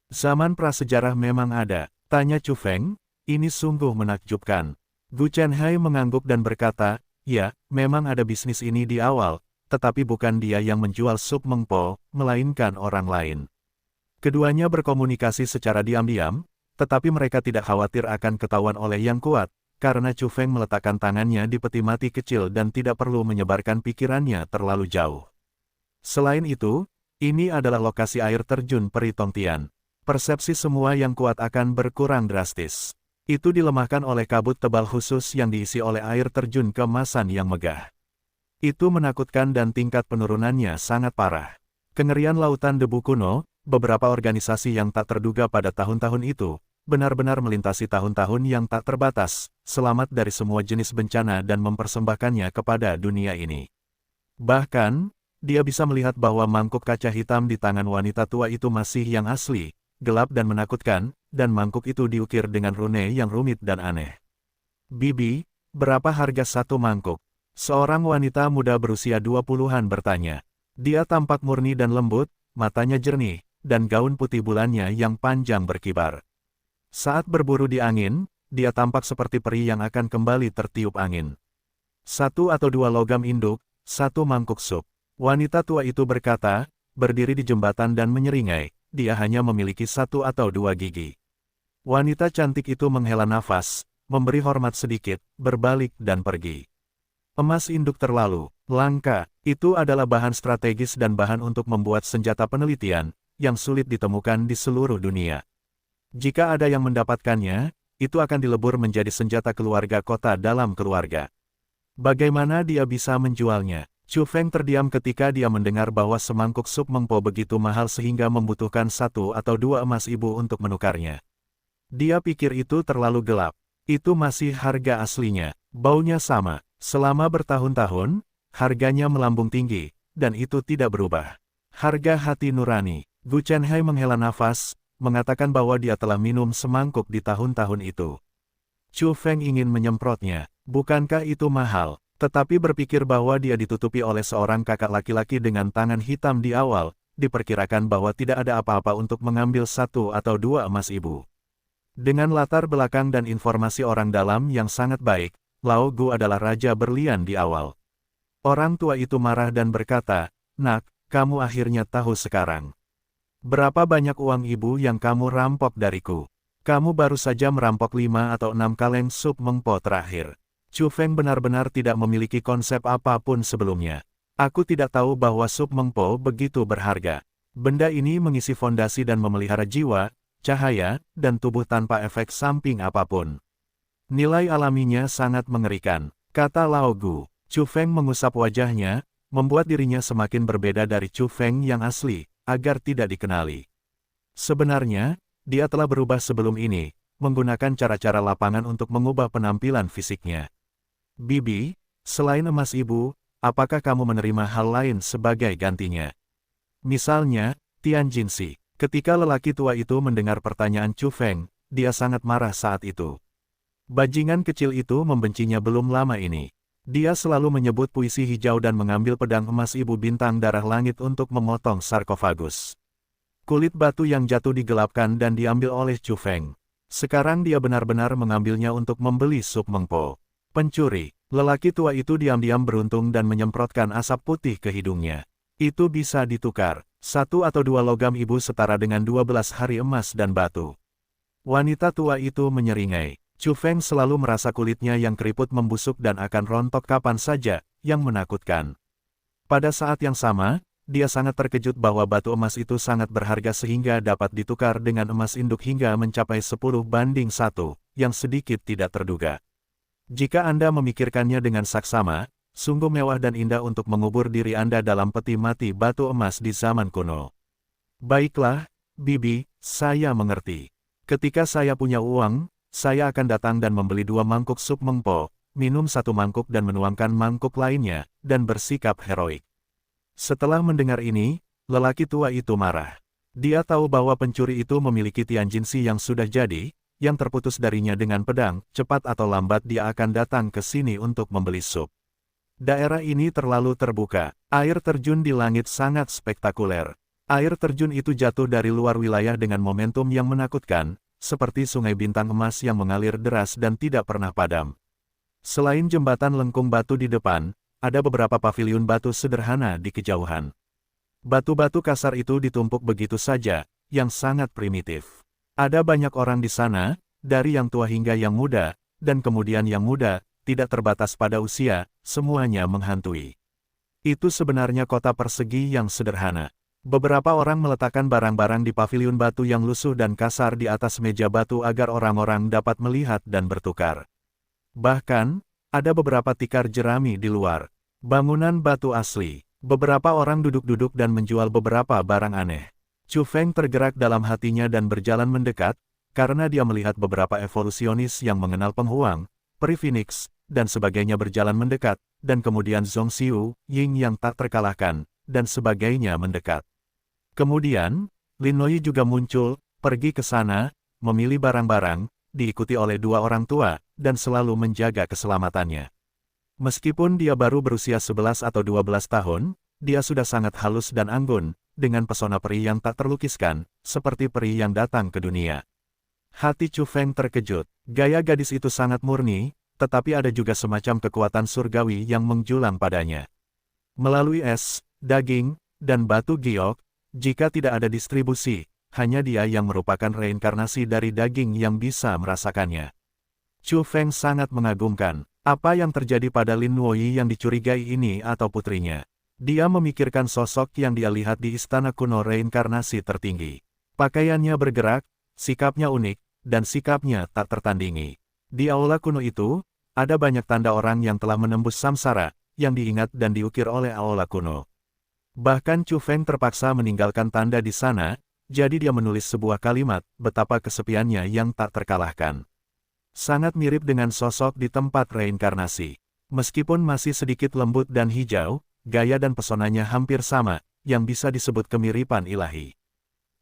Zaman prasejarah memang ada, tanya Chu Feng, ini sungguh menakjubkan. Gu Chenhai mengangguk dan berkata, ya, memang ada bisnis ini di awal, tetapi bukan dia yang menjual Sup Mengpo, melainkan orang lain. Keduanya berkomunikasi secara diam-diam, tetapi mereka tidak khawatir akan ketahuan oleh yang kuat, karena Chu Feng meletakkan tangannya di peti mati kecil dan tidak perlu menyebarkan pikirannya terlalu jauh. Selain itu, ini adalah lokasi air terjun Peri Tongtian. Persepsi semua yang kuat akan berkurang drastis. Itu dilemahkan oleh kabut tebal khusus yang diisi oleh air terjun keemasan yang megah. Itu menakutkan dan tingkat penurunannya sangat parah. Kengerian lautan debu kuno, beberapa organisasi yang tak terduga pada tahun-tahun itu, benar-benar melintasi tahun-tahun yang tak terbatas, selamat dari semua jenis bencana dan mempersembahkannya kepada dunia ini. Bahkan, dia bisa melihat bahwa mangkuk kaca hitam di tangan wanita tua itu masih yang asli, gelap dan menakutkan, dan mangkuk itu diukir dengan rune yang rumit dan aneh. Bibi, berapa harga satu mangkuk? Seorang wanita muda berusia 20-an bertanya. Dia tampak murni dan lembut, matanya jernih, dan gaun putih bulannya yang panjang berkibar. Saat berburu di angin, dia tampak seperti peri yang akan kembali tertiup angin. 1 atau 2 logam induk, 1 mangkuk sup. Wanita tua itu berkata, berdiri di jembatan dan menyeringai, dia hanya memiliki 1 atau 2 gigi. Wanita cantik itu menghela nafas, memberi hormat sedikit, berbalik dan pergi. Emas induk terlalu langka, itu adalah bahan strategis dan bahan untuk membuat senjata penelitian, yang sulit ditemukan di seluruh dunia. Jika ada yang mendapatkannya, itu akan dilebur menjadi senjata keluarga kota dalam keluarga. Bagaimana dia bisa menjualnya? Chu Feng terdiam ketika dia mendengar bahwa semangkuk Sup Mengpo begitu mahal sehingga membutuhkan 1 atau 2 emas ibu untuk menukarnya. Dia pikir itu terlalu gelap. Itu masih harga aslinya. Baunya sama. Selama bertahun-tahun, harganya melambung tinggi, dan itu tidak berubah. Harga hati nurani. Gu Chenhai menghela nafas, mengatakan bahwa dia telah minum semangkuk di tahun-tahun itu. Chu Feng ingin menyemprotnya. Bukankah itu mahal? Tetapi berpikir bahwa dia ditutupi oleh seorang kakak laki-laki dengan tangan hitam di awal, diperkirakan bahwa tidak ada apa-apa untuk mengambil 1 atau 2 emas ibu. Dengan latar belakang dan informasi orang dalam yang sangat baik, Lao Gu adalah raja berlian di awal. Orang tua itu marah dan berkata, "Nak, kamu akhirnya tahu sekarang. Berapa banyak uang ibu yang kamu rampok dariku? Kamu baru saja merampok 5 atau 6 kaleng Sup Mengpo terakhir. Chu Feng benar-benar tidak memiliki konsep apapun sebelumnya. Aku tidak tahu bahwa sup mengpo begitu berharga. Benda ini mengisi fondasi dan memelihara jiwa, cahaya, dan tubuh tanpa efek samping apapun. Nilai alaminya sangat mengerikan, kata Lao Gu. Chu Feng mengusap wajahnya, membuat dirinya semakin berbeda dari Chu Feng yang asli, agar tidak dikenali. Sebenarnya, dia telah berubah sebelum ini, menggunakan cara-cara lapangan untuk mengubah penampilan fisiknya. Bibi, selain emas ibu, apakah kamu menerima hal lain sebagai gantinya? Misalnya, Tian Jinxi. Ketika lelaki tua itu mendengar pertanyaan Chu Feng, dia sangat marah saat itu. Bajingan kecil itu membencinya belum lama ini. Dia selalu menyebut puisi hijau dan mengambil pedang emas ibu bintang darah langit untuk memotong sarkofagus. Kulit batu yang jatuh digelapkan dan diambil oleh Chu Feng. Sekarang dia benar-benar mengambilnya untuk membeli sup mengpo. Pencuri, lelaki tua itu diam-diam beruntung dan menyemprotkan asap putih ke hidungnya. Itu bisa ditukar, 1 atau 2 logam ibu setara dengan 12 hari emas dan batu. Wanita tua itu menyeringai. Chu Feng selalu merasa kulitnya yang keriput membusuk dan akan rontok kapan saja, yang menakutkan. Pada saat yang sama, dia sangat terkejut bahwa batu emas itu sangat berharga sehingga dapat ditukar dengan emas induk hingga mencapai 10:1, yang sedikit tidak terduga. Jika Anda memikirkannya dengan saksama, sungguh mewah dan indah untuk mengubur diri Anda dalam peti mati batu emas di zaman kuno. Baiklah, Bibi, saya mengerti. Ketika saya punya uang, saya akan datang dan membeli 2 mangkuk sup mengpo, minum 1 mangkuk dan menuangkan mangkuk lainnya, dan bersikap heroik. Setelah mendengar ini, lelaki tua itu marah. Dia tahu bahwa pencuri itu memiliki Tian Jinxi yang sudah jadi, yang terputus darinya dengan pedang, cepat atau lambat dia akan datang ke sini untuk membeli sup. Daerah ini terlalu terbuka, air terjun di langit sangat spektakuler. Air terjun itu jatuh dari luar wilayah dengan momentum yang menakutkan, seperti sungai bintang emas yang mengalir deras dan tidak pernah padam. Selain jembatan lengkung batu di depan, ada beberapa paviliun batu sederhana di kejauhan. Batu-batu kasar itu ditumpuk begitu saja, yang sangat primitif. Ada banyak orang di sana, dari yang tua hingga yang muda, dan kemudian yang muda, tidak terbatas pada usia, semuanya menghantui. Itu sebenarnya kota persegi yang sederhana. Beberapa orang meletakkan barang-barang di paviliun batu yang lusuh dan kasar di atas meja batu agar orang-orang dapat melihat dan bertukar. Bahkan, ada beberapa tikar jerami di luar. Bangunan batu asli. Beberapa orang duduk-duduk dan menjual beberapa barang aneh. Chu Feng tergerak dalam hatinya dan berjalan mendekat, karena dia melihat beberapa evolusionis yang mengenal penghuang, peri Phoenix, dan sebagainya berjalan mendekat, dan kemudian Zhong Xiu, Ying yang tak terkalahkan, dan sebagainya mendekat. Kemudian, Lin Noi juga muncul, pergi ke sana, memilih barang-barang, diikuti oleh 2 orang tua, dan selalu menjaga keselamatannya. Meskipun dia baru berusia 11 atau 12 tahun, dia sudah sangat halus dan anggun, dengan pesona peri yang tak terlukiskan, seperti peri yang datang ke dunia. Hati Chu Feng terkejut, gaya gadis itu sangat murni, tetapi ada juga semacam kekuatan surgawi yang menjulang padanya. Melalui es, daging, dan batu giok, jika tidak ada distribusi, hanya dia yang merupakan reinkarnasi dari daging yang bisa merasakannya. Chu Feng sangat mengagumkan, apa yang terjadi pada Lin Nuoyi yang dicurigai ini atau putrinya. Dia memikirkan sosok yang dia lihat di istana kuno reinkarnasi tertinggi. Pakaiannya bergerak, sikapnya unik, dan sikapnya tak tertandingi. Di aula kuno itu, ada banyak tanda orang yang telah menembus samsara, yang diingat dan diukir oleh aula kuno. Bahkan Chu Feng terpaksa meninggalkan tanda di sana, jadi dia menulis sebuah kalimat, betapa kesepiannya yang tak terkalahkan. Sangat mirip dengan sosok di tempat reinkarnasi. Meskipun masih sedikit lembut dan hijau, gaya dan pesonanya hampir sama, yang bisa disebut kemiripan ilahi.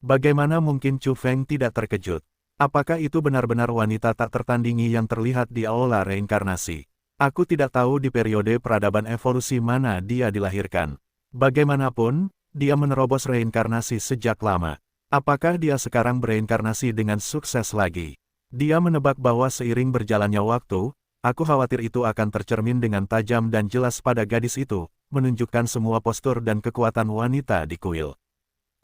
Bagaimana mungkin Chu Feng tidak terkejut? Apakah itu benar-benar wanita tak tertandingi yang terlihat di aula reinkarnasi? Aku tidak tahu di periode peradaban evolusi mana dia dilahirkan. Bagaimanapun, dia menerobos reinkarnasi sejak lama. Apakah dia sekarang bereinkarnasi dengan sukses lagi? Dia menebak bahwa seiring berjalannya waktu, aku khawatir itu akan tercermin dengan tajam dan jelas pada gadis itu, menunjukkan semua postur dan kekuatan wanita di kuil.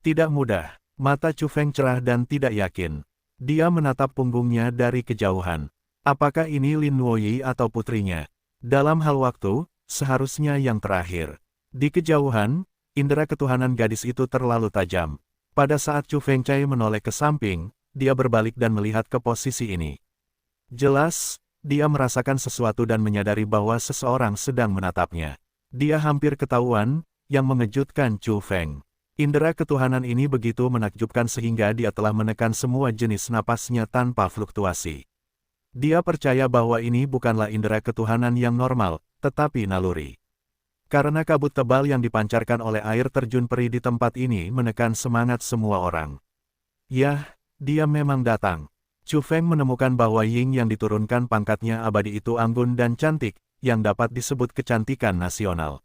Tidak mudah, mata Chu Feng cerah dan tidak yakin. Dia menatap punggungnya dari kejauhan. Apakah ini Lin Nuoyi atau putrinya? Dalam hal waktu, seharusnya yang terakhir. Di kejauhan, indera ketuhanan gadis itu terlalu tajam. Pada saat Chu Fengcai menoleh ke samping, dia berbalik dan melihat ke posisi ini. Jelas, dia merasakan sesuatu dan menyadari bahwa seseorang sedang menatapnya. Dia hampir ketahuan, yang mengejutkan Chu Feng. Indera ketuhanan ini begitu menakjubkan sehingga dia telah menekan semua jenis napasnya tanpa fluktuasi. Dia percaya bahwa ini bukanlah indera ketuhanan yang normal, tetapi naluri. Karena kabut tebal yang dipancarkan oleh air terjun peri di tempat ini menekan semangat semua orang. Yah, dia memang datang. Chu Feng menemukan bahwa Ying yang diturunkan pangkatnya abadi itu anggun dan cantik, yang dapat disebut kecantikan nasional.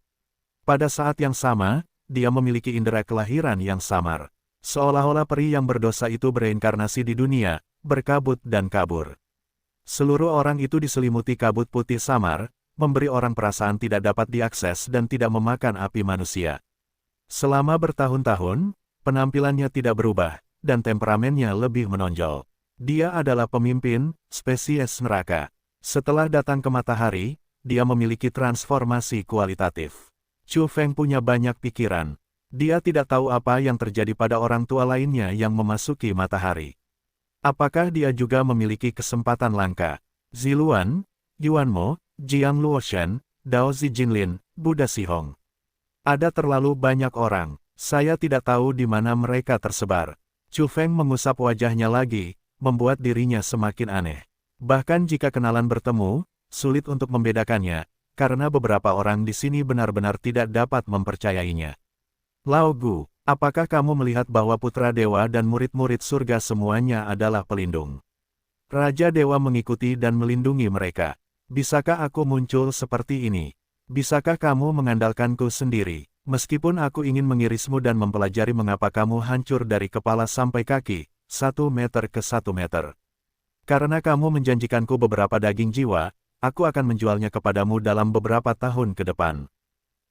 Pada saat yang sama, dia memiliki indera kelahiran yang samar. Seolah-olah peri yang berdosa itu bereinkarnasi di dunia, berkabut dan kabur. Seluruh orang itu diselimuti kabut putih samar, memberi orang perasaan tidak dapat diakses dan tidak memakan api manusia. Selama bertahun-tahun, penampilannya tidak berubah, dan temperamennya lebih menonjol. Dia adalah pemimpin, spesies neraka. Setelah datang ke matahari, dia memiliki transformasi kualitatif. Chu Feng punya banyak pikiran. Dia tidak tahu apa yang terjadi pada orang tua lainnya yang memasuki matahari. Apakah dia juga memiliki kesempatan langka? Ziluan, Yuan Mo, Jiang Luoshen, Dao Zijinlin, Buddha Sihong. Ada terlalu banyak orang, saya tidak tahu di mana mereka tersebar. Chu Feng mengusap wajahnya lagi, membuat dirinya semakin aneh. Bahkan jika kenalan bertemu, sulit untuk membedakannya, karena beberapa orang di sini benar-benar tidak dapat mempercayainya. Lao Gu, apakah kamu melihat bahwa putra dewa dan murid-murid surga semuanya adalah pelindung? Raja dewa mengikuti dan melindungi mereka. Bisakah aku muncul seperti ini? Bisakah kamu mengandalkanku sendiri? Meskipun aku ingin mengirismu dan mempelajari mengapa kamu hancur dari kepala sampai kaki, 1 meter ke 1 meter. Karena kamu menjanjikanku beberapa daging jiwa, aku akan menjualnya kepadamu dalam beberapa tahun ke depan.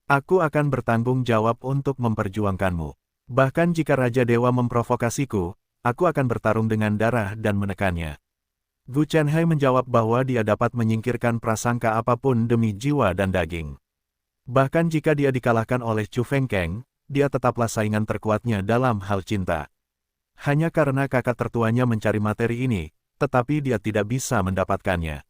Aku akan bertanggung jawab untuk memperjuangkanmu. Bahkan jika Raja Dewa memprovokasiku, aku akan bertarung dengan darah dan menekannya. Gu Chenhai menjawab bahwa dia dapat menyingkirkan prasangka apapun demi jiwa dan daging. Bahkan jika dia dikalahkan oleh Chu Fengkeng, dia tetaplah saingan terkuatnya dalam hal cinta. Hanya karena kakak tertuanya mencari materi ini, tetapi dia tidak bisa mendapatkannya.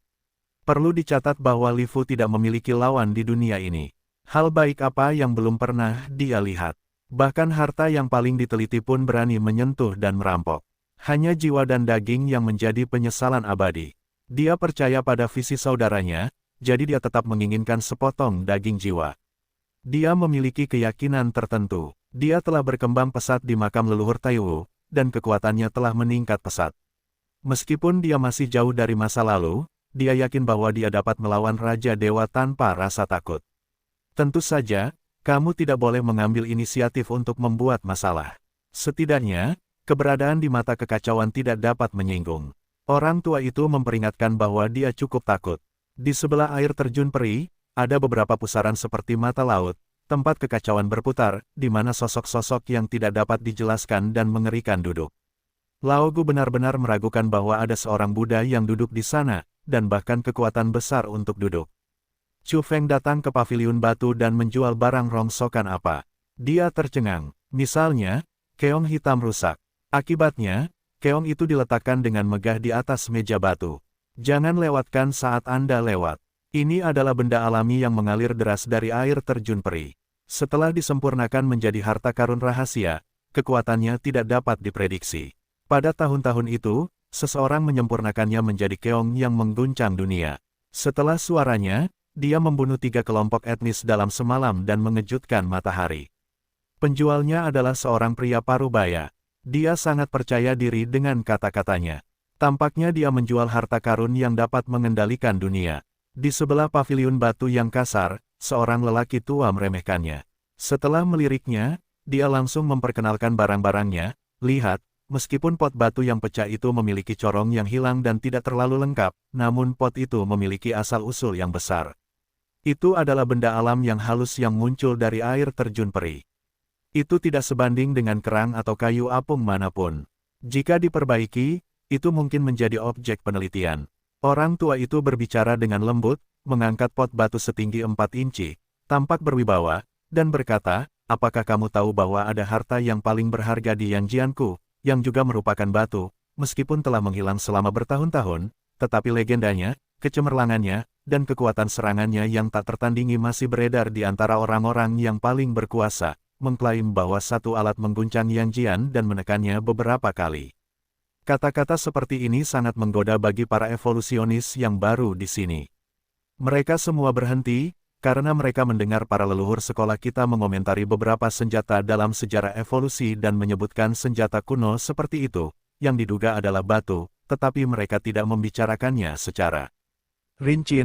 Perlu dicatat bahwa Li Fu tidak memiliki lawan di dunia ini. Hal baik apa yang belum pernah dia lihat. Bahkan harta yang paling diteliti pun berani menyentuh dan merampok. Hanya jiwa dan daging yang menjadi penyesalan abadi. Dia percaya pada visi saudaranya, jadi dia tetap menginginkan sepotong daging jiwa. Dia memiliki keyakinan tertentu. Dia telah berkembang pesat di makam leluhur Taiwu, dan kekuatannya telah meningkat pesat. Meskipun dia masih jauh dari masa lalu, dia yakin bahwa dia dapat melawan Raja Dewa tanpa rasa takut. Tentu saja, kamu tidak boleh mengambil inisiatif untuk membuat masalah. Setidaknya, keberadaan di mata kekacauan tidak dapat menyinggung. Orang tua itu memperingatkan bahwa dia cukup takut. Di sebelah air terjun peri, ada beberapa pusaran seperti mata laut, tempat kekacauan berputar, di mana sosok-sosok yang tidak dapat dijelaskan dan mengerikan duduk. Lao Gu benar-benar meragukan bahwa ada seorang Buddha yang duduk di sana, dan bahkan kekuatan besar untuk duduk. Chu Feng datang ke paviliun batu dan menjual barang rongsokan apa. Dia tercengang. Misalnya, keong hitam rusak. Akibatnya, keong itu diletakkan dengan megah di atas meja batu. Jangan lewatkan saat Anda lewat. Ini adalah benda alami yang mengalir deras dari air terjun peri. Setelah disempurnakan menjadi harta karun rahasia, kekuatannya tidak dapat diprediksi. Pada tahun-tahun itu, seseorang menyempurnakannya menjadi keong yang mengguncang dunia. Setelah suaranya, dia membunuh 3 kelompok etnis dalam semalam dan mengejutkan matahari. Penjualnya adalah seorang pria parubaya. Dia sangat percaya diri dengan kata-katanya. Tampaknya dia menjual harta karun yang dapat mengendalikan dunia. Di sebelah paviliun batu yang kasar, seorang lelaki tua meremehkannya. Setelah meliriknya, dia langsung memperkenalkan barang-barangnya. Lihat, meskipun pot batu yang pecah itu memiliki corong yang hilang dan tidak terlalu lengkap, namun pot itu memiliki asal-usul yang besar. Itu adalah benda alam yang halus yang muncul dari air terjun peri. Itu tidak sebanding dengan kerang atau kayu apung manapun. Jika diperbaiki, itu mungkin menjadi objek penelitian. Orang tua itu berbicara dengan lembut, mengangkat pot batu setinggi 4 inci, tampak berwibawa, dan berkata, apakah kamu tahu bahwa ada harta yang paling berharga di Yanjianku, yang juga merupakan batu, meskipun telah menghilang selama bertahun-tahun, tetapi legendanya, kecemerlangannya, dan kekuatan serangannya yang tak tertandingi masih beredar di antara orang-orang yang paling berkuasa, mengklaim bahwa satu alat mengguncang Yanjian dan menekannya beberapa kali. Kata-kata seperti ini sangat menggoda bagi para evolusionis yang baru di sini. Mereka semua berhenti, karena mereka mendengar para leluhur sekolah kita mengomentari beberapa senjata dalam sejarah evolusi dan menyebutkan senjata kuno seperti itu, yang diduga adalah batu, tetapi mereka tidak membicarakannya secara rinci.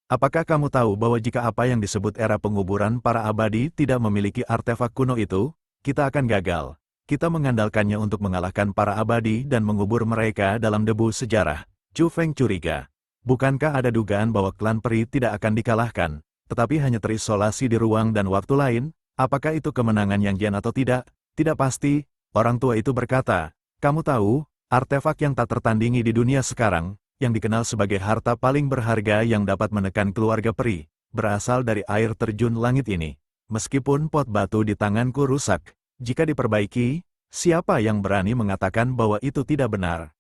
Apakah kamu tahu bahwa jika apa yang disebut era penguburan para abadi tidak memiliki artefak kuno itu, kita akan gagal. Kita mengandalkannya untuk mengalahkan para abadi dan mengubur mereka dalam debu sejarah. Chu Feng curiga. Bukankah ada dugaan bahwa klan peri tidak akan dikalahkan, tetapi hanya terisolasi di ruang dan waktu lain? Apakah itu kemenangan yang Jian atau tidak? Tidak pasti, orang tua itu berkata. Kamu tahu, artefak yang tak tertandingi di dunia sekarang, yang dikenal sebagai harta paling berharga yang dapat menekan keluarga peri, berasal dari air terjun langit ini. Meskipun pot batu di tanganku rusak, jika diperbaiki, siapa yang berani mengatakan bahwa itu tidak benar?